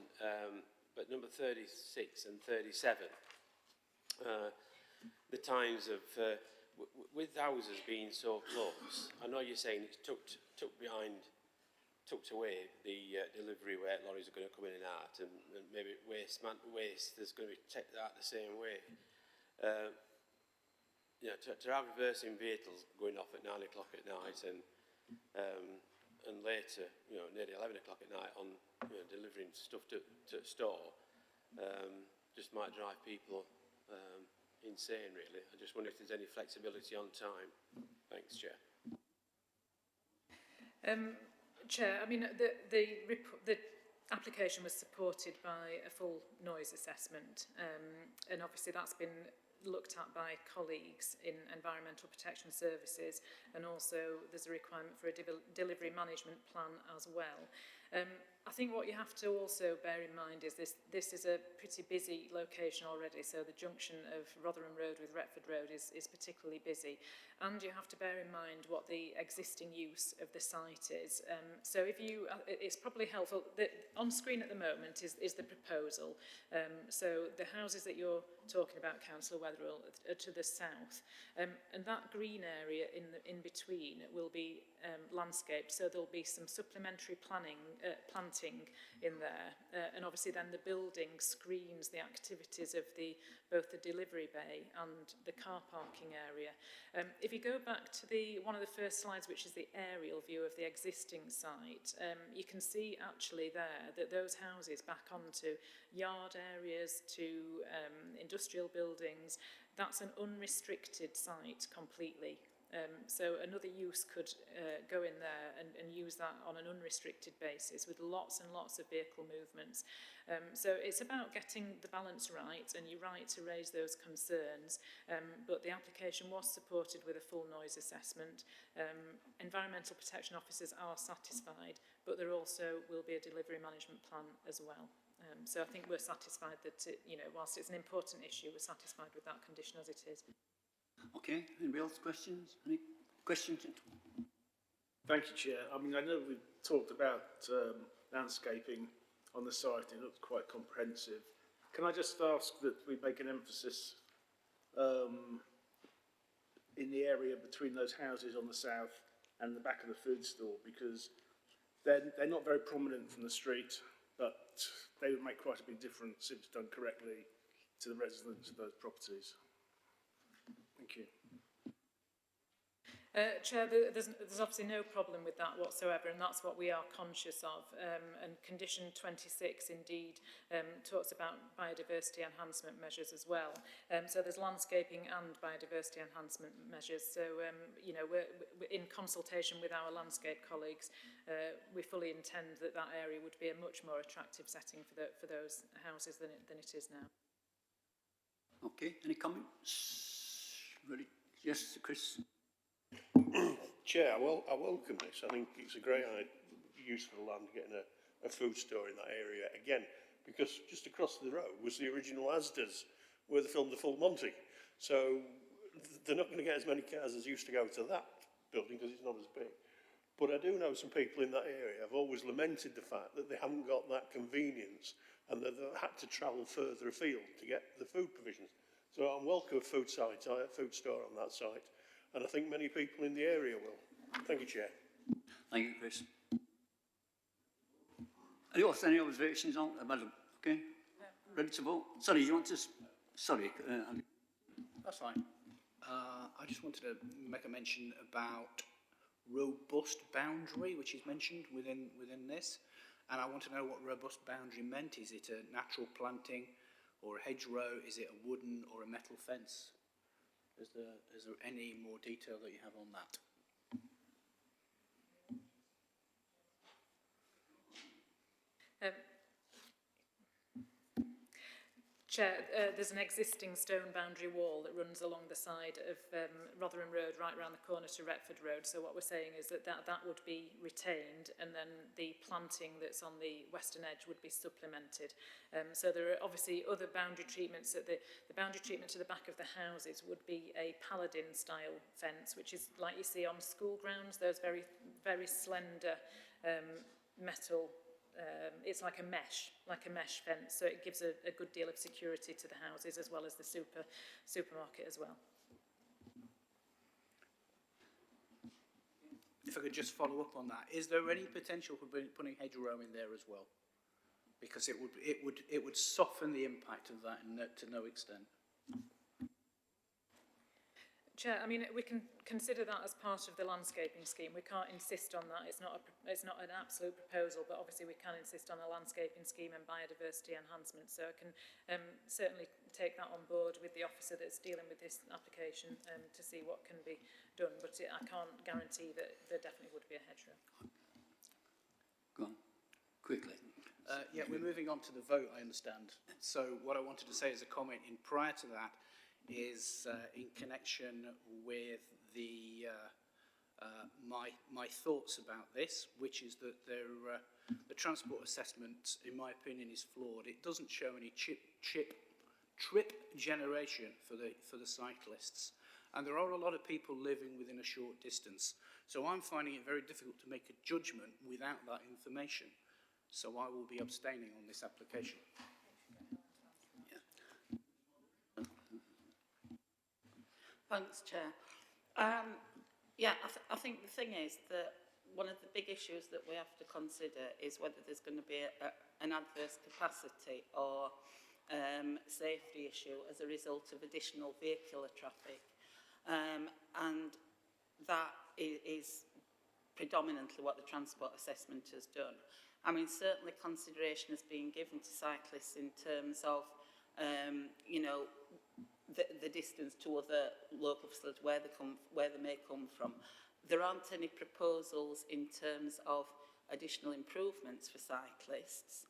but number 36 and 37, the times of, with houses being so close, I know you're saying it's tucked away, the delivery where lorries are going to come in and out, and maybe waste there's going to be checked out the same way. You know, to have reversing vehicles going off at 9 o'clock at night and later, you know, nearly 11 o'clock at night on, you know, delivering stuff to a store, just might drive people insane, really. I just wonder if there's any flexibility on time. Thanks, Chair. Chair, I mean, the application was supported by a full noise assessment, and obviously that's been looked at by colleagues in Environmental Protection Services, and also there's a requirement for a delivery management plan as well. I think what you have to also bear in mind is this is a pretty busy location already, so the junction of Rotherham Road with Retford Road is particularly busy, and you have to bear in mind what the existing use of the site is. So if you, it's probably helpful, that on screen at the moment is the proposal. So the houses that you're talking about, Councillor Wetherell, are to the south, and that green area in between will be landscaped, so there'll be some supplementary planting in there, and obviously then the building screens the activities of both the delivery bay and the car parking area. If you go back to one of the first slides, which is the aerial view of the existing site, you can see actually there that those houses back onto yard areas, to industrial buildings, that's an unrestricted site completely. So another use could go in there and use that on an unrestricted basis with lots and lots of vehicle movements. So it's about getting the balance right, and you're right to raise those concerns, but the application was supported with a full noise assessment. Environmental protection officers are satisfied, but there also will be a delivery management plan as well. So I think we're satisfied that, whilst it's an important issue, we're satisfied with that condition as it is. Okay, anybody else questions? Any questions? Thank you, Chair. I mean, I know we've talked about landscaping on the site, and it looks quite comprehensive. Can I just ask that we make an emphasis in the area between those houses on the south and the back of the food store, because they're not very prominent from the street, but they would make quite a big difference if it's done correctly to the residents of those properties. Thank you. Chair, there's obviously no problem with that whatsoever, and that's what we are conscious of. And condition 26 indeed talks about biodiversity enhancement measures as well. So there's landscaping and biodiversity enhancement measures. So we're in consultation with our landscape colleagues. We fully intend that area would be a much more attractive setting for those houses than it is now. Okay, any comments? Ready? Yes, Chris. Chair, I welcome this. I think it's a great use for the land, getting a food store in that area again, because just across the road was the original Asda's where they filmed the Full Monty. So they're not going to get as many cars as used to go to that building because it's not as big. But I do know some people in that area have always lamented the fact that they haven't got that convenience and that they've had to travel further afield to get the food provisions. So I'm welcome a food store on that site, and I think many people in the area will. Thank you, Chair. Thank you, Chris. Any observations on Madam? Okay. Ready to vote? Sorry, you want to? Sorry. That's fine. I just wanted to make a mention about robust boundary, which is mentioned within this, and I want to know what robust boundary meant. Is it a natural planting, or a hedgerow? Is it a wooden or a metal fence? Is there any more detail that you have on that? Chair, there's an existing stone boundary wall that runs along the side of Rotherham Road, right round the corner to Retford Road. So what we're saying is that would be retained, and then the planting that's on the western edge would be supplemented. So there are obviously other boundary treatments. The boundary treatment to the back of the houses would be a paladin-style fence, which is like you see on school grounds, those very, very slender metal. It's like a mesh fence, so it gives a good deal of security to the houses as well as the supermarket as well. If I could just follow up on that, is there any potential for putting hedgerow in there as well? Because it would soften the impact of that to no extent. Chair, I mean, we can consider that as part of the landscaping scheme. We can't insist on that. It's not an absolute proposal, but obviously we can insist on a landscaping scheme and biodiversity enhancement. So I can certainly take that on board with the officer that's dealing with this application to see what can be done. But I can't guarantee that there definitely would be a hedgerow. Go on, quickly. Yeah, we're moving on to the vote, I understand. So what I wanted to say as a comment in prior to that is in connection with the my thoughts about this, which is that the transport assessment, in my opinion, is flawed. It doesn't show any trip generation for the cyclists, and there are a lot of people living within a short distance. So I'm finding it very difficult to make a judgment without that information. So I will be abstaining on this application. Thanks, Chair. I think the thing is that one of the big issues that we have to consider is whether there's going to be an adverse capacity or safety issue as a result of additional vehicular traffic. And that is predominantly what the transport assessment has done. I mean, certainly consideration has been given to cyclists in terms of, the distance to other local facilities where they may come from. There aren't any proposals in terms of additional improvements for cyclists,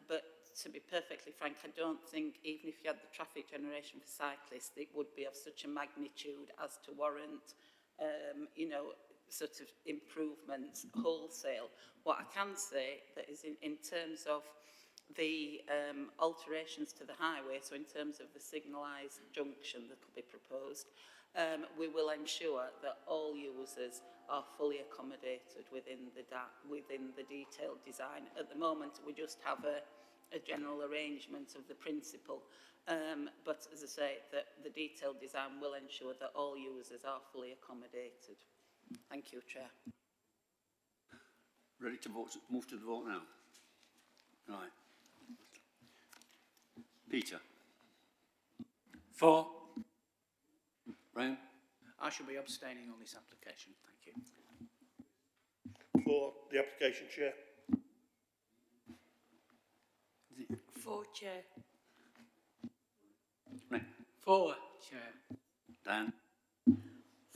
but to be perfectly frank, I don't think even if you had the traffic generation for cyclists, it would be of such a magnitude as to warrant, sort of improvements wholesale. What I can say that is in terms of the alterations to the highway, so in terms of the signalised junction that will be proposed, we will ensure that all users are fully accommodated within the detailed design. At the moment, we just have a general arrangement of the principle, but as I say, the detailed design will ensure that all users are fully accommodated. Thank you, Chair. Ready to vote? Move to the vote now. Right. Peter. For. Brian. I shall be abstaining on this application. Thank you. For the application, Chair. For, Chair. Right. For, Chair. Dan.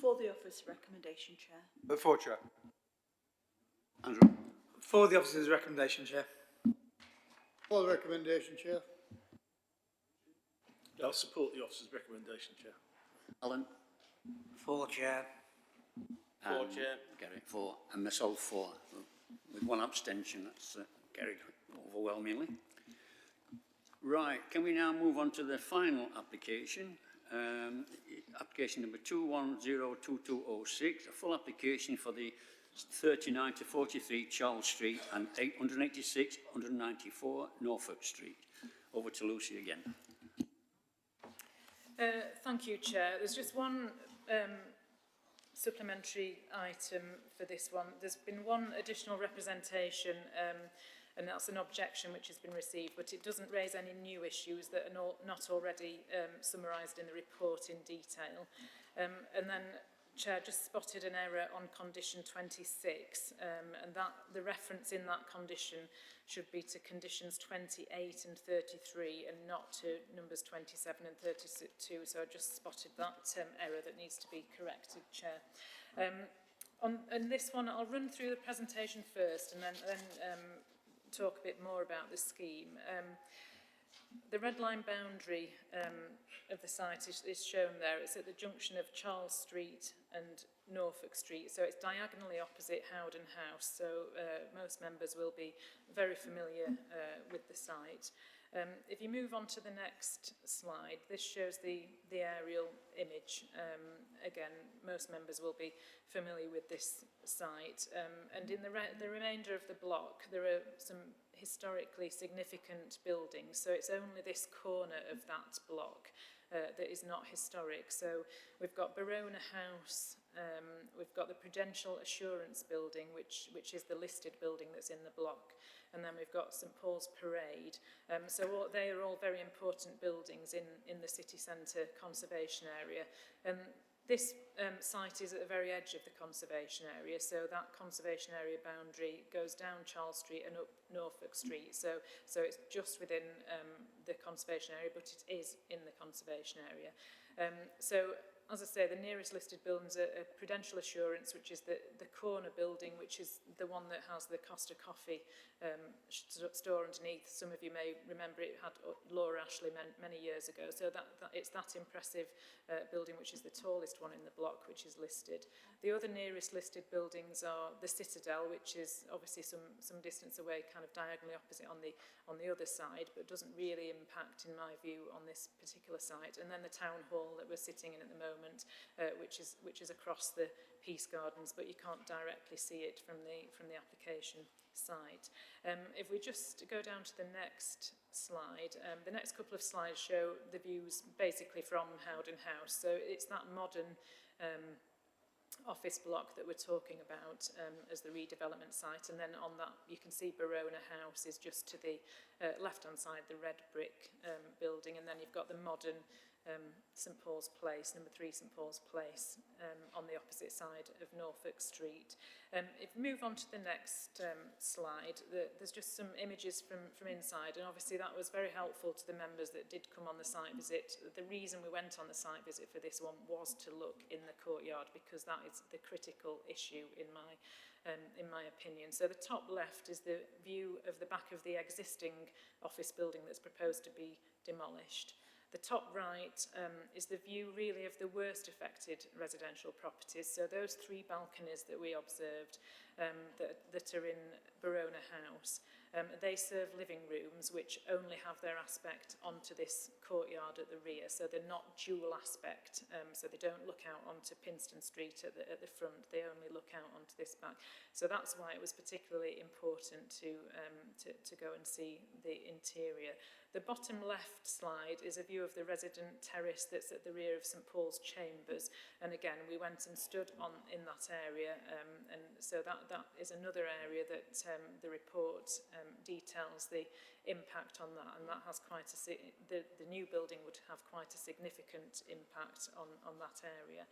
For the office recommendation, Chair. For, Chair. Andrew. For the officer's recommendation, Chair. For the recommendation, Chair. I'll support the officer's recommendation, Chair. Alan. For, Chair. For, Chair. Gary, for. And myself, for. with one abstention. That's carried overwhelmingly. Right, can we now move on to the final application? Application number 2102206, a full application for the 39 to 43 Charles Street and 186, 194 Norfolk Street. Over to Lucy again. Thank you, Chair. There's just one supplementary item for this one. There's been one additional representation, and that's an objection which has been received, but it doesn't raise any new issues that are not already summarised in the report in detail. And then, Chair, just spotted an error on condition 26, and that the reference in that condition should be to conditions 28 and 33 and not to numbers 27 and 32. So I just spotted that error that needs to be corrected, Chair. On this one, I'll run through the presentation first and then talk a bit more about the scheme. The red line boundary of the site is shown there. It's at the junction of Charles Street and Norfolk Street, so it's diagonally opposite Howden House, so most members will be very familiar with the site. If you move on to the next slide, this shows the aerial image. Again, most members will be familiar with this site. And in the remainder of the block, there are some historically significant buildings. So it's only this corner of that block that is not historic. So we've got Barona House, we've got the Prudential Assurance Building, which is the listed building that's in the block. And then we've got St Paul's Parade. So they are all very important buildings in the city centre conservation area. And this site is at the very edge of the conservation area, so that conservation area boundary goes down Charles Street and up Norfolk Street. So it's just within the conservation area, but it is in the conservation area. So, as I say, the nearest listed buildings are Prudential Assurance, which is the corner building, which is the one that has the Costa Coffee store underneath. Some of you may remember it had Laura Ashley many years ago. So it's that impressive building, which is the tallest one in the block, which is listed. The other nearest listed buildings are the Citadel, which is obviously some distance away, kind of diagonally opposite on the other side, but doesn't really impact, in my view, on this particular site. And then the Town Hall that we're sitting in at the moment, which is across the Peace Gardens, but you can't directly see it from the application site. If we just go down to the next slide, the next couple of slides show the views basically from Howden House. So it's that modern office block that we're talking about as the redevelopment site, and then on that you can see Barona House is just to the left-hand side, the red brick building, and then you've got the modern St Paul's Place, number 3 St Paul's Place, on the opposite side of Norfolk Street. If we move on to the next slide, there's just some images from inside, and obviously that was very helpful to the members that did come on the site visit. The reason we went on the site visit for this one was to look in the courtyard, because that is the critical issue in my opinion. So the top left is the view of the back of the existing office building that's proposed to be demolished. The top right is the view really of the worst affected residential properties. So those 3 balconies that we observed that are in Barona House, they serve living rooms which only have their aspect onto this courtyard at the rear. So they're not dual aspect, so they don't look out onto Pinston Street at the front, they only look out onto this back. So that's why it was particularly important to go and see the interior. The bottom left slide is a view of the resident terrace that's at the rear of St Paul's Chambers, and again we went and stood in that area, and so that is another area that the report details the impact on that, and that has quite the new building would have quite a significant impact on that area.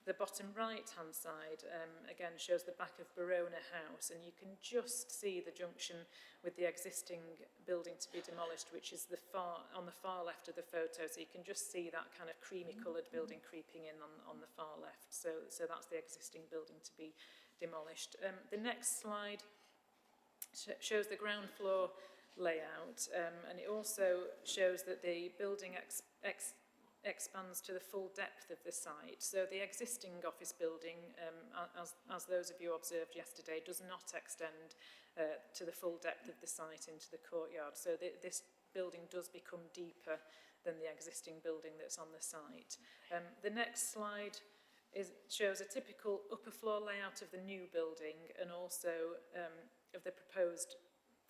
The bottom right-hand side, again, shows the back of Barona House, and you can just see the junction with the existing building to be demolished, which is on the far left of the photo. So you can just see that kind of creamy-coloured building creeping in on the far left. So that's the existing building to be demolished. The next slide shows the ground floor layout, and it also shows that the building expands to the full depth of the site. So the existing office building, as those of you observed yesterday, does not extend to the full depth of the site into the courtyard. So this building does become deeper than the existing building that's on the site. The next slide shows a typical upper floor layout of the new building and also of the proposed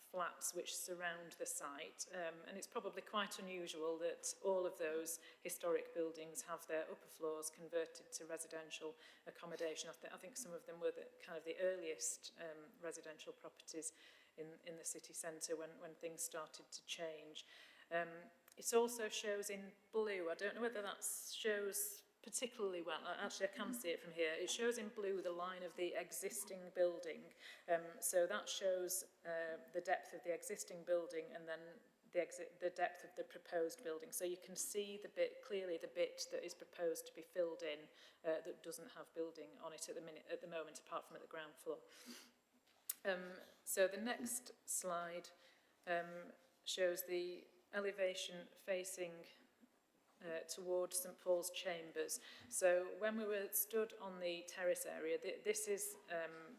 flats which surround the site, and it's probably quite unusual that all of those historic buildings have their upper floors converted to residential accommodation. I think some of them were the earliest residential properties in the city centre when things started to change. It also shows in blue. I don't know whether that shows particularly well. Actually, I can see it from here. It shows in blue the line of the existing building. So that shows the depth of the existing building and then the depth of the proposed building. So you can see clearly the bit that is proposed to be filled in that doesn't have building on it at the moment, apart from at the ground floor. So the next slide shows the elevation facing towards St Paul's Chambers. So when we were stood on the terrace area, this is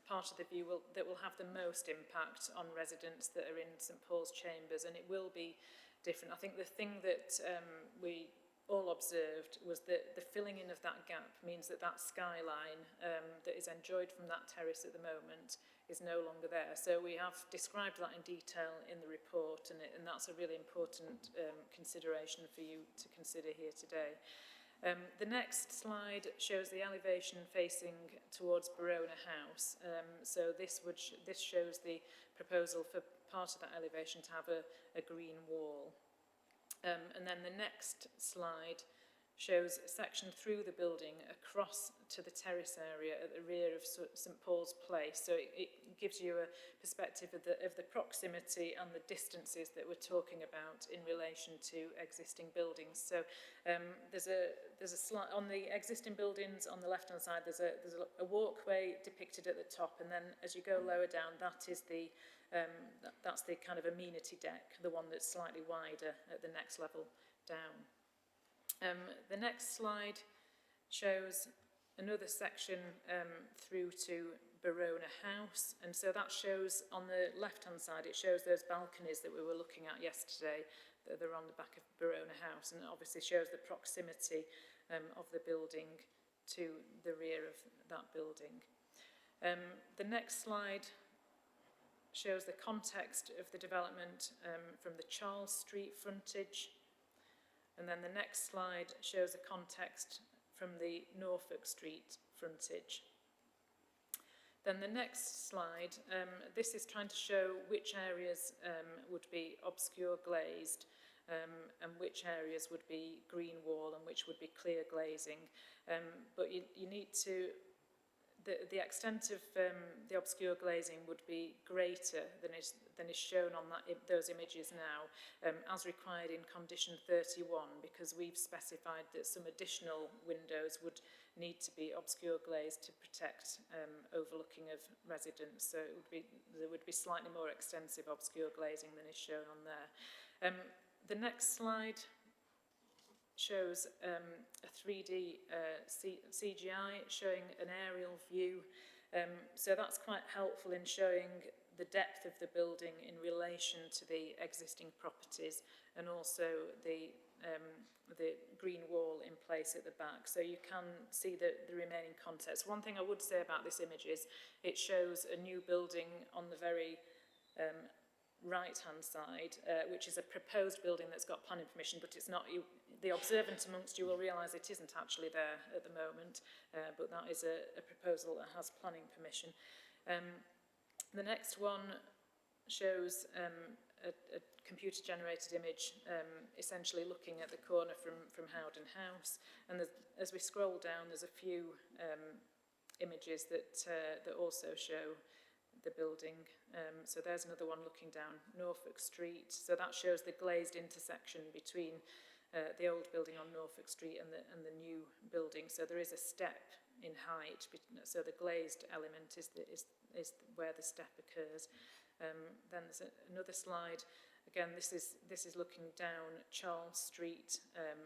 part of the view that will have the most impact on residents that are in St Paul's Chambers, and it will be different. I think the thing that we all observed was that the filling in of that gap means that skyline that is enjoyed from that terrace at the moment is no longer there. So we have described that in detail in the report, and that's a really important consideration for you to consider here today. The next slide shows the elevation facing towards Barona House. So this shows the proposal for part of that elevation to have a green wall. And then the next slide shows a section through the building across to the terrace area at the rear of St Paul's Place. So it gives you a perspective of the proximity and the distances that we're talking about in relation to existing buildings. So there's a slide on the existing buildings on the left-hand side. There's a walkway depicted at the top, and then as you go lower down, that's the kind of amenity deck, the one that's slightly wider at the next level down. The next slide shows another section through to Barona House, and so that shows on the left-hand side, it shows those balconies that we were looking at yesterday that are on the back of Barona House, and it obviously shows the proximity of the building to the rear of that building. The next slide shows the context of the development from the Charles Street frontage. And then the next slide shows the context from the Norfolk Street frontage. Then the next slide, this is trying to show which areas would be obscure glazed and which areas would be green wall and which would be clear glazing. But you need to, the extent of the obscure glazing would be greater than is shown on those images now, as required in condition 31, because we've specified that some additional windows would need to be obscure glazed to protect overlooking of residents. So there would be slightly more extensive obscure glazing than is shown on there. The next slide shows a 3D CGI showing an aerial view. So that's quite helpful in showing the depth of the building in relation to the existing properties and also the green wall in place at the back. So you can see the remaining context. One thing I would say about this image is it shows a new building on the very right-hand side, which is a proposed building that's got planning permission, but it's not. The observant amongst you will realise it isn't actually there at the moment, but that is a proposal that has planning permission. The next one shows a computer-generated image, essentially looking at the corner from Howden House, and as we scroll down, there's a few images that also show the building. So there's another one looking down Norfolk Street. So that shows the glazed intersection between the old building on Norfolk Street and the new building. So there is a step in height. So the glazed element is where the step occurs. Then there's another slide Again, this is looking down Charles Street,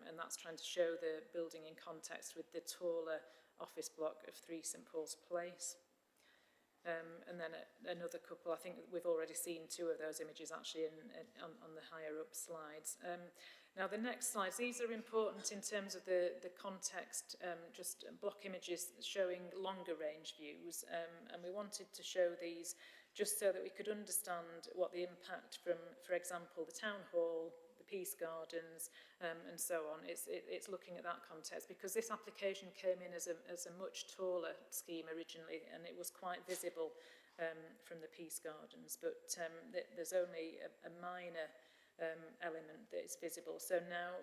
and that's trying to show the building in context with the taller office block of 3 St Paul's Place. And then another couple, I think we've already seen 2 of those images actually on the higher up slides. Now the next slides, these are important in terms of the context, just block images showing longer range views, and we wanted to show these just so that we could understand what the impact from, for example, the town hall, the Peace Gardens, and so on. It's looking at that context, because this application came in as a much taller scheme originally, and it was quite visible from the Peace Gardens, but there's only a minor element that is visible. So now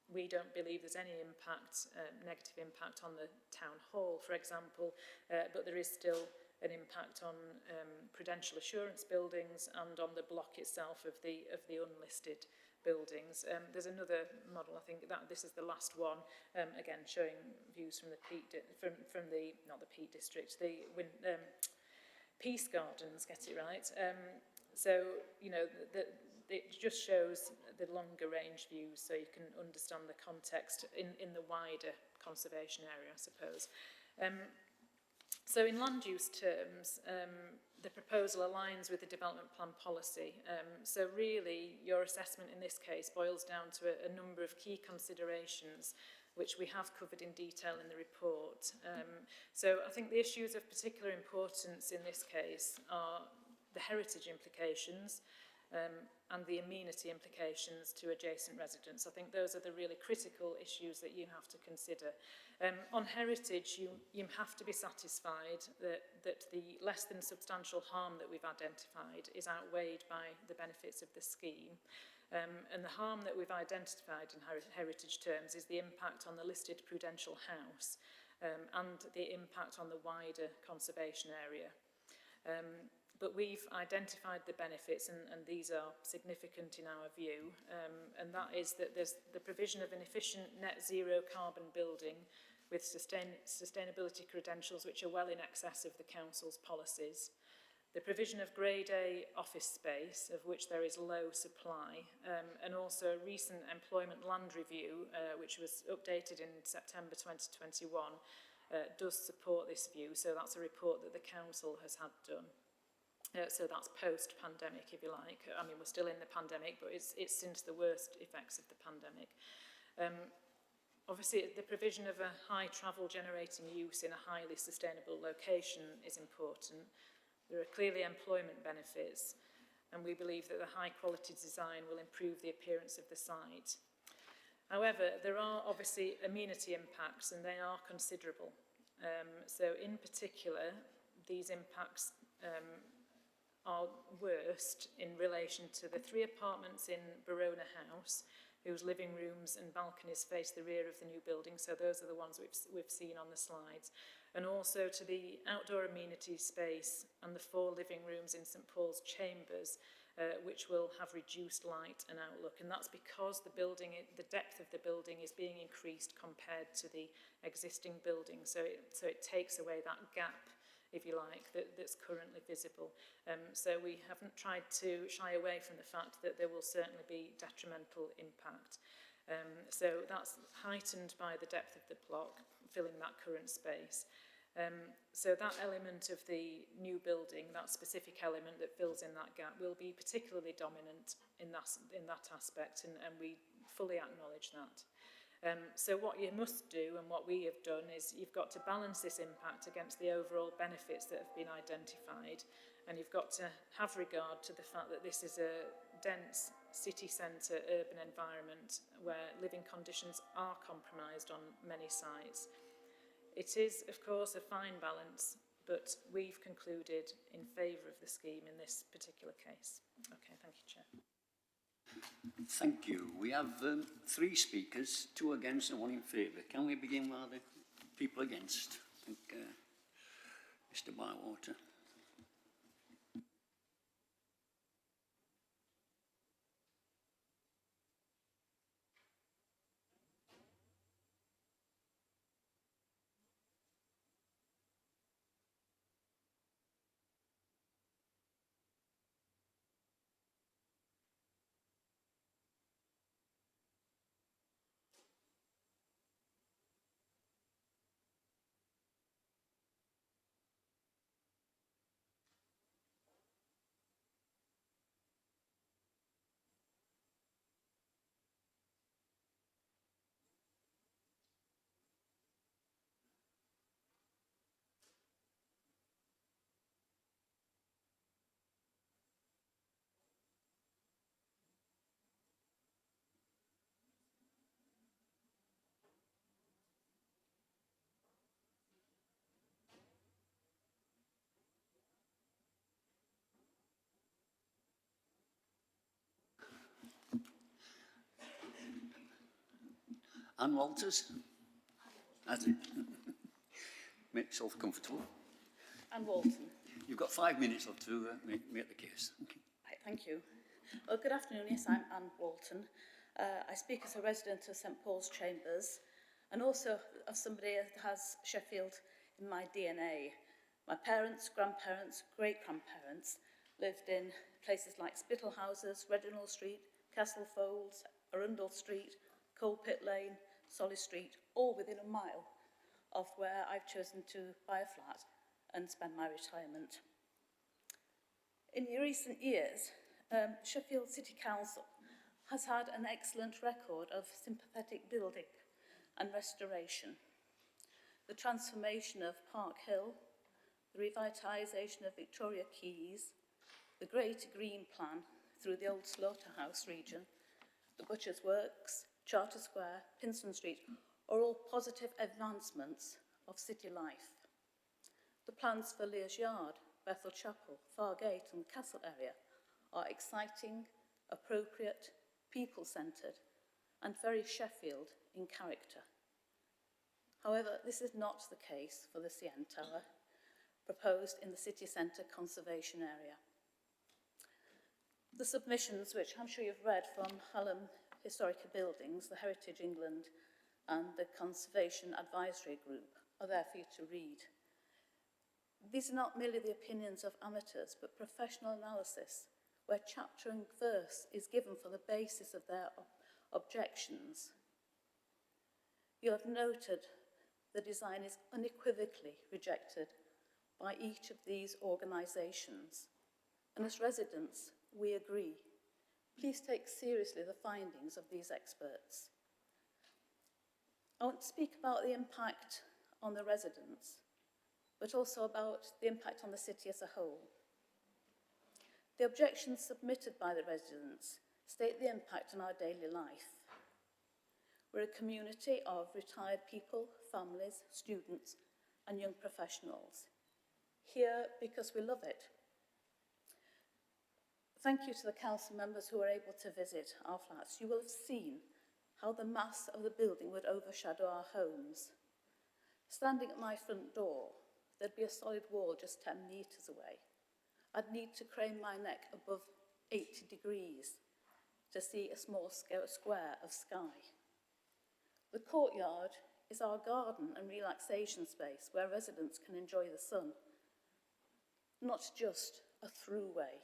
we don't believe there's any impact, negative impact on the town hall, for example, but there is still an impact on prudential assurance buildings and on the block itself of the unlisted buildings. There's another model, I think that this is the last one, again showing views from the from the not the Peak District, the Peace Gardens, get it right. So you know it just shows the longer range views, so you can understand the context in the wider conservation area, I suppose. So in land use terms, the proposal aligns with the development plan policy. So really, your assessment in this case boils down to a number of key considerations which we have covered in detail in the report. So I think the issues of particular importance in this case are the heritage implications, and the amenity implications to adjacent residents. I think those are the really critical issues that you have to consider. On heritage, you have to be satisfied that the less than substantial harm that we've identified is outweighed by the benefits of the scheme. And the harm that we've identified in heritage terms is the impact on the listed prudential house and the impact on the wider conservation area. But we've identified the benefits, and these are significant in our view, and that is that there's the provision of an efficient net zero carbon building with sustainability credentials which are well in excess of the council's policies, the provision of Grade A office space, of which there is low supply, and also a recent employment land review, which was updated in September 2021, does support this view. So that's a report that the council has had done. So that's post-pandemic, if you like. I mean, we're still in the pandemic, but it's since the worst effects of the pandemic. Obviously, the provision of a high travel generating use in a highly sustainable location is important. There are clearly employment benefits, and we believe that the high quality design will improve the appearance of the site. However, there are obviously amenity impacts, and they are considerable. So in particular, these impacts are worst in relation to the 3 apartments in Verona House, whose living rooms and balconies face the rear of the new building. So those are the ones we've seen on the slides. And also to the outdoor amenity space and the 4 living rooms in St Paul's Chambers, which will have reduced light and outlook. And that's because the building, the depth of the building is being increased compared to the existing building. So it takes away that gap, if you like, that's currently visible. So we haven't tried to shy away from the fact that there will certainly be detrimental impact. So that's heightened by the depth of the block, filling that current space. So that element of the new building, that specific element that fills in that gap, will be particularly dominant in that aspect, and we fully acknowledge that. So what you must do, and what we have done, is you've got to balance this impact against the overall benefits that have been identified, and you've got to have regard to the fact that this is a dense city centre urban environment where living conditions are compromised on many sites. It is, of course, a fine balance, but we've concluded in favour of the scheme in this particular case. Okay, thank you, Chair. Thank you. We have 3 speakers, 2 against and 1 in favour. Can we begin with the people against? I think Mr. Bywater. Anne Walters? That's it. Make yourself comfortable. Anne Walton. You've got 5 minutes or to make the case. Okay. Right, thank you. Well, good afternoon. Yes, I'm Anne Walton. I speak as a resident of St Paul's Chambers and also of somebody that has Sheffield in my DNA. My parents, grandparents, great-grandparents lived in places like Spittal Houses, Reginald Street, Castle Folds, Arundel Street, Coal Pit Lane, Solly Street, all within a mile of where I've chosen to buy a flat and spend my retirement. In recent years, Sheffield City Council has had an excellent record of sympathetic building and restoration. The transformation of Park Hill, the revitalisation of Victoria Quays, the Great Green Plan through the old slaughterhouse region, the Butcher's Works, Charter Square, Pinston Street are all positive advancements of city life. The plans for Lear's Yard, Bethel Chapel, Fargate and the Castle area are exciting, appropriate, people-centred and very Sheffield in character. However, this is not the case for the CN Tower, proposed in the city centre conservation area. The submissions, which I'm sure you've read from Hallam Historical Buildings, the Heritage England and the Conservation Advisory Group, are there for you to read. These are not merely the opinions of amateurs, but professional analysis, where chapter and verse is given for the basis of their objections. You have noted the design is unequivocally rejected by each of these organisations, and as residents, we agree. Please take seriously the findings of these experts. I want to speak about the impact on the residents, but also about the impact on the city as a whole. The objections submitted by the residents state the impact on our daily life. We're a community of retired people, families, students, and young professionals. Here because we love it. Thank you to the council members who were able to visit our flats. You will have seen how the mass of the building would overshadow our homes. Standing at my front door, there'd be a solid wall just 10 metres away. I'd need to crane my neck above 80 degrees to see a small square of sky. The courtyard is our garden and relaxation space where residents can enjoy the sun, not just a throughway.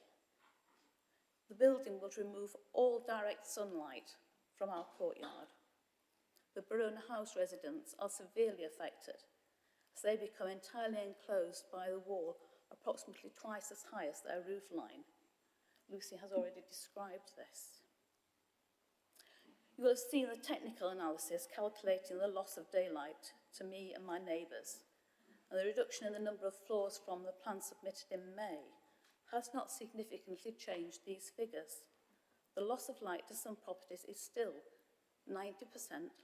The building will remove all direct sunlight from our courtyard. The Barona House residents are severely affected as they become entirely enclosed by the wall approximately twice as high as their roof line. Lucy has already described this. You will have seen the technical analysis calculating the loss of daylight to me and my neighbours, and the reduction in the number of floors from the plan submitted in May has not significantly changed these figures. The loss of light to some properties is still 90%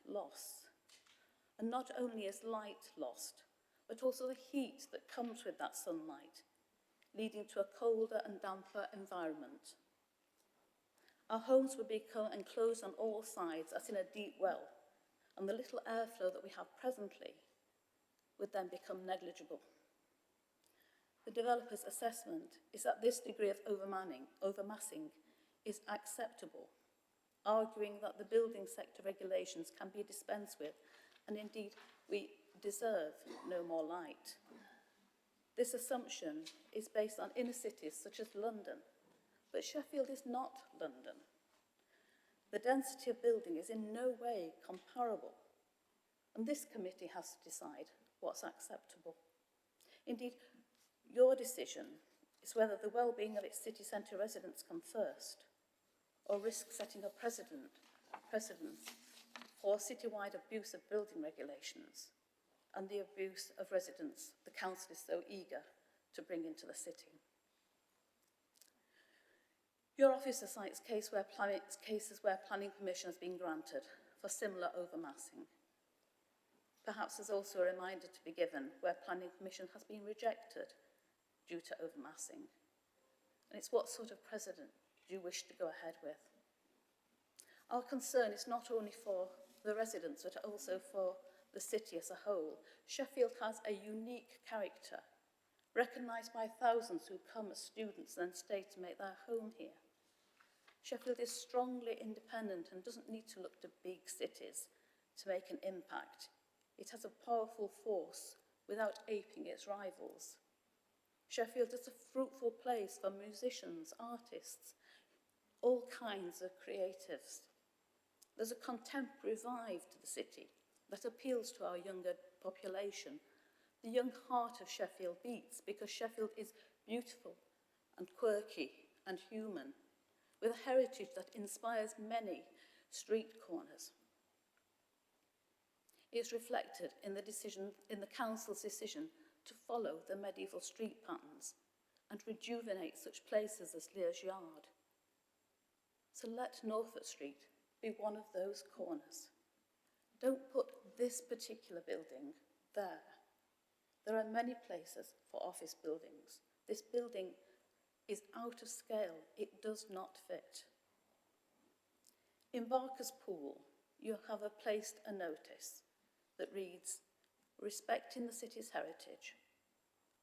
loss. And not only is light lost, but also the heat that comes with that sunlight, leading to a colder and damper environment. Our homes would become enclosed on all sides as in a deep well, and the little airflow that we have presently would then become negligible. The developer's assessment is that this degree of overmassing is acceptable, arguing that the building sector regulations can be dispensed with, and indeed we deserve no more light. This assumption is based on inner cities such as London, but Sheffield is not London. The density of building is in no way comparable, and this committee has to decide what's acceptable. Indeed, your decision is whether the well-being of its city centre residents come first, or risk setting a precedent for citywide abuse of building regulations and the abuse of residents the council is so eager to bring into the city. Your officer cites cases where planning permission has been granted for similar overmassing. Perhaps there's also a reminder to be given where planning permission has been rejected due to overmassing. And it's what sort of precedent do you wish to go ahead with? Our concern is not only for the residents, but also for the city as a whole. Sheffield has a unique character, recognised by thousands who come as students and then stay to make their home here. Sheffield is strongly independent and doesn't need to look to big cities to make an impact. It has a powerful force without aping its rivals. Sheffield is a fruitful place for musicians, artists, all kinds of creatives. There's a contemporary vibe to the city that appeals to our younger population. The young heart of Sheffield beats because Sheffield is beautiful and quirky and human, with a heritage that inspires many street corners. It's reflected in the council's decision to follow the medieval street patterns and rejuvenate such places as Lear's Yard. So let Norfolk Street be one of those corners. Don't put this particular building there. There are many places for office buildings. This building is out of scale. It does not fit. In Barker's Pool, you have placed a notice that reads, respecting the city's heritage,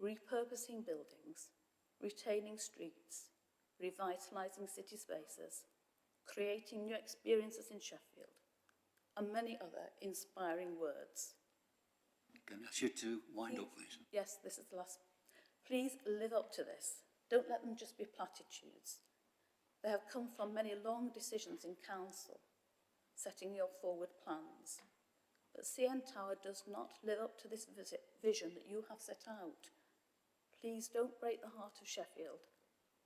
repurposing buildings, retaining streets, revitalising city spaces, creating new experiences in Sheffield, and many other inspiring words. Can I ask you to wind up, please? Yes, this is the last. Please live up to this. Don't let them just be platitudes. They have come from many long decisions in council, setting your forward plans. But CN Tower does not live up to this vision that you have set out. Please don't break the heart of Sheffield.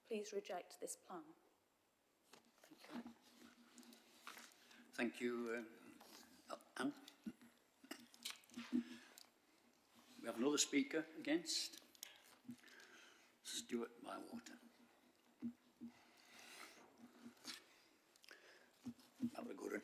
Please reject this plan. Thank you, Anne. We have another speaker against. Stuart Bywater. Have a good one.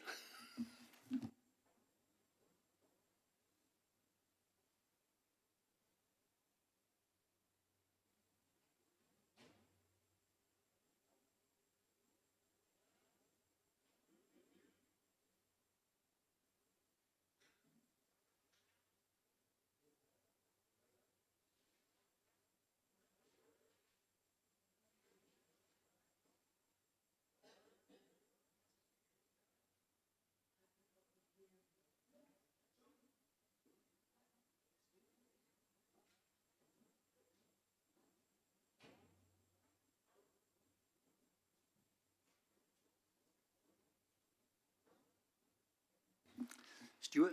Stuart?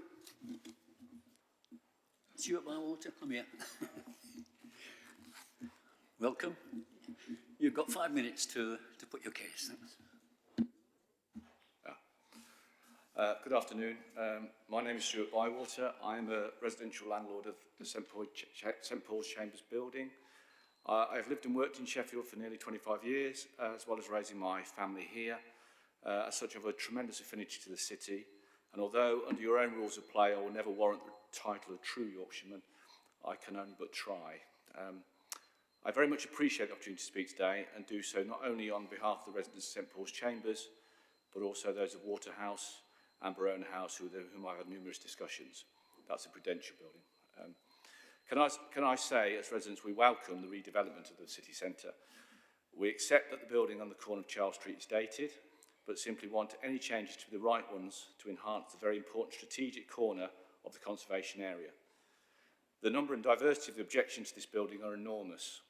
Stuart Bywater, come here. Welcome. You've got 5 minutes to put your case. Good afternoon. My name is Stuart Bywater. I'm a residential landlord of the St Paul's Chambers building. I've lived and worked in Sheffield for nearly 25 years, as well as raising my family here. As such, I have a tremendous affinity to the city. And although under your own rules of play, I will never warrant the title of true Yorkshireman, I can only but try. I very much appreciate the opportunity to speak today and do so not only on behalf of the residents of St Paul's Chambers, but also those of Waterhouse and Barone House, with whom I've had numerous discussions. That's a Prudential building. Can I say, as residents, we welcome the redevelopment of the city centre. We accept that the building on the corner of Charles Street is dated, but simply want any changes to be the right ones to enhance the very important strategic corner of the conservation area. The number and diversity of the objections to this building are enormous.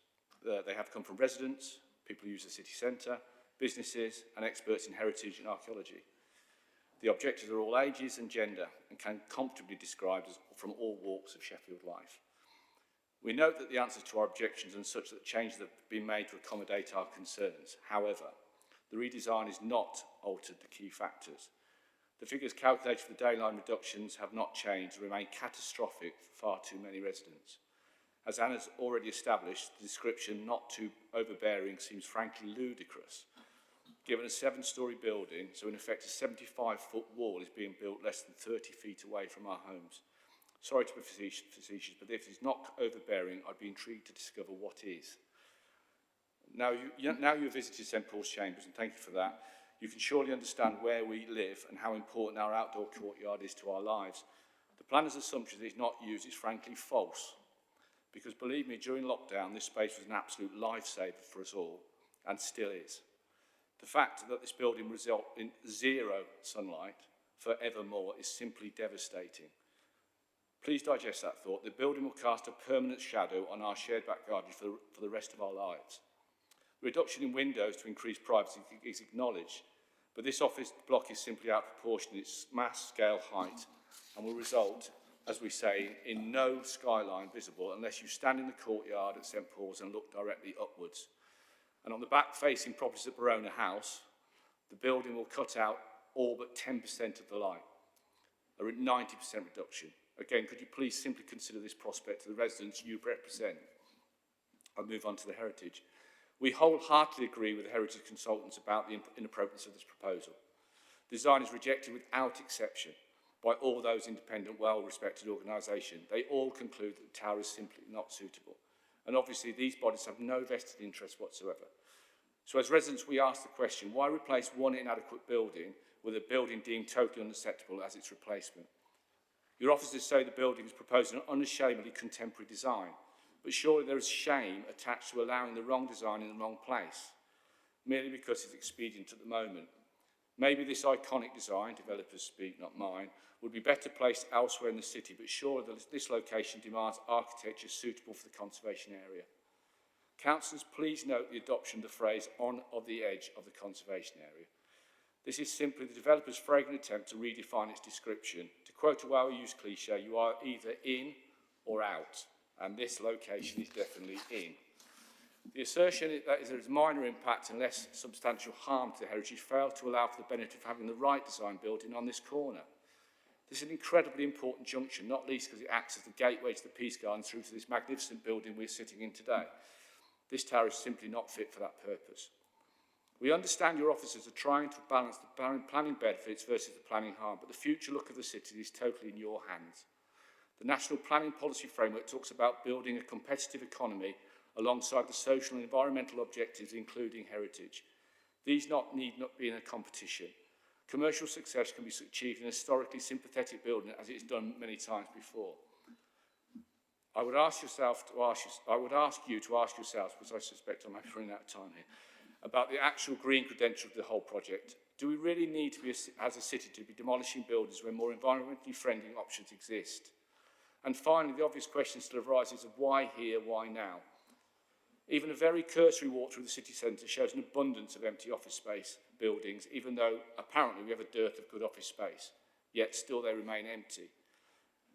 They have come from residents, people who use the city centre, businesses and experts in heritage and archaeology. The objectors are all ages and gender and can comfortably be described as from all walks of Sheffield life. We note that the answers to our objections are such that changes have been made to accommodate our concerns. However, the redesign has not altered the key factors. The figures calculated for the dayline reductions have not changed and remain catastrophic for far too many residents. As Anne has already established, the description not too overbearing seems frankly ludicrous. Given a 7-storey building, so in effect a 75-foot wall is being built less than 30 feet away from our homes. Sorry to be facetious, but if it's not overbearing, I'd be intrigued to discover what is. Now you've visited St Paul's Chambers, and thank you for that. you can surely understand where we live and how important our outdoor courtyard is to our lives. The planner's assumption that it's not used is frankly false, because believe me, during lockdown, this space was an absolute lifesaver for us all, and still is. The fact that this building will result in zero sunlight forevermore is simply devastating. Please digest that thought. The building will cast a permanent shadow on our shared back garden for the rest of our lives. Reduction in windows to increase privacy is acknowledged, but this office block is simply out of proportion in its mass, scale, height, and will result, as we say, in no skyline visible unless you stand in the courtyard at St Paul's and look directly upwards. And on the back-facing properties at Verona House, the building will cut out all but 10% of the light, a 90% reduction. Again, could you please simply consider this prospect to the residents you represent? I'll move on to the heritage. We wholeheartedly agree with the heritage consultants about the inappropriateness of this proposal. The design is rejected without exception by all those independent, well-respected organisations. They all conclude that the tower is simply not suitable. And obviously, these bodies have no vested interest whatsoever. So as residents, we ask the question, why replace one inadequate building with a building deemed totally unacceptable as its replacement? Your officers say the building is proposing an unashamedly contemporary design, but surely there is shame attached to allowing the wrong design in the wrong place, merely because it's expedient at the moment. Maybe this iconic design, developers speak, not mine, would be better placed elsewhere in the city, but surely this location demands architecture suitable for the conservation area. Councillors, please note the adoption of the phrase "on of the edge of the conservation area." This is simply the developer's fragrant attempt to redefine its description. To quote a well-used cliché, you are either in or out, and this location is definitely in. The assertion that there is minor impact and less substantial harm to the heritage fails to allow for the benefit of having the right design building on this corner. This is an incredibly important junction, not least because it acts as the gateway to the Peace Garden through to this magnificent building we're sitting in today. This tower is simply not fit for that purpose. We understand your officers are trying to balance the planning benefits versus the planning harm, but the future look of the city is totally in your hands. The National Planning Policy Framework talks about building a competitive economy alongside the social and environmental objectives, including heritage. These need not be in a competition. Commercial success can be achieved in a historically sympathetic building, as it is done many times before. I would ask you to ask yourselves, because I suspect I might be running out of time here, about the actual green credential of the whole project. Do we really need to be, as a city, to be demolishing buildings when more environmentally friendly options exist? And finally, the obvious question still arises of why here, why now? Even a very cursory walk through the city centre shows an abundance of empty office space buildings, even though apparently we have a dearth of good office space, yet still they remain empty.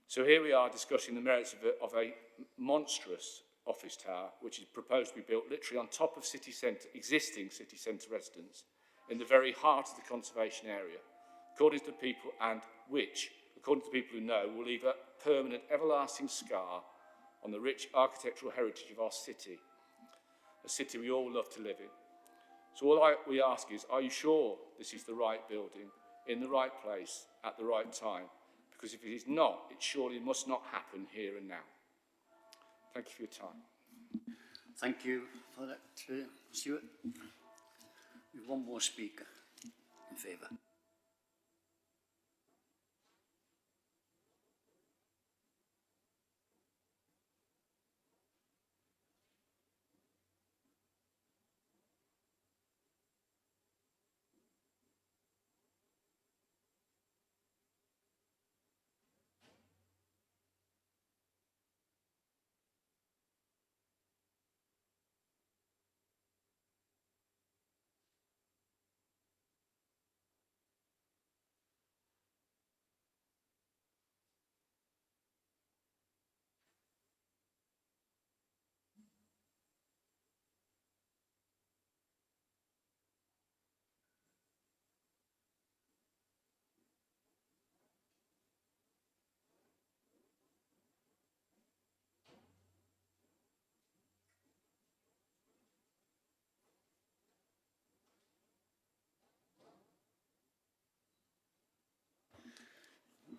So here we are discussing the merits of a monstrous office tower, which is proposed to be built literally on top of existing city centre residents, in the very heart of the conservation area, according to people who know, will leave a permanent, everlasting scar on the rich architectural heritage of our city, a city we all love to live in. So all we ask is, are you sure this is the right building, in the right place, at the right time? Because if it is not, it surely must not happen here and now. Thank you for your time. Thank you for that, Stuart. We have one more speaker in favour.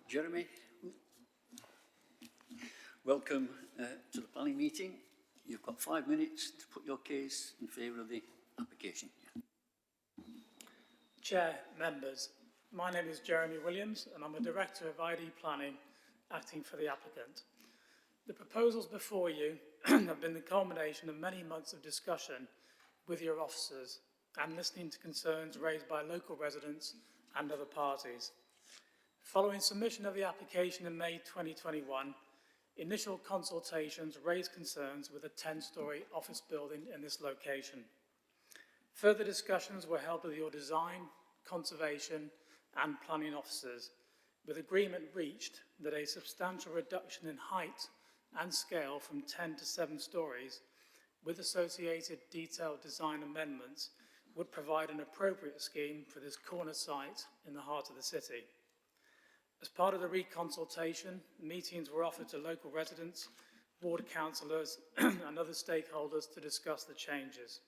Jeremy, welcome to the planning meeting. You've got 5 minutes to put your case in favour of the application. Chair, members, my name is Jeremy Williams and I'm a Director of ID Planning, acting for the applicant. The proposals before you have been the culmination of many months of discussion with your officers and listening to concerns raised by local residents and other parties. Following submission of the application in May 2021, initial consultations raised concerns with a 10-storey office building in this location. Further discussions were held with your design, conservation and planning officers, with agreement reached that a substantial reduction in height and scale from 10 to 7 storeys, with associated detailed design amendments, would provide an appropriate scheme for this corner site in the heart of the city. As part of the reconsultation, meetings were offered to local residents, ward councillors and other stakeholders to discuss the changes.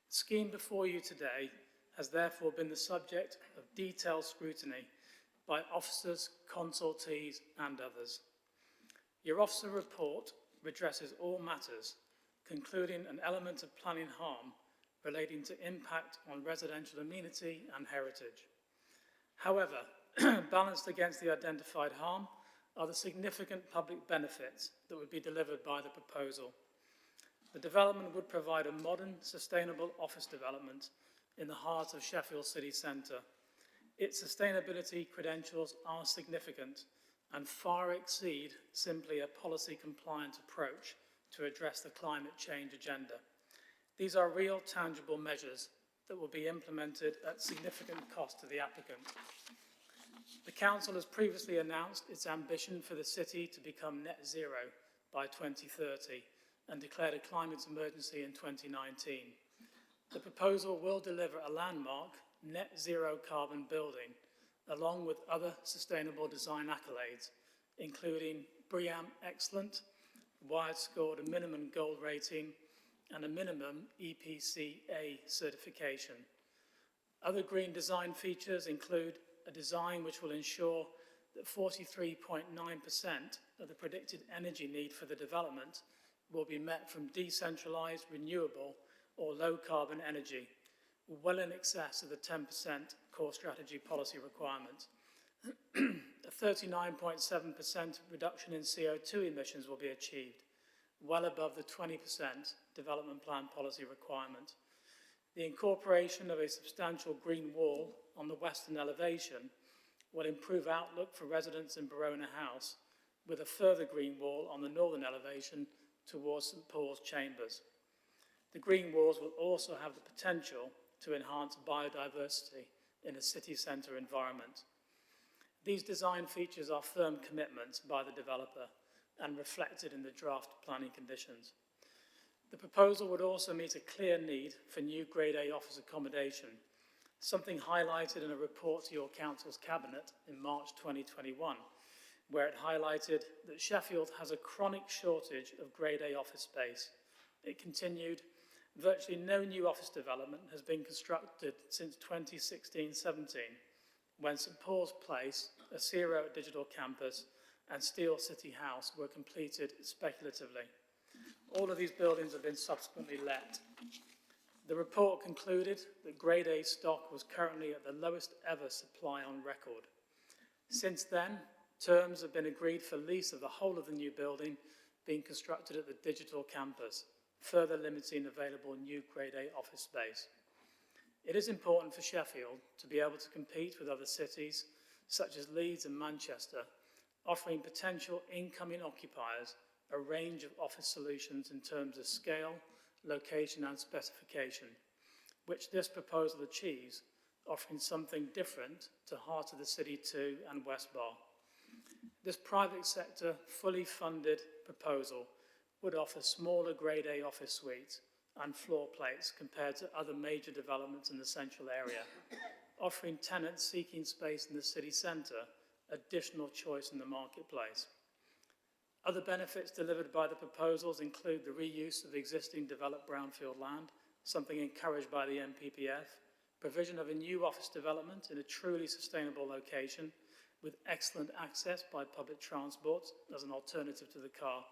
The scheme before you today has therefore been the subject of detailed scrutiny by officers, consultees and others. Your officer report redresses all matters, concluding an element of planning harm relating to impact on residential amenity and heritage. However, balanced against the identified harm are the significant public benefits that would be delivered by the proposal. The development would provide a modern, sustainable office development in the heart of Sheffield city centre. Its sustainability credentials are significant and far exceed simply a policy-compliant approach to address the climate change agenda. These are real, tangible measures that will be implemented at significant cost to the applicant. The Council has previously announced its ambition for the city to become net zero by 2030 and declared a climate emergency in 2019. The proposal will deliver a landmark net zero carbon building, along with other sustainable design accolades, including BREEAM Excellent, WIRED scored a minimum gold rating and a minimum EPC-A certification. Other green design features include a design which will ensure that 43.9% of the predicted energy need for the development will be met from decentralised, renewable or low carbon energy, well in excess of the 10% core strategy policy requirement. A 39.7% reduction in CO2 emissions will be achieved, well above the 20% development plan policy requirement. The incorporation of a substantial green wall on the western elevation will improve outlook for residents in Barona House, with a further green wall on the northern elevation towards St Paul's Chambers. The green walls will also have the potential to enhance biodiversity in a city centre environment. These design features are firm commitments by the developer and reflected in the draft planning conditions. The proposal would also meet a clear need for new Grade A office accommodation, something highlighted in a report to your Council's Cabinet in March 2021, where it highlighted that Sheffield has a chronic shortage of Grade A office space. It continued, virtually no new office development has been constructed since 2016-17, when St Paul's Place, a Zero Digital Campus, and Steel City House were completed speculatively. All of these buildings have been subsequently let. The report concluded that Grade A stock was currently at the lowest ever supply on record. Since then, terms have been agreed for lease of the whole of the new building being constructed at the Digital Campus, further limiting available new Grade A office space. It is important for Sheffield to be able to compete with other cities, such as Leeds and Manchester, offering potential incoming occupiers a range of office solutions in terms of scale, location and specification, which this proposal achieves, offering something different to Heart of the City 2 and West Bar. This private sector, fully funded proposal would offer smaller Grade A office suites and floor plates compared to other major developments in the central area, offering tenants seeking space in the city centre additional choice in the marketplace. Other benefits delivered by the proposals include the reuse of existing developed brownfield land, something encouraged by the NPPF, provision of a new office development in a truly sustainable location with excellent access by public transport as an alternative to the car,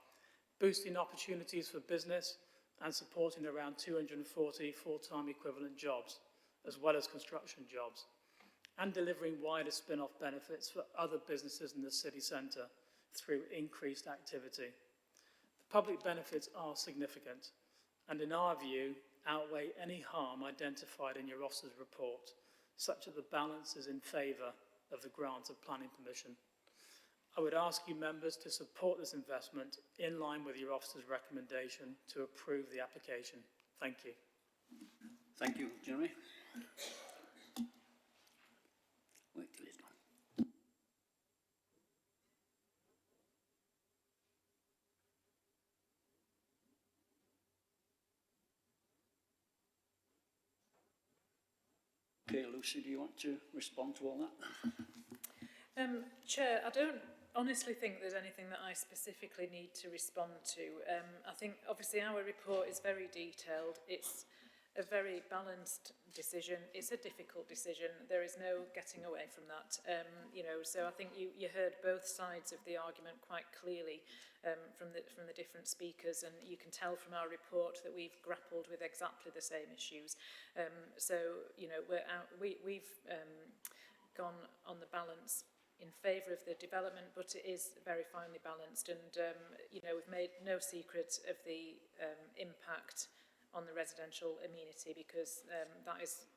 boosting opportunities for business and supporting around 240 full-time equivalent jobs, as well as construction jobs, and delivering wider spin-off benefits for other businesses in the city centre through increased activity. The public benefits are significant and, in our view, outweigh any harm identified in your officer's report, such that the balance is in favour of the grant of planning permission. I would ask you members to support this investment in line with your officer's recommendation to approve the application. Thank you. Thank you, Jeremy. Wait till it's done. Okay, Lucy, do you want to respond to all that? Chair, I don't honestly think there's anything that I specifically need to respond to. I think obviously our report is very detailed. It's a very balanced decision. It's a difficult decision. There is no getting away from that. You know, so I think you heard both sides of the argument quite clearly from the different speakers, and you can tell from our report that we've grappled with exactly the same issues. So you know, we've gone on the balance in favour of the development, but it is very finely balanced, and you know, we've made no secret of the impact on the residential amenity, because that is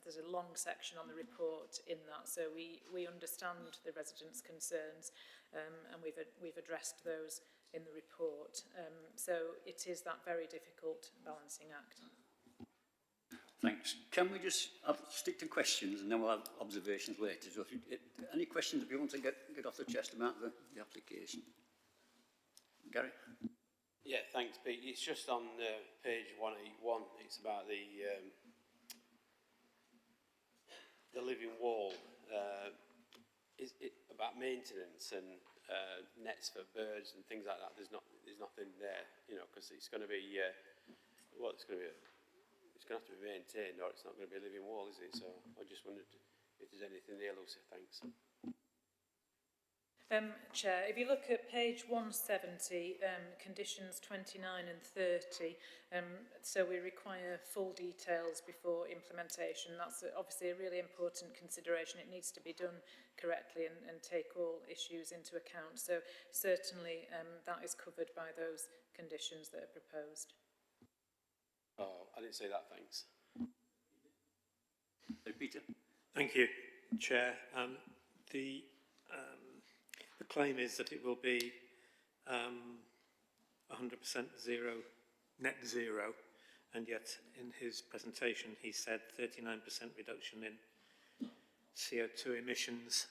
there's a long section on the report in that, so we understand the residents' concerns, and we've addressed those in the report. So it is that very difficult balancing act. Thanks. Can we just stick to questions and then we'll have observations later? So any questions that you want to get off the chest about the application? Gary? Yeah, thanks, Pete. It's just on page 181. It's about the living wall. Is it about maintenance and nets for birds and things like that? There's nothing there, you know, because it's going to be it's going to have to be maintained, or it's not going to be a living wall, is it? So I just wondered if there's anything there, Lucy. Thanks. Chair, if you look at page 170, conditions 29 and 30, so we require full details before implementation. That's obviously a really important consideration. It needs to be done correctly and take all issues into account. So certainly that is covered by those conditions that are proposed. Oh, I didn't say that, thanks. Peter? Thank you, Chair. The claim is that it will be 100% net zero, and yet in his presentation he said 39% reduction in CO2 emissions.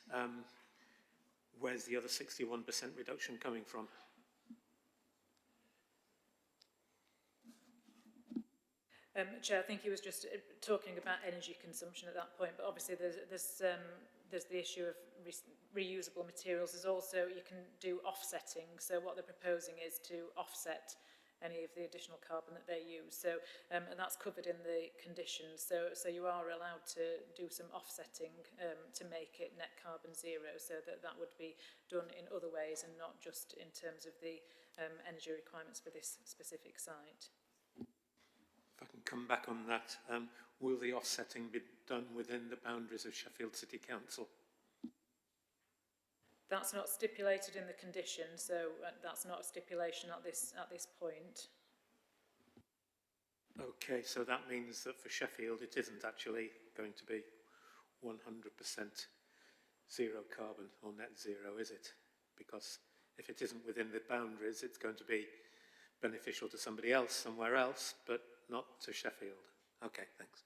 Where's the other 61% reduction coming from? Chair, I think he was just talking about energy consumption at that point, but obviously there's the issue of reusable materials. There's also, you can do offsetting, so what they're proposing is to offset any of the additional carbon that they use. So, and that's covered in the conditions, so you are allowed to do some offsetting to make it net carbon zero, so that would be done in other ways and not just in terms of the energy requirements for this specific site. If I can come back on that, will the offsetting be done within the boundaries of Sheffield City Council? That's not stipulated in the condition, so that's not a stipulation at this point. Okay, so that means that for Sheffield it isn't actually going to be 100% zero carbon or net zero, is it? Because if it isn't within the boundaries, it's going to be beneficial to somebody else somewhere else, but not to Sheffield. Okay, thanks.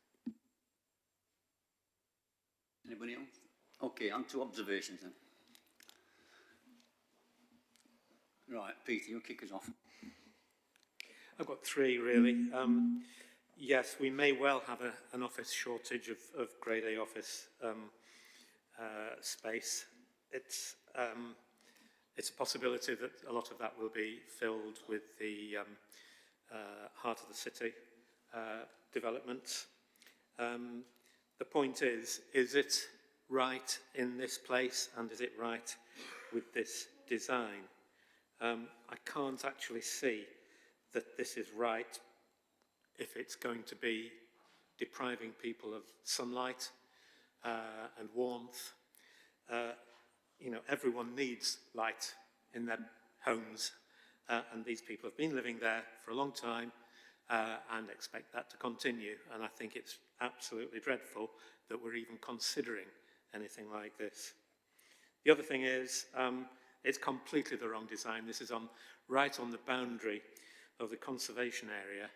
Anybody else? Okay, on to observations then. Right, Peter, you kick us off. I've got three, really. Yes, we may well have an office shortage of Grade A office space. It's a possibility that a lot of that will be filled with the heart of the city developments. The point is it right in this place, and is it right with this design? I can't actually see that this is right if it's going to be depriving people of sunlight and warmth. Everyone needs light in their homes, and these people have been living there for a long time and expect that to continue. And I think it's absolutely dreadful that we're even considering anything like this. The other thing is, it's completely the wrong design. This is right on the boundary of the conservation area.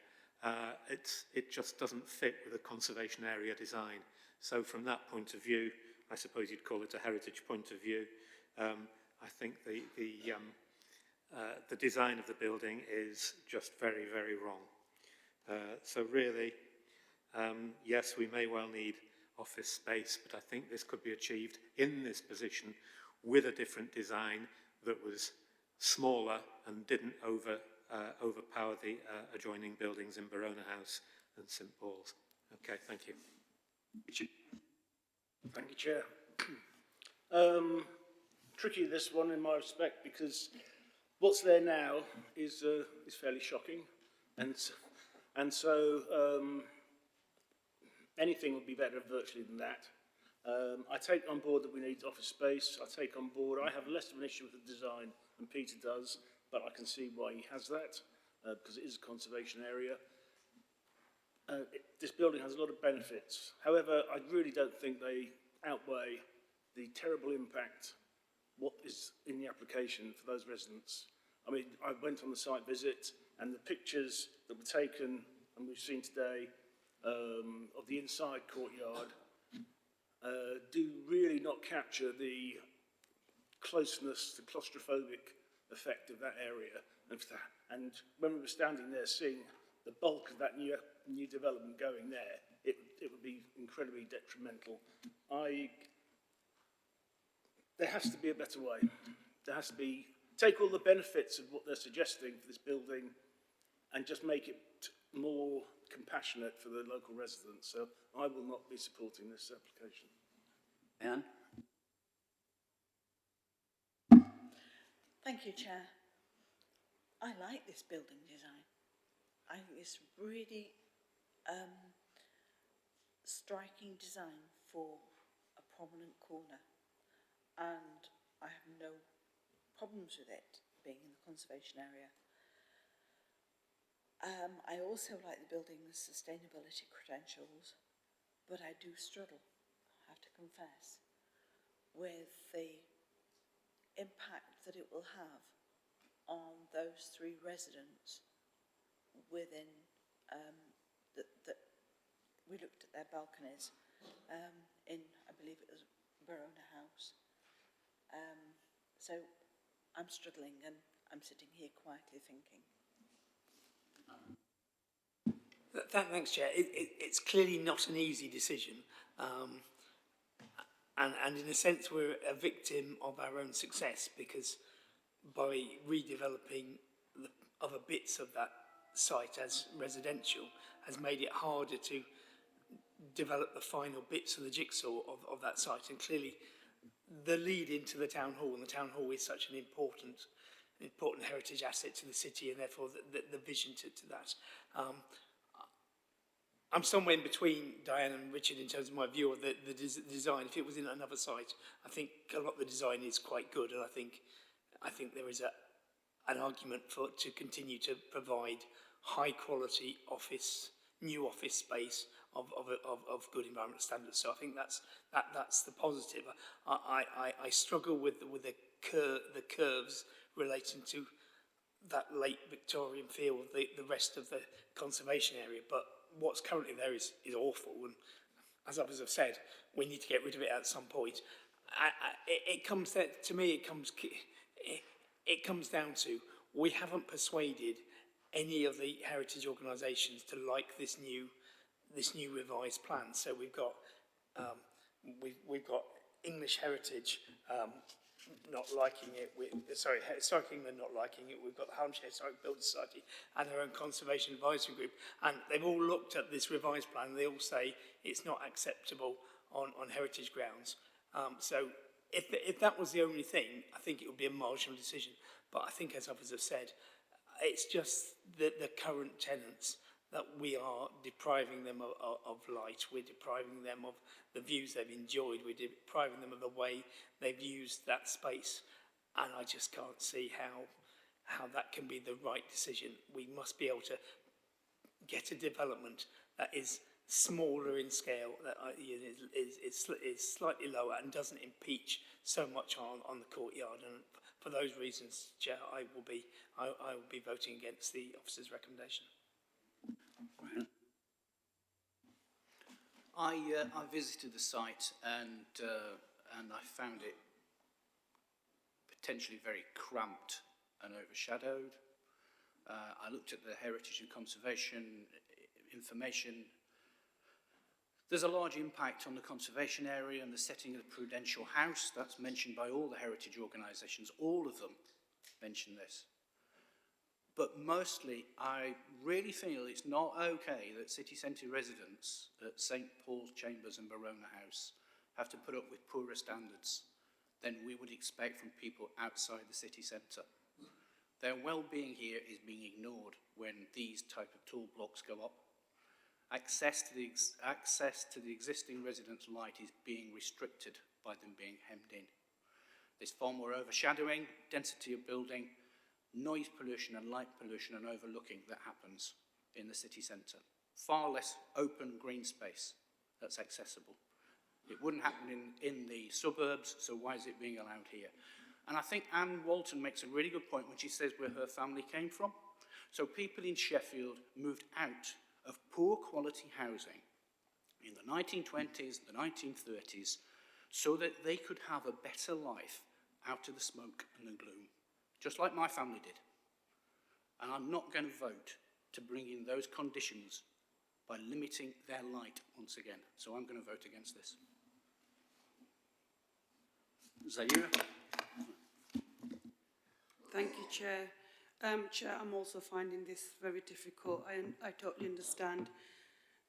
It just doesn't fit with the conservation area design. So from that point of view, I suppose you'd call it a heritage point of view, I think the design of the building is just very, very wrong. So really, yes, we may well need office space, but I think this could be achieved in this position with a different design that was smaller and didn't overpower the adjoining buildings in Verona House and St Paul's. Okay, thank you. Thank you, Chair. Tricky, this one, in my respect, because what's there now is fairly shocking, and so anything would be better virtually than that. I take on board that we need office space. I take on board, I have less of an issue with the design than Peter does, but I can see why he has that, because it is a conservation area. This building has a lot of benefits. However, I really don't think they outweigh the terrible impact what is in the application for those residents. I mean, I went on the site visit, and the pictures that were taken, and we've seen today, of the inside courtyard, do really not capture the closeness, the claustrophobic effect of that area. And when we were standing there seeing the bulk of that new development going there, it would be incredibly detrimental. There has to be a better way. There has to be, take all the benefits of what they're suggesting for this building and just make it more compassionate for the local residents. So I will not be supporting this application. Anne? Thank you, Chair. I like this building design. I think it's really striking design for a prominent corner, and I have no problems with it being in the conservation area. I also like the building's sustainability credentials, but I do struggle, I have to confess, with the impact that it will have on those three residents within we looked at their balconies in, I believe it was Verona House. So I'm struggling, and I'm sitting here quietly thinking. Thanks, Chair. It's clearly not an easy decision. And in a sense, we're a victim of our own success, because by redeveloping the other bits of that site as residential has made it harder to develop the final bits of the jigsaw of that site. And clearly the lead into the town hall, and the town hall is such an important heritage asset to the city, and therefore the vision to that. I'm somewhere in between Diane and Richard in terms of my view of the design. If it was in another site, I think a lot of the design is quite good, and I think there is an argument to continue to provide high quality new office space of good environmental standards. So I think that's the positive. I struggle with the curves relating to that late Victorian feel of the rest of the conservation area, but what's currently there is awful, and as others have said, we need to get rid of it at some point. It comes down to we haven't persuaded any of the heritage organisations to like this new revised plan. So we've got English Heritage not liking it. Historic England not liking it. We've got the Hampshire Historic Building Society and their own conservation advisory group, and they've all looked at this revised plan and they all say it's not acceptable on heritage grounds. So if that was the only thing, I think it would be a marginal decision. But I think, as others have said, it's just the current tenants that we are depriving them of light, we're depriving them of the views they've enjoyed, we're depriving them of the way they've used that space. And I just can't see how that can be the right decision. We must be able to get a development that is smaller in scale, that is slightly lower and doesn't impeach so much on the courtyard. And for those reasons, Chair, I will be voting against the officer's recommendation. I visited the site and I found it potentially very cramped and overshadowed. I looked at the heritage and conservation information. There's a large impact on the conservation area and the setting of the Prudential House. That's mentioned by all the heritage organisations. All of them mention this. But mostly, I really feel it's not okay that city centre residents at St Paul's Chambers and Verona House have to put up with poorer standards than we would expect from people outside the city centre. Their well-being here is being ignored when these type of tall blocks go up. Access to the existing residents' light is being restricted by them being hemmed in. There's far more overshadowing, density of building, noise pollution and light pollution and overlooking that happens in the city centre. Far less open green space that's accessible. It wouldn't happen in the suburbs, so why is it being allowed here? And I think Anne Walton makes a really good point when she says where her family came from. So people in Sheffield moved out of poor quality housing in the 1920s, the 1930s, so that they could have a better life out of the smoke and the gloom, just like my family did. And I'm not going to vote to bring in those conditions by limiting their light once again. So I'm going to vote against this. Zaira? Thank you, Chair. Chair, I'm also finding this very difficult. I totally understand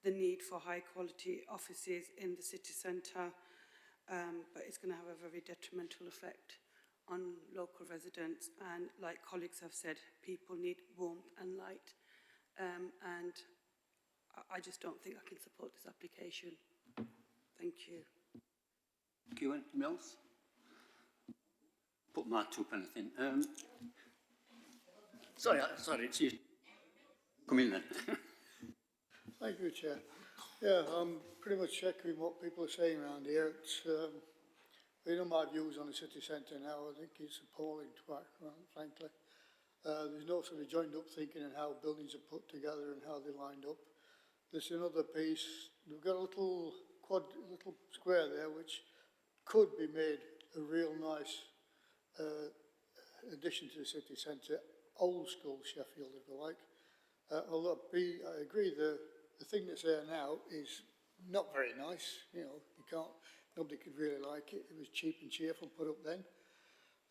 the need for high quality offices in the city centre, but it's going to have a very detrimental effect on local residents. And like colleagues have said, people need warmth and light. And I just don't think I can support this application. Thank you. Thank you. Anything else? Put my two-penny thing. Sorry, it's you. Come in then. Thank you, Chair. Yeah, I'm pretty much echoing what people are saying around here. It's, you know my views on the city centre now. I think it's appalling, frankly. There's no sort of joined up thinking in how buildings are put together and how they're lined up. There's another piece. We've got a little square there which could be made a real nice addition to the city centre, old school Sheffield, if you like. Although I agree the thing that's there now is not very nice. You know, nobody could really like it. It was cheap and cheerful put up then.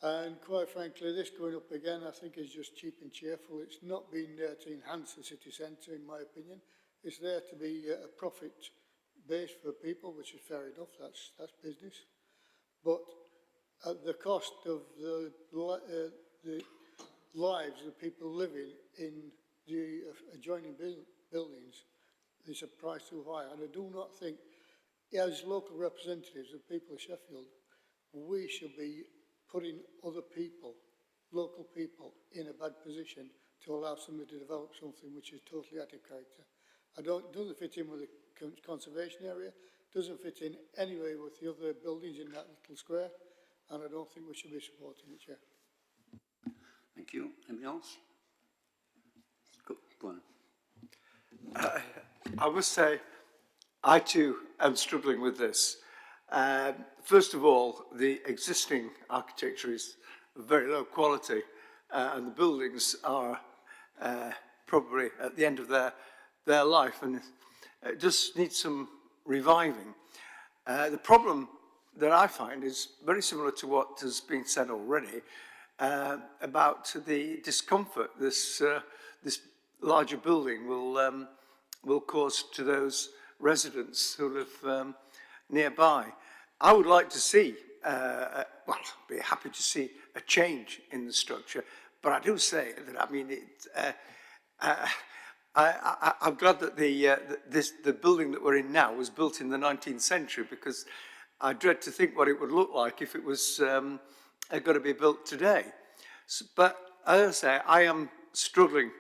And quite frankly, this going up again, I think is just cheap and cheerful. It's not been there to enhance the city centre, in my opinion. It's there to be a profit base for people, which is fair enough. That's business. But at the cost of the lives of people living in the adjoining buildings, is a price too high. And I do not think, as local representatives of people of Sheffield, we should be putting other people, local people, in a bad position to allow somebody to develop something which is totally out of character. Doesn't fit in with the conservation area, doesn't fit in anyway with the other buildings in that little square, and I don't think we should be supporting it, Chair. Thank you. Anything else? Go on. I must say, I too am struggling with this. First of all, the existing architecture is very low quality, and the buildings are probably at the end of their life, and it just needs some reviving. The problem that I find is very similar to what has been said already about the discomfort this larger building will cause to those residents who live nearby. I would like to see, well, be happy to see a change in the structure, but I do say that, I mean, I'm glad that the building that we're in now was built in the 19th century, because I dread to think what it would look like if it was going to be built today. But as I say, I am struggling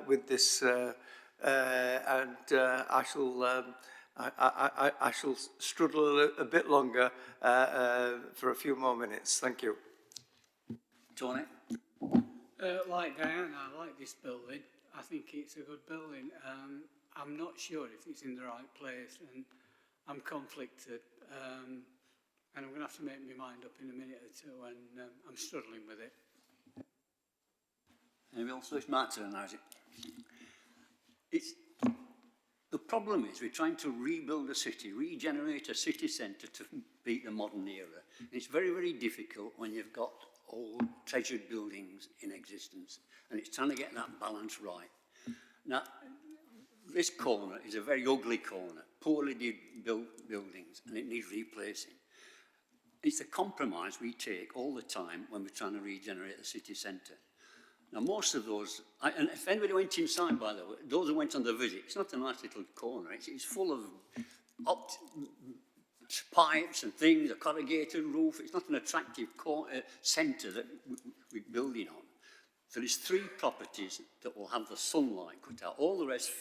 with this, and I shall struggle a bit longer for a few more minutes. Thank you. Tony? Like Diana, I like this building. I think it's a good building. I'm not sure if it's in the right place, and I'm conflicted. And I'm going to have to make my mind up in a minute or two, and I'm struggling with it. Anybody else? So it's my turn now, is it? The problem is we're trying to rebuild a city, regenerate a city centre to beat the modern era. And it's very, very difficult when you've got old treasured buildings in existence, and it's trying to get that balance right. Now, this corner is a very ugly corner, poorly built buildings, and it needs replacing. It's a compromise we take all the time when we're trying to regenerate the city centre. Now, most of those, and if anybody went inside, by the way, those who went on the visit, it's not a nice little corner. It's full of pipes and things, a corrugated roof. It's not an attractive centre that we're building on. So there's 3 properties that will have the sunlight cut out. All the rest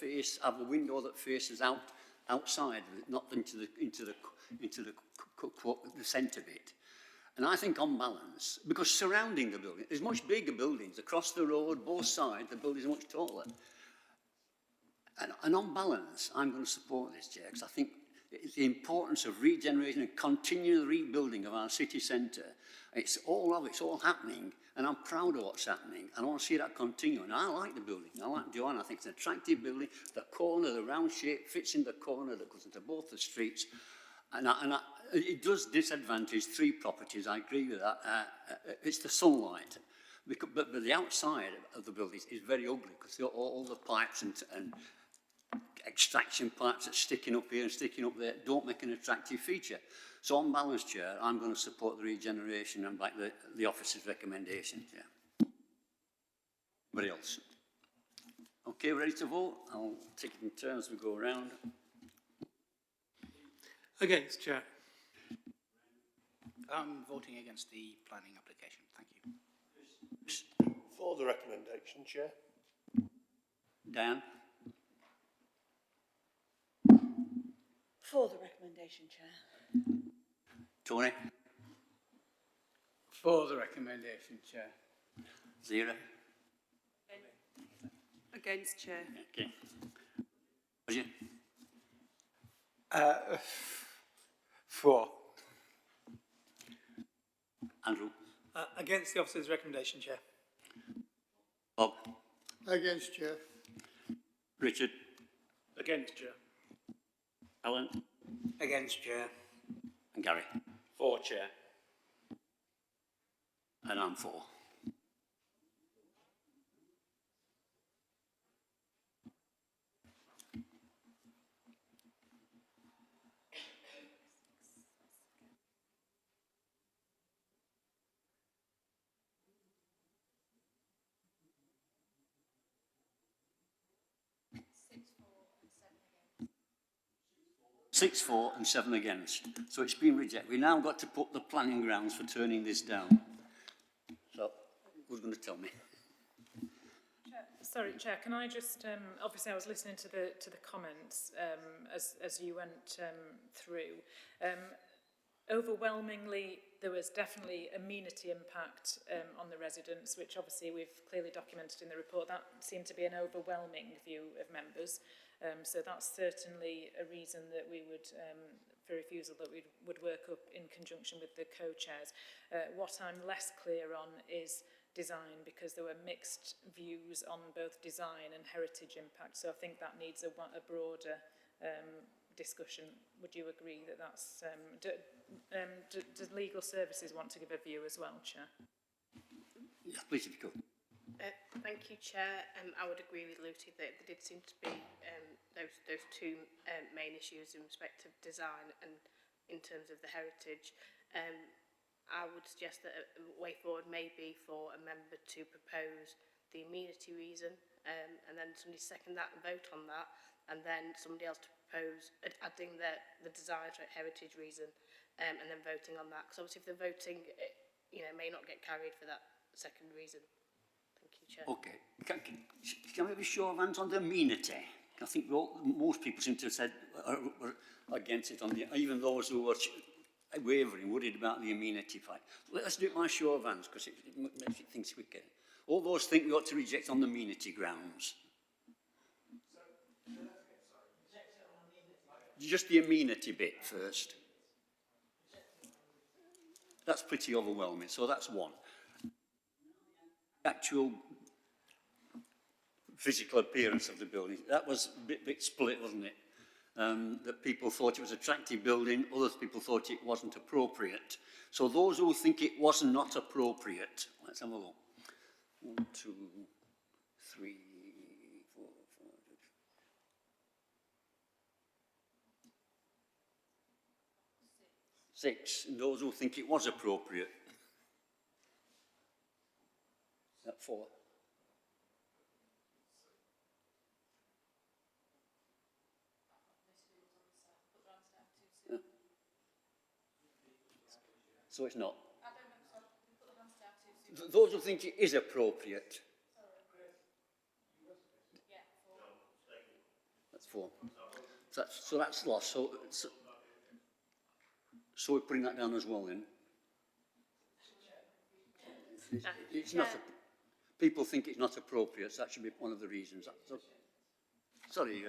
have a window that faces outside, not into the centre bit. And I think on balance, because surrounding the building, there's much bigger buildings across the road, both sides, the buildings are much taller. And on balance, I'm going to support this, Chair, because I think the importance of regenerating and continual rebuilding of our city centre, it's all happening, and I'm proud of what's happening, and I want to see that continue. And I like the building. I like Joanne. I think it's an attractive building. The corner, the round shape, fits in the corner that goes into both the streets. It does disadvantage 3 properties, I agree with that. It's the sunlight, but the outside of the building is very ugly, because all the pipes and extraction pipes that sticking up here and sticking up there don't make an attractive feature. So on balance, Chair, I'm going to support the regeneration and back the officer's recommendation, Chair. Anybody else? Okay, ready to vote? I'll take it in turns as we go around. Against, Chair. I'm voting against the planning application. Thank you. For the recommendation, Chair. Dan? For the recommendation, Chair. Tony? For the recommendation, Chair. Zero? Against, Chair. Okay. Roger? For. Andrew? Against the officer's recommendation, Chair. Bob? Against, Chair. Richard? Against, Chair. Alan? Against, Chair. And Gary? For, Chair. And I'm for. Six for and 7 against. So it's been rejected. We've now got to put the planning grounds for turning this down. So, who's going to tell me? Sorry, Chair, can I just, obviously I was listening to the comments as you went through. Overwhelmingly, there was definitely amenity impact on the residents, which obviously we've clearly documented in the report. That seemed to be an overwhelming view of members. So that's certainly a reason that we would, for refusal, that we would work up in conjunction with the co-chairs. What I'm less clear on is design, because there were mixed views on both design and heritage impact. So I think that needs a broader discussion. Would you agree that that's... does legal services want to give a view as well, Chair? Yeah, please, if you could. Thank you, Chair. I would agree with Lucy that there did seem to be those 2 main issues in respect of design and in terms of the heritage. I would suggest that a way forward may be for a member to propose the amenity reason, and then somebody second that and vote on that, and then somebody else to propose adding the design heritage reason, and then voting on that. Because obviously if the voting, may not get carried for that second reason. Thank you, Chair. Okay. Can we have a show of hands on the amenity? I think most people seem to have said were against it, even those who were wavering, worried about the amenity fight. Let's do it by show of hands, because it makes it things quicker. All those think we ought to reject on the amenity grounds. Just the amenity bit first. That's pretty overwhelming, so that's one. Actual physical appearance of the building, that was a bit split, wasn't it? That people thought it was an attractive building, other people thought it wasn't appropriate. So those who think it was not appropriate, let's have a look. 1, 2, 3, 4, 5, 6. And those who think it was appropriate. Is that 4? Yeah. So it's not. Those who think it is appropriate. That's 4. So that's lost. So we're putting that down as well then. It's not. People think it's not appropriate. So that should be one of the reasons. Sorry.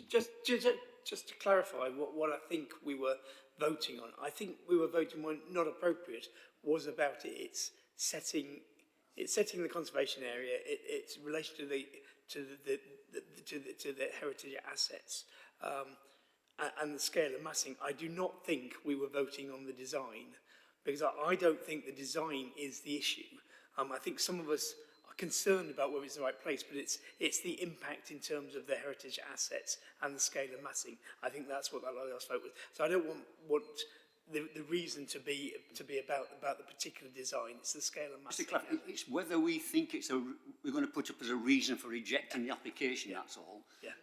Just to clarify what I think we were voting on. I think we were voting on not appropriate was about it's setting the conservation area, its relation to the heritage assets, and the scale of massing. I do not think we were voting on the design, because I don't think the design is the issue. I think some of us are concerned about whether it's the right place, but it's the impact in terms of the heritage assets and the scale of massing. I think that's what that last vote was. So I don't want the reason to be about the particular design. It's the scale of massing. It's whether we think we're going to put up as a reason for rejecting the application. Yeah. That's all. Yeah.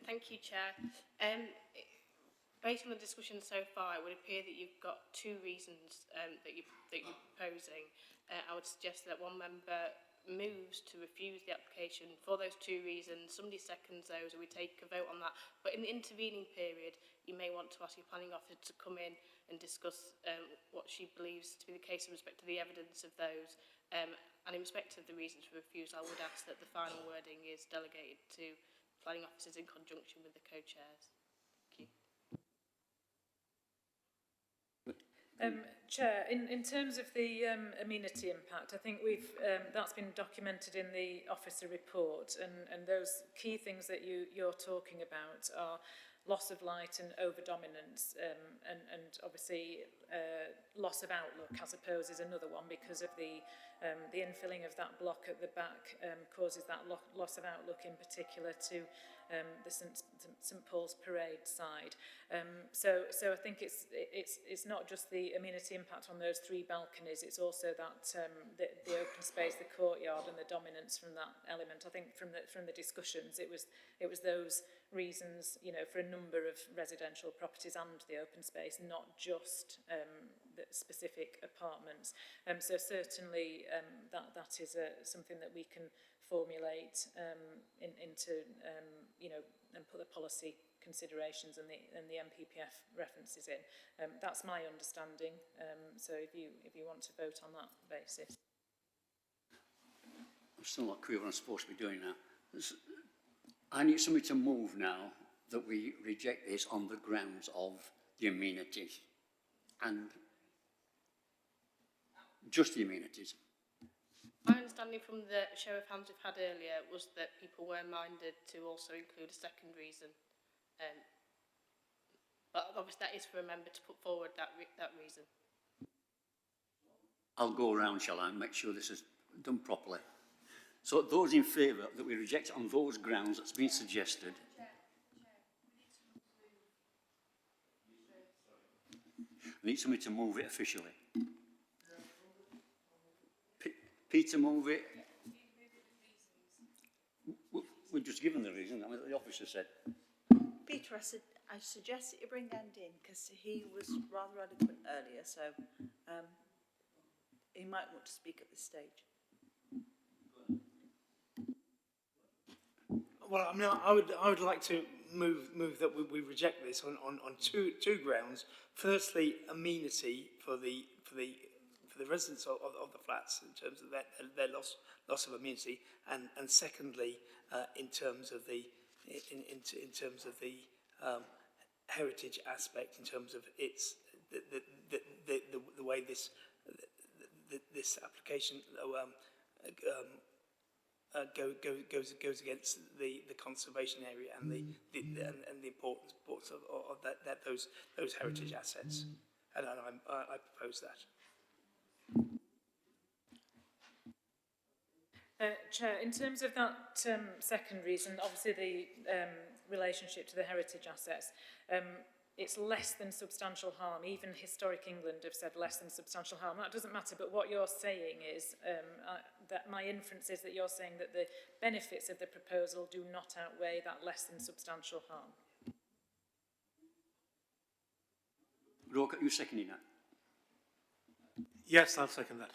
Thank you, Chair. Based on the discussion so far, it would appear that you've got 2 reasons that you're proposing. I would suggest that one member moves to refuse the application for those 2 reasons. Somebody seconds those, and we take a vote on that. But in the intervening period, you may want to ask your planning officer to come in and discuss what she believes to be the case in respect to the evidence of those. And in respect of the reasons for refusal, I would ask that the final wording is delegated to planning officers in conjunction with the co-chairs. Thank you. Chair, in terms of the amenity impact, I think that's been documented in the officer report, and those key things that you're talking about are loss of light and over-dominance, and obviously loss of outlook, I suppose, is another one, because of the infilling of that block at the back causes that loss of outlook, in particular to the St Paul's Parade side. So I think it's not just the amenity impact on those 3 balconies, it's also that the open space, the courtyard, and the dominance from that element. I think from the discussions, it was those reasons, for a number of residential properties and the open space, not just the specific apartments. So certainly that is something that we can formulate into, and put the policy considerations and the MPPF references in. That's my understanding. So if you want to vote on that basis. I'm still not clear what I'm supposed to be doing now. I need somebody to move now that we reject this on the grounds of the amenities, and just the amenities. My understanding from the show of hands we've had earlier was that people were minded to also include a second reason. But obviously that is for a member to put forward that reason. I'll go around, shall I, and make sure this is done properly. So those in favour that we reject on those grounds that's been suggested. We need somebody to move it officially. Peter, move it. We've just given the reason, that the officer said. Peter, I suggest that you bring Andy in because he was rather eloquent earlier, so he might want to speak at this stage. Well, I mean, I would like to move that we reject this on two grounds. Firstly, amenity for the residents of the flats in terms of their loss of amenity, and secondly, in terms of the heritage aspect, in terms of its the way this application goes against the conservation area and the importance of those heritage assets, and I propose that. Chair, in terms of that second reason, obviously the relationship to the heritage assets, it's less than substantial harm. Even Historic England have said less than substantial harm. That doesn't matter, but what you're saying is that my inference is that you're saying that the benefits of the proposal do not outweigh that less than substantial harm. Roke, are you seconding that? Yes, I'll second that.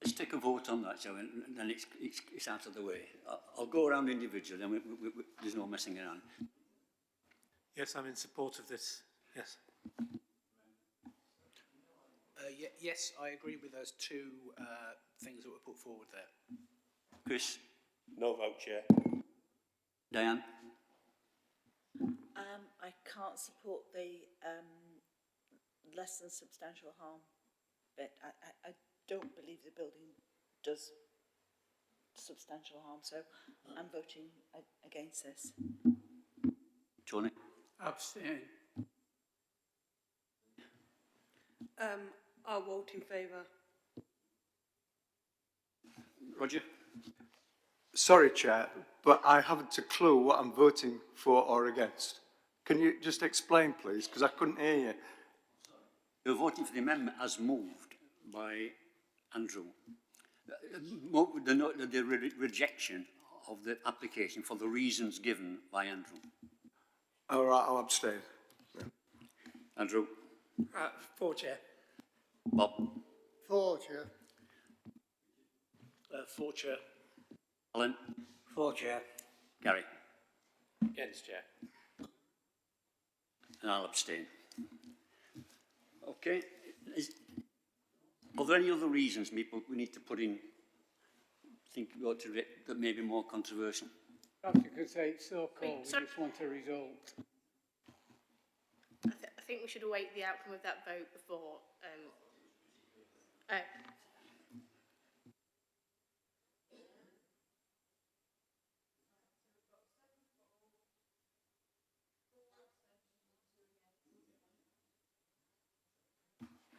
Let's take a vote on that, shall we? And then it's out of the way. I'll go around individually, then there's no messing around. Yes, I'm in support of this. Yes. Yes, I agree with those two things that were put forward there. Chris? No vote, Chair. Diane? I can't support the less than substantial harm bit. I don't believe the building does substantial harm, so I'm voting against this. Tony? Abstain. I'll vote in favour. Roger? Sorry, Chair, but I haven't a clue what I'm voting for or against. Can you just explain, please, because I couldn't hear you. You're voting for the amendment as moved by Andrew. The rejection of the application for the reasons given by Andrew. All right, I'll abstain. Yeah. Andrew? For, Chair. Bob? For, Chair. For, Chair. Alan? For, Chair. Gary? Against, Chair. And I'll abstain. Okay. Are there any other reasons we need to put in, that may be more controversial? Perhaps you could say it's so cold, we just want a result. I think we should await the outcome of that vote before.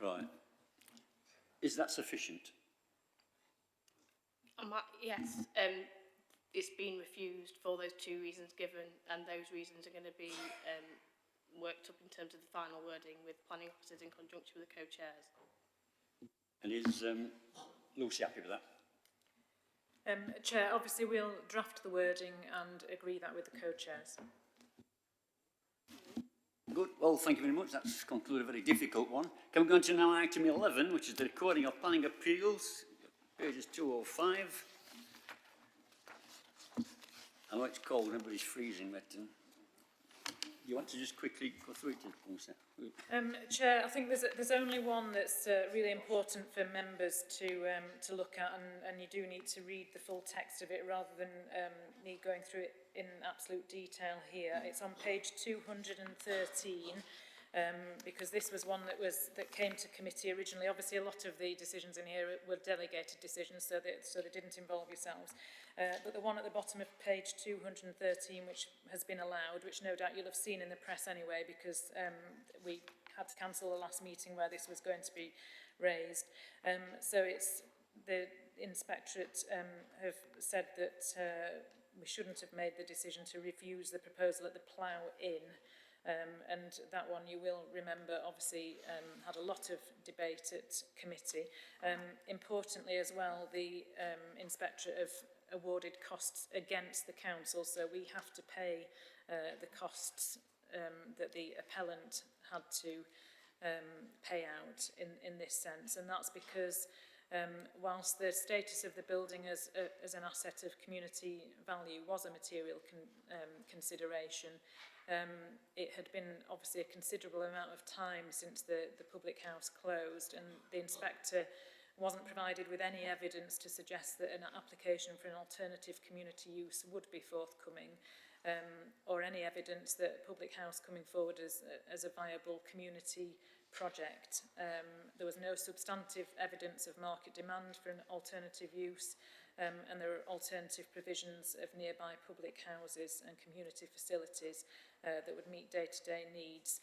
Right. Is that sufficient? Yes. It's been refused for those two reasons given, and those reasons are going to be worked up in terms of the final wording with planning officers in conjunction with the co-chairs. And is Lucy happy with that? Chair, obviously we'll draft the wording and agree that with the co-chairs. Good. Well, thank you very much. That's concluded a very difficult one. Can we go on to now item 11, which is the recording of planning appeals, pages 205. I know it's cold, everybody's freezing, but you want to just quickly go through it, Paulson? Chair, I think there's only one that's really important for members to look at, and you do need to read the full text of it rather than me going through it in absolute detail here. It's on page 213, because this was one that came to committee originally. Obviously, a lot of the decisions in here were delegated decisions, so they didn't involve yourselves. But the one at the bottom of page 213, which has been allowed, which no doubt you'll have seen in the press anyway, because we had to cancel the last meeting where this was going to be raised. So it's the Inspectorate have said that we shouldn't have made the decision to refuse the proposal at the Plough Inn. And that one, you will remember, obviously had a lot of debate at committee. Importantly as well, the Inspectorate have awarded costs against the council, so we have to pay the costs that the appellant had to pay out in this sense. And that's because whilst the status of the building as an asset of community value was a material consideration, it had been obviously a considerable amount of time since the public house closed, and the inspector wasn't provided with any evidence to suggest that an application for an alternative community use would be forthcoming, or any evidence that public house coming forward as a viable community project. There was no substantive evidence of market demand for an alternative use, and there are alternative provisions of nearby public houses and community facilities that would meet day-to-day needs.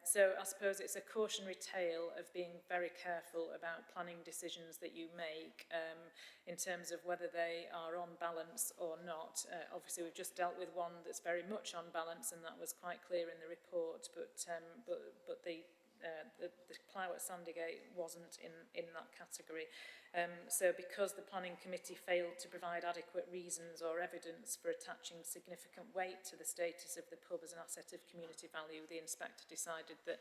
So I suppose it's a cautionary tale of being very careful about planning decisions that you make in terms of whether they are on balance or not. Obviously, we've just dealt with one that's very much on balance, and that was quite clear in the report, but the Plough at Sandygate wasn't in that category. So because the planning committee failed to provide adequate reasons or evidence for attaching significant weight to the status of the pub as an asset of community value, the inspector decided that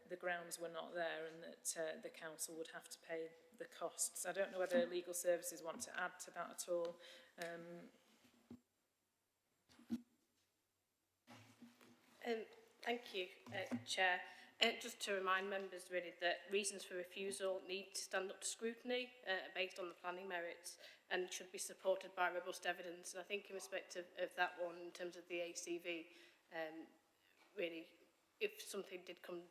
the grounds were not there and that the council would have to pay the costs. I don't know whether legal services want to add to that at all. Thank you, Chair. Just to remind members really that reasons for refusal need to stand up to scrutiny based on the planning merits and should be supported by robust evidence. And I think in respect of that one, in terms of the ACV, really, if something did come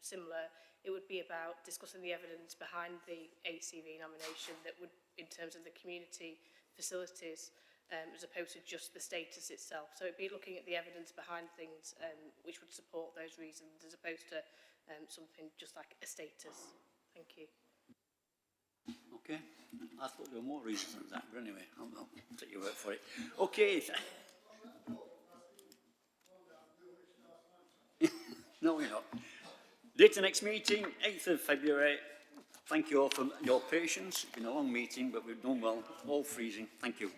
similar, it would be about discussing the evidence behind the ACV nomination that would, in terms of the community facilities, as opposed to just the status itself. So it'd be looking at the evidence behind things which would support those reasons, as opposed to something just like a status. Thank you. Okay, I thought there were more reasons than that, but anyway, I'll take your word for it. Okay. No, we're not. Date the next meeting, 8th of February. Thank you all for your patience. It's been a long meeting, but we've done well. All freezing. Thank you.